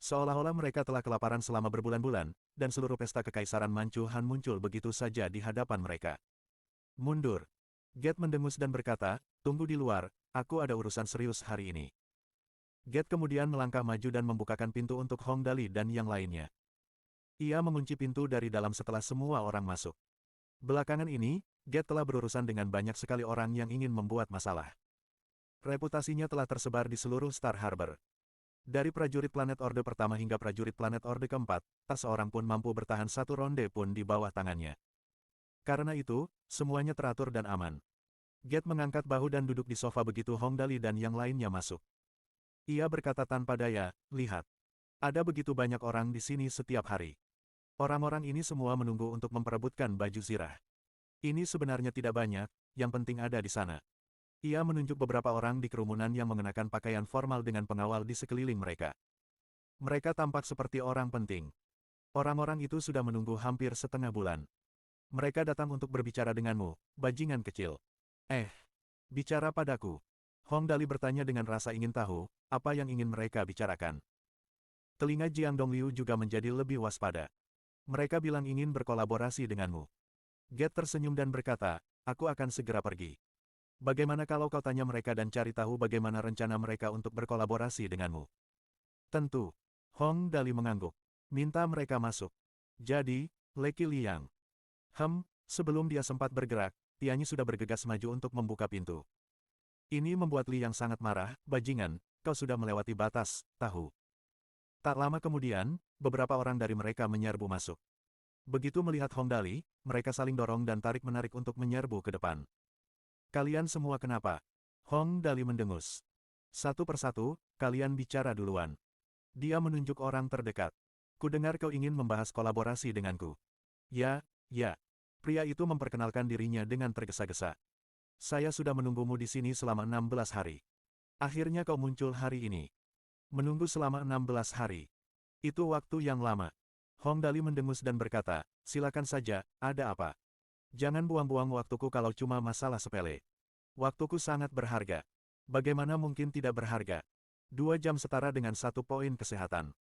Seolah-olah mereka telah kelaparan selama berbulan-bulan, dan seluruh pesta kekaisaran Manchu Han muncul begitu saja di hadapan mereka. Mundur. Get mendengus dan berkata, "Tunggu di luar, aku ada urusan serius hari ini." Get kemudian melangkah maju dan membukakan pintu untuk Hong Dali dan yang lainnya. Ia mengunci pintu dari dalam setelah semua orang masuk. Belakangan ini, Get telah berurusan dengan banyak sekali orang yang ingin membuat masalah. Reputasinya telah tersebar di seluruh Star Harbor. Dari prajurit planet Orde pertama hingga prajurit planet Orde keempat, tak seorang pun mampu bertahan satu ronde pun di bawah tangannya. Karena itu, semuanya teratur dan aman. Get mengangkat bahu dan duduk di sofa begitu Hong Dali dan yang lainnya masuk. Ia berkata tanpa daya, "Lihat. Ada begitu banyak orang di sini setiap hari. Orang-orang ini semua menunggu untuk memperebutkan baju zirah. Ini sebenarnya tidak banyak, yang penting ada di sana." Ia menunjuk beberapa orang di kerumunan yang mengenakan pakaian formal dengan pengawal di sekeliling mereka. Mereka tampak seperti orang penting. Orang-orang itu sudah menunggu hampir setengah bulan. Mereka datang untuk berbicara denganmu, bajingan kecil. Bicara padaku. Hong Dali bertanya dengan rasa ingin tahu, apa yang ingin mereka bicarakan. Telinga Jiang Dongliu juga menjadi lebih waspada. Mereka bilang ingin berkolaborasi denganmu. Get tersenyum dan berkata, "Aku akan segera pergi. Bagaimana kalau kau tanya mereka dan cari tahu bagaimana rencana mereka untuk berkolaborasi denganmu?" "Tentu." Hong Dali mengangguk. "Minta mereka masuk." Jadi, Leki Liang. Sebelum dia sempat bergerak, Tianyi sudah bergegas maju untuk membuka pintu. Ini membuat Li yang sangat marah, "Bajingan, kau sudah melewati batas, tahu." Tak lama kemudian, beberapa orang dari mereka menyerbu masuk. Begitu melihat Hong Dali, mereka saling dorong dan tarik-menarik untuk menyerbu ke depan. "Kalian semua kenapa?" Hong Dali mendengus. "Satu persatu, kalian bicara duluan." Dia menunjuk orang terdekat. "Kudengar kau ingin membahas kolaborasi denganku." "Ya, ya." Pria itu memperkenalkan dirinya dengan tergesa-gesa. "Saya sudah menunggumu di sini selama 16 hari. Akhirnya kau muncul hari ini." "Menunggu selama 16 hari. Itu waktu yang lama." Hong Dali mendengus dan berkata, "Silakan saja, ada apa? Jangan buang-buang waktuku kalau cuma masalah sepele. Waktuku sangat berharga." "Bagaimana mungkin tidak berharga? 2 jam setara dengan 1 poin kesehatan."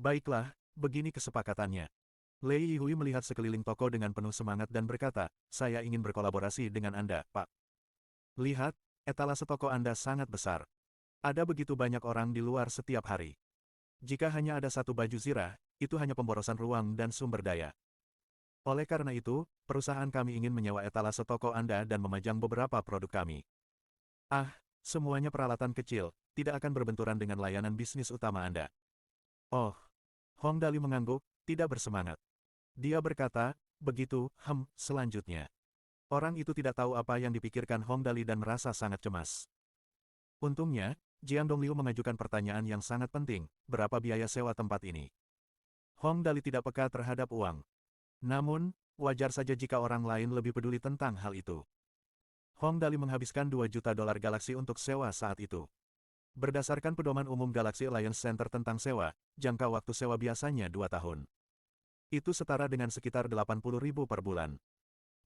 "Baiklah, begini kesepakatannya." Lei Yihui melihat sekeliling toko dengan penuh semangat dan berkata, "Saya ingin berkolaborasi dengan Anda, Pak. Lihat, etalase toko Anda sangat besar. Ada begitu banyak orang di luar setiap hari. Jika hanya ada satu baju zirah, itu hanya pemborosan ruang dan sumber daya. Oleh karena itu, perusahaan kami ingin menyewa etalase toko Anda dan memajang beberapa produk kami. Ah, semuanya peralatan kecil, tidak akan berbenturan dengan layanan bisnis utama Anda. Oh, Hong Dali mengangguk, tidak bersemangat. Dia berkata, begitu, selanjutnya. Orang itu tidak tahu apa yang dipikirkan Hong Dali dan merasa sangat cemas. Untungnya, Jiang Dongliu mengajukan pertanyaan yang sangat penting, berapa biaya sewa tempat ini? Hong Dali tidak peka terhadap uang. Namun, wajar saja jika orang lain lebih peduli tentang hal itu. Hong Dali menghabiskan 2 juta dolar Galaxy untuk sewa saat itu. Berdasarkan pedoman umum Galaxy Alliance Center tentang sewa, jangka waktu sewa biasanya 2 tahun. Itu setara dengan sekitar 80.000 per bulan.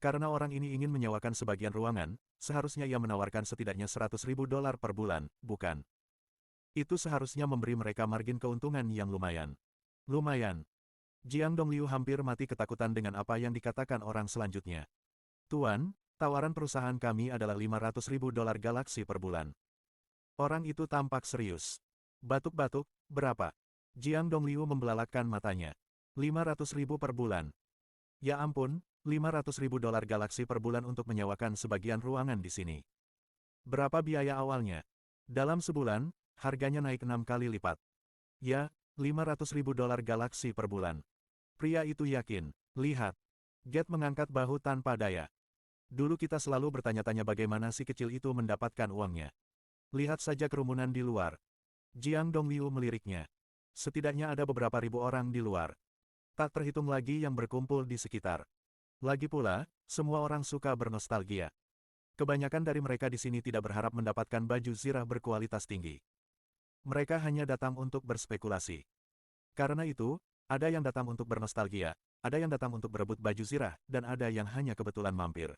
Karena orang ini ingin menyewakan sebagian ruangan, seharusnya ia menawarkan setidaknya 100.000 dolar per bulan, bukan? Itu seharusnya memberi mereka margin keuntungan yang lumayan. Lumayan. Jiang Dongliu hampir mati ketakutan dengan apa yang dikatakan orang selanjutnya. Tuan, tawaran perusahaan kami adalah 500.000 dolar Galaxy per bulan. Orang itu tampak serius. Batuk-batuk, berapa? Jiang Dongliu membelalakkan matanya. 500.000 per bulan. Ya ampun, 500.000 dolar Galaxy per bulan untuk menyewakan sebagian ruangan di sini. Berapa biaya awalnya? Dalam sebulan, harganya naik 6 kali lipat. Ya, 500.000 dolar Galaxy per bulan. Pria itu yakin. Lihat. Get mengangkat bahu tanpa daya. Dulu kita selalu bertanya-tanya bagaimana si kecil itu mendapatkan uangnya. Lihat saja kerumunan di luar. Jiang Dongliu meliriknya. Setidaknya ada beberapa ribu orang di luar. Tak terhitung lagi yang berkumpul di sekitar. Lagi pula, semua orang suka bernostalgia. Kebanyakan dari mereka di sini tidak berharap mendapatkan baju zirah berkualitas tinggi. Mereka hanya datang untuk berspekulasi. Karena itu, ada yang datang untuk bernostalgia, ada yang datang untuk berebut baju zirah, dan ada yang hanya kebetulan mampir.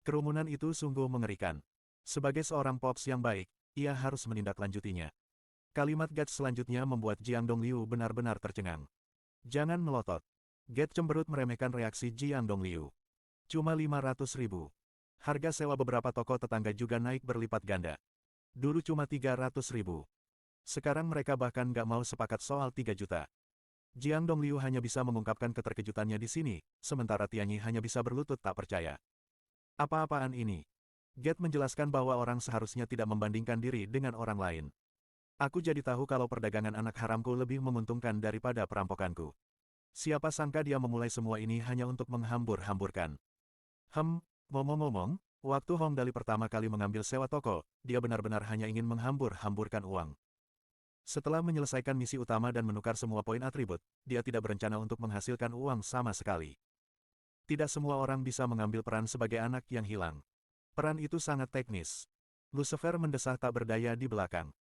Kerumunan itu sungguh mengerikan. Sebagai seorang Pops yang baik, ia harus menindaklanjutinya. Kalimat Get selanjutnya membuat Jiang Dongliu benar-benar tercengang. Jangan melotot. Get cemberut meremehkan reaksi Jiang Dongliu. Cuma 500.000. Harga sewa beberapa toko tetangga juga naik berlipat ganda. Dulu cuma 300.000. Sekarang mereka bahkan nggak mau sepakat soal 3 juta. Jiang Dongliu hanya bisa mengungkapkan keterkejutannya di sini, sementara Tianyi hanya bisa berlutut tak percaya. Apa-apaan ini? Get menjelaskan bahwa orang seharusnya tidak membandingkan diri dengan orang lain. Aku jadi tahu kalau perdagangan anak haramku lebih menguntungkan daripada perampokanku. Siapa sangka dia memulai semua ini hanya untuk menghambur-hamburkan. Ngomong-ngomong, waktu Hong Dali pertama kali mengambil sewa toko, dia benar-benar hanya ingin menghambur-hamburkan uang. Setelah menyelesaikan misi utama dan menukar semua poin atribut, dia tidak berencana untuk menghasilkan uang sama sekali. Tidak semua orang bisa mengambil peran sebagai anak yang hilang. Peran itu sangat teknis. Lucifer mendesah tak berdaya di belakang.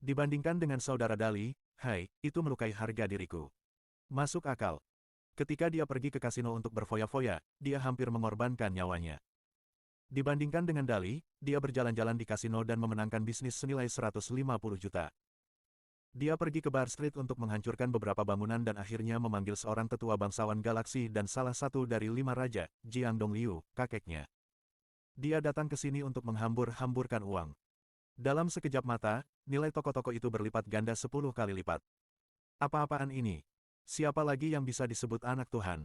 Dibandingkan dengan saudara Dali, itu melukai harga diriku. Masuk akal. Ketika dia pergi ke kasino untuk berfoya-foya, dia hampir mengorbankan nyawanya. Dibandingkan dengan Dali, dia berjalan-jalan di kasino dan memenangkan bisnis senilai 150 juta. Dia pergi ke Bar Street untuk menghancurkan beberapa bangunan dan akhirnya memanggil seorang tetua bangsawan galaksi dan salah satu dari 5 raja, Jiang Dongliu, kakeknya. Dia datang ke sini untuk menghambur-hamburkan uang. Dalam sekejap mata, nilai toko-toko itu berlipat ganda 10 kali lipat. Apa-apaan ini? Siapa lagi yang bisa disebut anak Tuhan?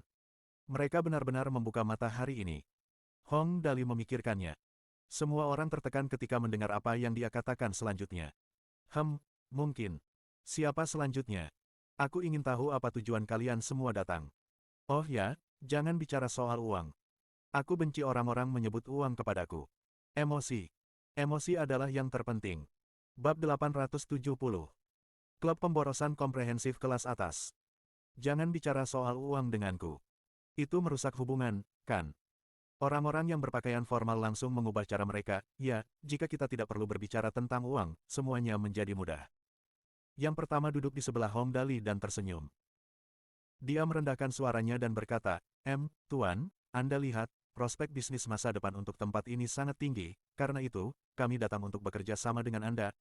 Mereka benar-benar membuka mata hari ini. Hong Dali memikirkannya. Semua orang tertekan ketika mendengar apa yang dia katakan selanjutnya. Mungkin. Siapa selanjutnya? Aku ingin tahu apa tujuan kalian semua datang. Oh ya, jangan bicara soal uang. Aku benci orang-orang menyebut uang kepadaku. Emosi. Emosi adalah yang terpenting. Bab 870. Klub pemborosan komprehensif kelas atas. Jangan bicara soal uang denganku. Itu merusak hubungan, kan? Orang-orang yang berpakaian formal langsung mengubah cara mereka. Ya, jika kita tidak perlu berbicara tentang uang, semuanya menjadi mudah. Yang pertama duduk di sebelah Hong Dali dan tersenyum. Dia merendahkan suaranya dan berkata, Tuan, Anda lihat, prospek bisnis masa depan untuk tempat ini sangat tinggi, karena itu, kami datang untuk bekerja sama dengan Anda.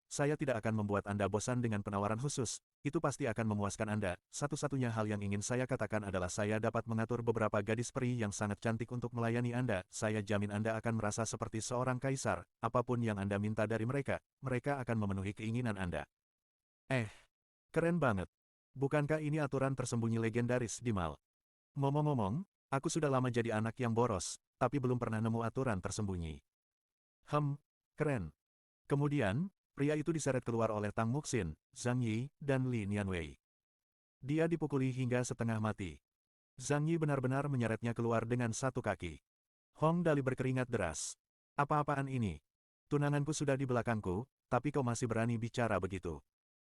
Saya tidak akan membuat Anda bosan dengan penawaran khusus, itu pasti akan memuaskan Anda. Satu-satunya hal yang ingin saya katakan adalah saya dapat mengatur beberapa gadis peri yang sangat cantik untuk melayani Anda. Saya jamin Anda akan merasa seperti seorang kaisar, apapun yang Anda minta dari mereka, mereka akan memenuhi keinginan Anda. Keren banget. Bukankah ini aturan tersembunyi legendaris di Mal? Ngomong-ngomong, aku sudah lama jadi anak yang boros, tapi belum pernah nemu aturan tersembunyi. Keren. Kemudian, pria itu diseret keluar oleh Tang Muxin, Zhang Yi, dan Li Nianwei. Dia dipukuli hingga setengah mati. Zhang Yi benar-benar menyeretnya keluar dengan satu kaki. Hong Dali berkeringat deras. Apa-apaan ini? Tunanganku sudah di belakangku, tapi kau masih berani bicara begitu.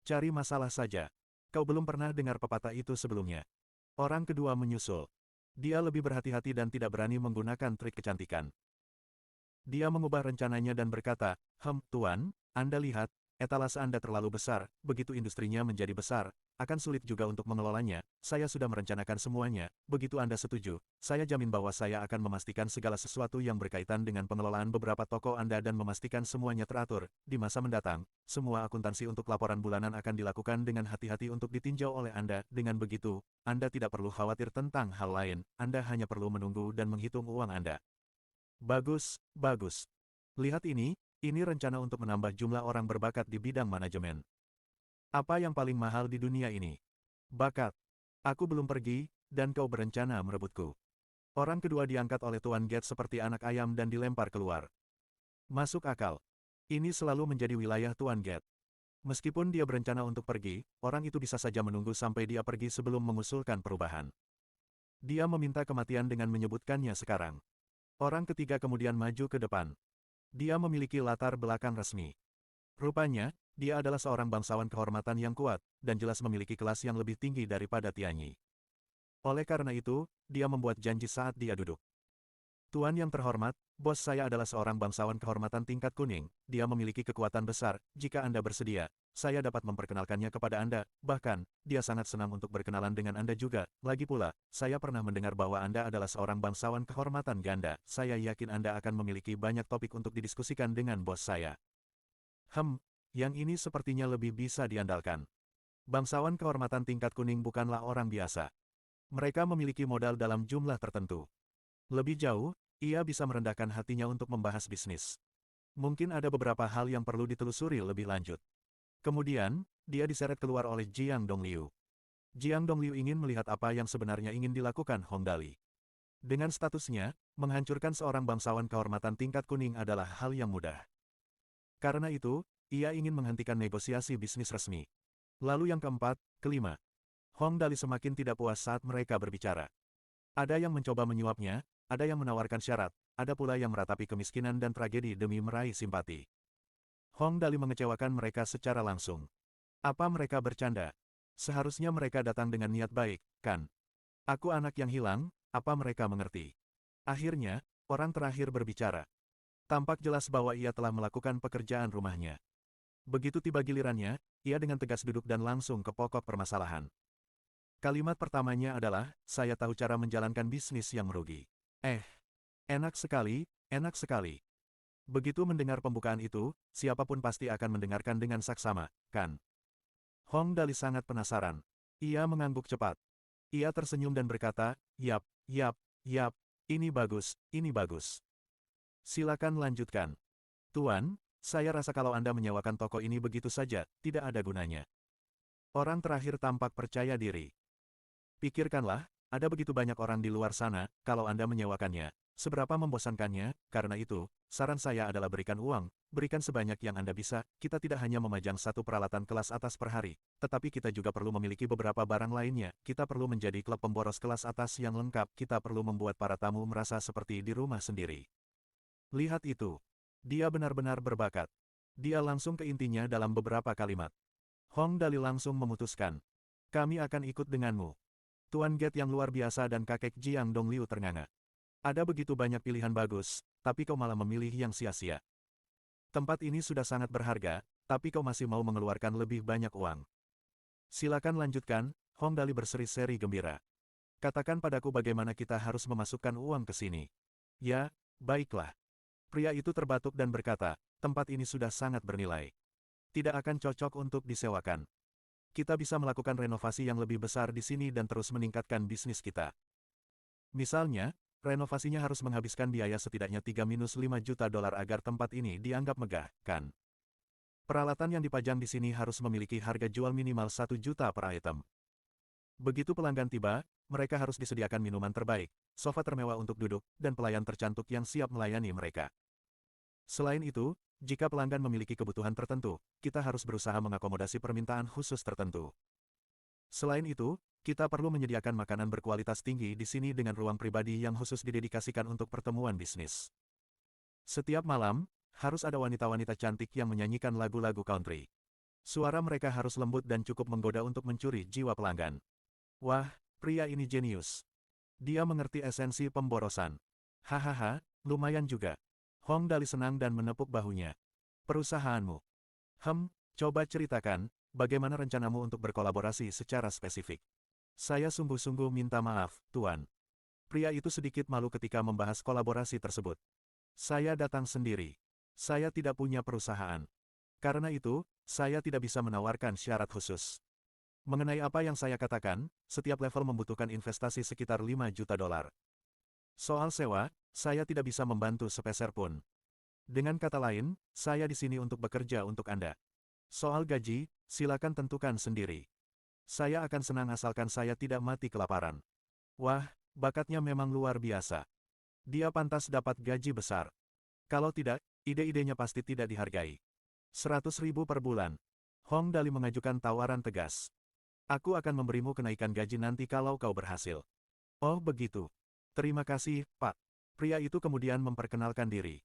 Cari masalah saja. Kau belum pernah dengar pepatah itu sebelumnya. Orang kedua menyusul. Dia lebih berhati-hati dan tidak berani menggunakan trik kecantikan. Dia mengubah rencananya dan berkata, Tuan, Anda lihat, etalase Anda terlalu besar, begitu industrinya menjadi besar, akan sulit juga untuk mengelolanya, saya sudah merencanakan semuanya, begitu Anda setuju, saya jamin bahwa saya akan memastikan segala sesuatu yang berkaitan dengan pengelolaan beberapa toko Anda dan memastikan semuanya teratur, di masa mendatang, semua akuntansi untuk laporan bulanan akan dilakukan dengan hati-hati untuk ditinjau oleh Anda, dengan begitu, Anda tidak perlu khawatir tentang hal lain, Anda hanya perlu menunggu dan menghitung uang Anda. Bagus. Lihat ini rencana untuk menambah jumlah orang berbakat di bidang manajemen. Apa yang paling mahal di dunia ini? Bakat. Aku belum pergi, dan kau berencana merebutku. Orang kedua diangkat oleh Tuan Get seperti anak ayam dan dilempar keluar. Masuk akal. Ini selalu menjadi wilayah Tuan Get. Meskipun dia berencana untuk pergi, orang itu bisa saja menunggu sampai dia pergi sebelum mengusulkan perubahan. Dia meminta kematian dengan menyebutkannya sekarang. Orang ketiga kemudian maju ke depan. Dia memiliki latar belakang resmi. Rupanya, dia adalah seorang bangsawan kehormatan yang kuat, dan jelas memiliki kelas yang lebih tinggi daripada Tianyi. Oleh karena itu, dia membuat janji saat dia duduk. Tuan yang terhormat, bos saya adalah seorang bangsawan kehormatan tingkat kuning, dia memiliki kekuatan besar, jika Anda bersedia, saya dapat memperkenalkannya kepada Anda, bahkan, dia sangat senang untuk berkenalan dengan Anda juga, lagi pula, saya pernah mendengar bahwa Anda adalah seorang bangsawan kehormatan ganda, saya yakin Anda akan memiliki banyak topik untuk didiskusikan dengan bos saya. Yang ini sepertinya lebih bisa diandalkan. Bangsawan kehormatan tingkat kuning bukanlah orang biasa. Mereka memiliki modal dalam jumlah tertentu. Lebih jauh, ia bisa merendahkan hatinya untuk membahas bisnis. Mungkin ada beberapa hal yang perlu ditelusuri lebih lanjut. Kemudian, dia diseret keluar oleh Jiang Dongliu. Jiang Dongliu ingin melihat apa yang sebenarnya ingin dilakukan Hong Dali. Dengan statusnya, menghancurkan seorang bangsawan kehormatan tingkat kuning adalah hal yang mudah. Karena itu, ia ingin menghentikan negosiasi bisnis resmi. Lalu yang keempat, kelima. Hong Dali semakin tidak puas saat mereka berbicara. Ada yang mencoba menyuapnya, ada yang menawarkan syarat, ada pula yang meratapi kemiskinan dan tragedi demi meraih simpati. Hong Dali mengecewakan mereka secara langsung. Apa mereka bercanda? Seharusnya mereka datang dengan niat baik, kan? Aku anak yang hilang, apa mereka mengerti? Akhirnya, orang terakhir berbicara. Tampak jelas bahwa ia telah melakukan pekerjaan rumahnya. Begitu tiba gilirannya, ia dengan tegas duduk dan langsung ke pokok permasalahan. Kalimat pertamanya adalah, saya tahu cara menjalankan bisnis yang merugi. Enak sekali, enak sekali. Begitu mendengar pembukaan itu, siapapun pasti akan mendengarkan dengan saksama, kan? Hong Dali sangat penasaran. Ia mengangguk cepat. Ia tersenyum dan berkata, yap, ini bagus, ini bagus. Silakan lanjutkan. Tuan, saya rasa kalau Anda menyewakan toko ini begitu saja, tidak ada gunanya. Orang terakhir tampak percaya diri. Pikirkanlah, ada begitu banyak orang di luar sana, kalau Anda menyewakannya. Seberapa membosankannya, karena itu, saran saya adalah berikan uang, berikan sebanyak yang Anda bisa, kita tidak hanya memajang satu peralatan kelas atas per hari, tetapi kita juga perlu memiliki beberapa barang lainnya, kita perlu menjadi klub pemboros kelas atas yang lengkap, kita perlu membuat para tamu merasa seperti di rumah sendiri. Lihat itu. Dia benar-benar berbakat. Dia langsung ke intinya dalam beberapa kalimat. Hong Dali langsung memutuskan. Kami akan ikut denganmu. Tuan Get yang luar biasa dan kakek Jiang Dongliu ternganga. Ada begitu banyak pilihan bagus, tapi kau malah memilih yang sia-sia. Tempat ini sudah sangat berharga, tapi kau masih mau mengeluarkan lebih banyak uang. Silakan lanjutkan, Hong Dali berseri-seri gembira. Katakan padaku bagaimana kita harus memasukkan uang ke sini. Ya, baiklah. Pria itu terbatuk dan berkata, tempat ini sudah sangat bernilai. Tidak akan cocok untuk disewakan. Kita bisa melakukan renovasi yang lebih besar di sini dan terus meningkatkan bisnis kita. Misalnya, renovasinya harus menghabiskan biaya setidaknya 3-5 juta dolar agar tempat ini dianggap megah, kan? Peralatan yang dipajang di sini harus memiliki harga jual minimal 1 juta per item. Begitu pelanggan tiba, mereka harus disediakan minuman terbaik, sofa termewah untuk duduk, dan pelayan tercantik yang siap melayani mereka. Selain itu, jika pelanggan memiliki kebutuhan tertentu, kita harus berusaha mengakomodasi permintaan khusus tertentu. Selain itu, kita perlu menyediakan makanan berkualitas tinggi di sini dengan ruang pribadi yang khusus didedikasikan untuk pertemuan bisnis. Setiap malam, harus ada wanita-wanita cantik yang menyanyikan lagu-lagu country. Suara mereka harus lembut dan cukup menggoda untuk mencuri jiwa pelanggan. Wah, pria ini jenius. Dia mengerti esensi pemborosan. Hahaha, lumayan juga. Hong Dali senang dan menepuk bahunya. Perusahaanmu. Coba ceritakan, bagaimana rencanamu untuk berkolaborasi secara spesifik? Saya sungguh-sungguh minta maaf, Tuan. Pria itu sedikit malu ketika membahas kolaborasi tersebut. Saya datang sendiri. Saya tidak punya perusahaan. Karena itu, saya tidak bisa menawarkan syarat khusus. Mengenai apa yang saya katakan, setiap level membutuhkan investasi sekitar 5 juta dolar. Soal sewa, saya tidak bisa membantu sepeser pun. Dengan kata lain, saya di sini untuk bekerja untuk Anda. Soal gaji, silakan tentukan sendiri. Saya akan senang asalkan saya tidak mati kelaparan. Wah, bakatnya memang luar biasa. Dia pantas dapat gaji besar. Kalau tidak, ide-idenya pasti tidak dihargai. 100.000 per bulan. Hong Dali mengajukan tawaran tegas. Aku akan memberimu kenaikan gaji nanti kalau kau berhasil. Oh begitu. Terima kasih, Pak. Pria itu kemudian memperkenalkan diri.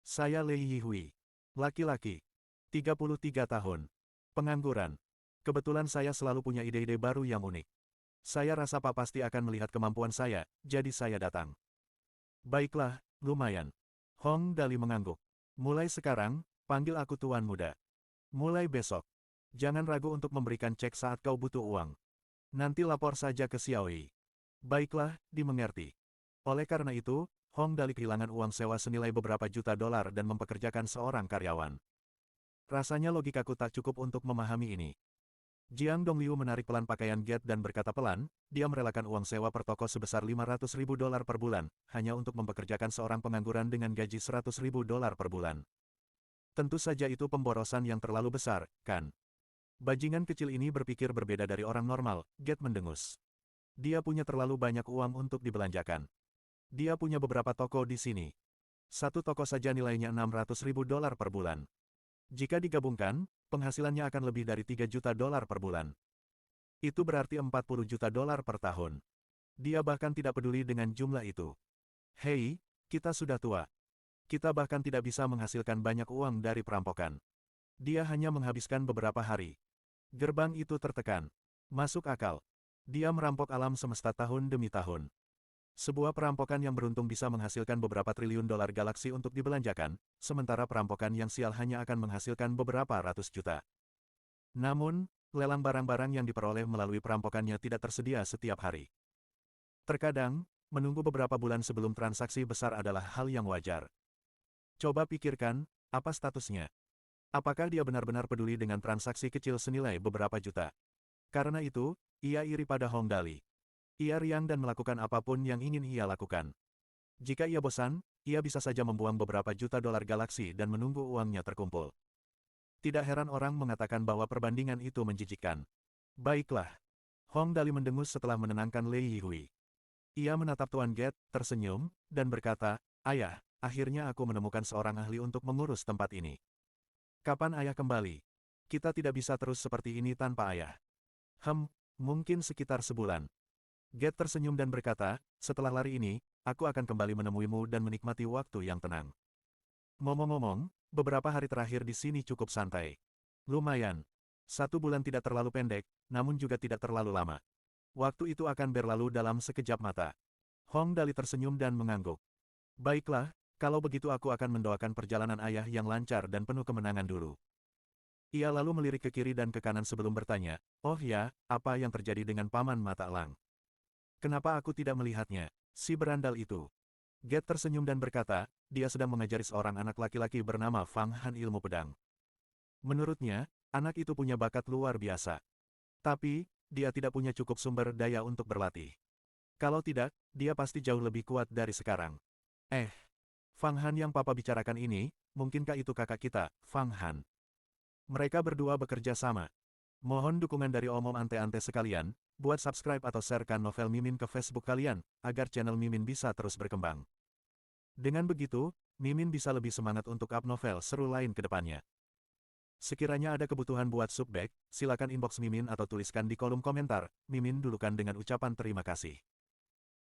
Saya Lei Yihui. Laki-laki. 33 tahun. Pengangguran. Kebetulan saya selalu punya ide-ide baru yang unik. Saya rasa Pak pasti akan melihat kemampuan saya, jadi saya datang. Baiklah, lumayan. Hong Dali mengangguk. Mulai sekarang, panggil aku Tuan Muda. Mulai besok. Jangan ragu untuk memberikan cek saat kau butuh uang. Nanti lapor saja ke Xiaoyi. Baiklah, dimengerti. Oleh karena itu, Hong Dali kehilangan uang sewa senilai beberapa juta dolar dan mempekerjakan seorang karyawan. Rasanya logikaku tak cukup untuk memahami ini. Jiang Dongliu menarik pelan pakaian Get dan berkata pelan, dia merelakan uang sewa per toko sebesar 500.000 dolar per bulan, hanya untuk mempekerjakan seorang pengangguran dengan gaji 100.000 dolar per bulan. Tentu saja itu pemborosan yang terlalu besar, kan? Bajingan kecil ini berpikir berbeda dari orang normal, Get mendengus. Dia punya terlalu banyak uang untuk dibelanjakan. Dia punya beberapa toko di sini. Satu toko saja nilainya 600.000 dolar per bulan. Jika digabungkan, penghasilannya akan lebih dari 3 juta dolar per bulan. Itu berarti 40 juta dolar per tahun. Dia bahkan tidak peduli dengan jumlah itu. Hei, kita sudah tua. Kita bahkan tidak bisa menghasilkan banyak uang dari perampokan. Dia hanya menghabiskan beberapa hari. Gerbang itu tertekan. Masuk akal. Dia merampok alam semesta tahun demi tahun. Sebuah perampokan yang beruntung bisa menghasilkan beberapa triliun dolar galaksi untuk dibelanjakan, sementara perampokan yang sial hanya akan menghasilkan beberapa ratus juta. Namun, lelang barang-barang yang diperoleh melalui perampokannya tidak tersedia setiap hari. Terkadang, menunggu beberapa bulan sebelum transaksi besar adalah hal yang wajar. Coba pikirkan, apa statusnya? Apakah dia benar-benar peduli dengan transaksi kecil senilai beberapa juta? Karena itu, ia iri pada Hong Dali. Ia riang dan melakukan apapun yang ingin ia lakukan. Jika ia bosan, ia bisa saja membuang beberapa juta dolar galaksi dan menunggu uangnya terkumpul. Tidak heran orang mengatakan bahwa perbandingan itu menjijikkan. Baiklah. Hong Dali mendengus setelah menenangkan Lei Yihui. Ia menatap Tuan Get, tersenyum, dan berkata, Ayah, akhirnya aku menemukan seorang ahli untuk mengurus tempat ini. Kapan ayah kembali? Kita tidak bisa terus seperti ini tanpa ayah. Mungkin sekitar sebulan. Get tersenyum dan berkata, setelah lari ini, aku akan kembali menemuimu dan menikmati waktu yang tenang. Ngomong-ngomong, beberapa hari terakhir di sini cukup santai. Lumayan. 1 bulan tidak terlalu pendek, namun juga tidak terlalu lama. Waktu itu akan berlalu dalam sekejap mata. Hong Dali tersenyum dan mengangguk. Baiklah, kalau begitu aku akan mendoakan perjalanan ayah yang lancar dan penuh kemenangan dulu. Ia lalu melirik ke kiri dan ke kanan sebelum bertanya, oh ya, apa yang terjadi dengan Paman Mata Elang? Kenapa aku tidak melihatnya? Si berandal itu. Get tersenyum dan berkata, dia sedang mengajari seorang anak laki-laki bernama Fang Han ilmu pedang. Menurutnya, anak itu punya bakat luar biasa. Tapi, dia tidak punya cukup sumber daya untuk berlatih. Kalau tidak, dia pasti jauh lebih kuat dari sekarang. Fang Han yang papa bicarakan ini, mungkinkah itu kakak kita, Fang Han? Mereka berdua bekerja sama. Mohon dukungan dari omom ante-ante sekalian, buat subscribe atau sharekan novel Mimin ke Facebook kalian, agar channel Mimin bisa terus berkembang. Dengan begitu, Mimin bisa lebih semangat untuk up novel seru lain ke depannya. Sekiranya ada kebutuhan buat subback, silakan inbox Mimin atau tuliskan di kolom komentar. Mimin dulukan dengan ucapan terima kasih.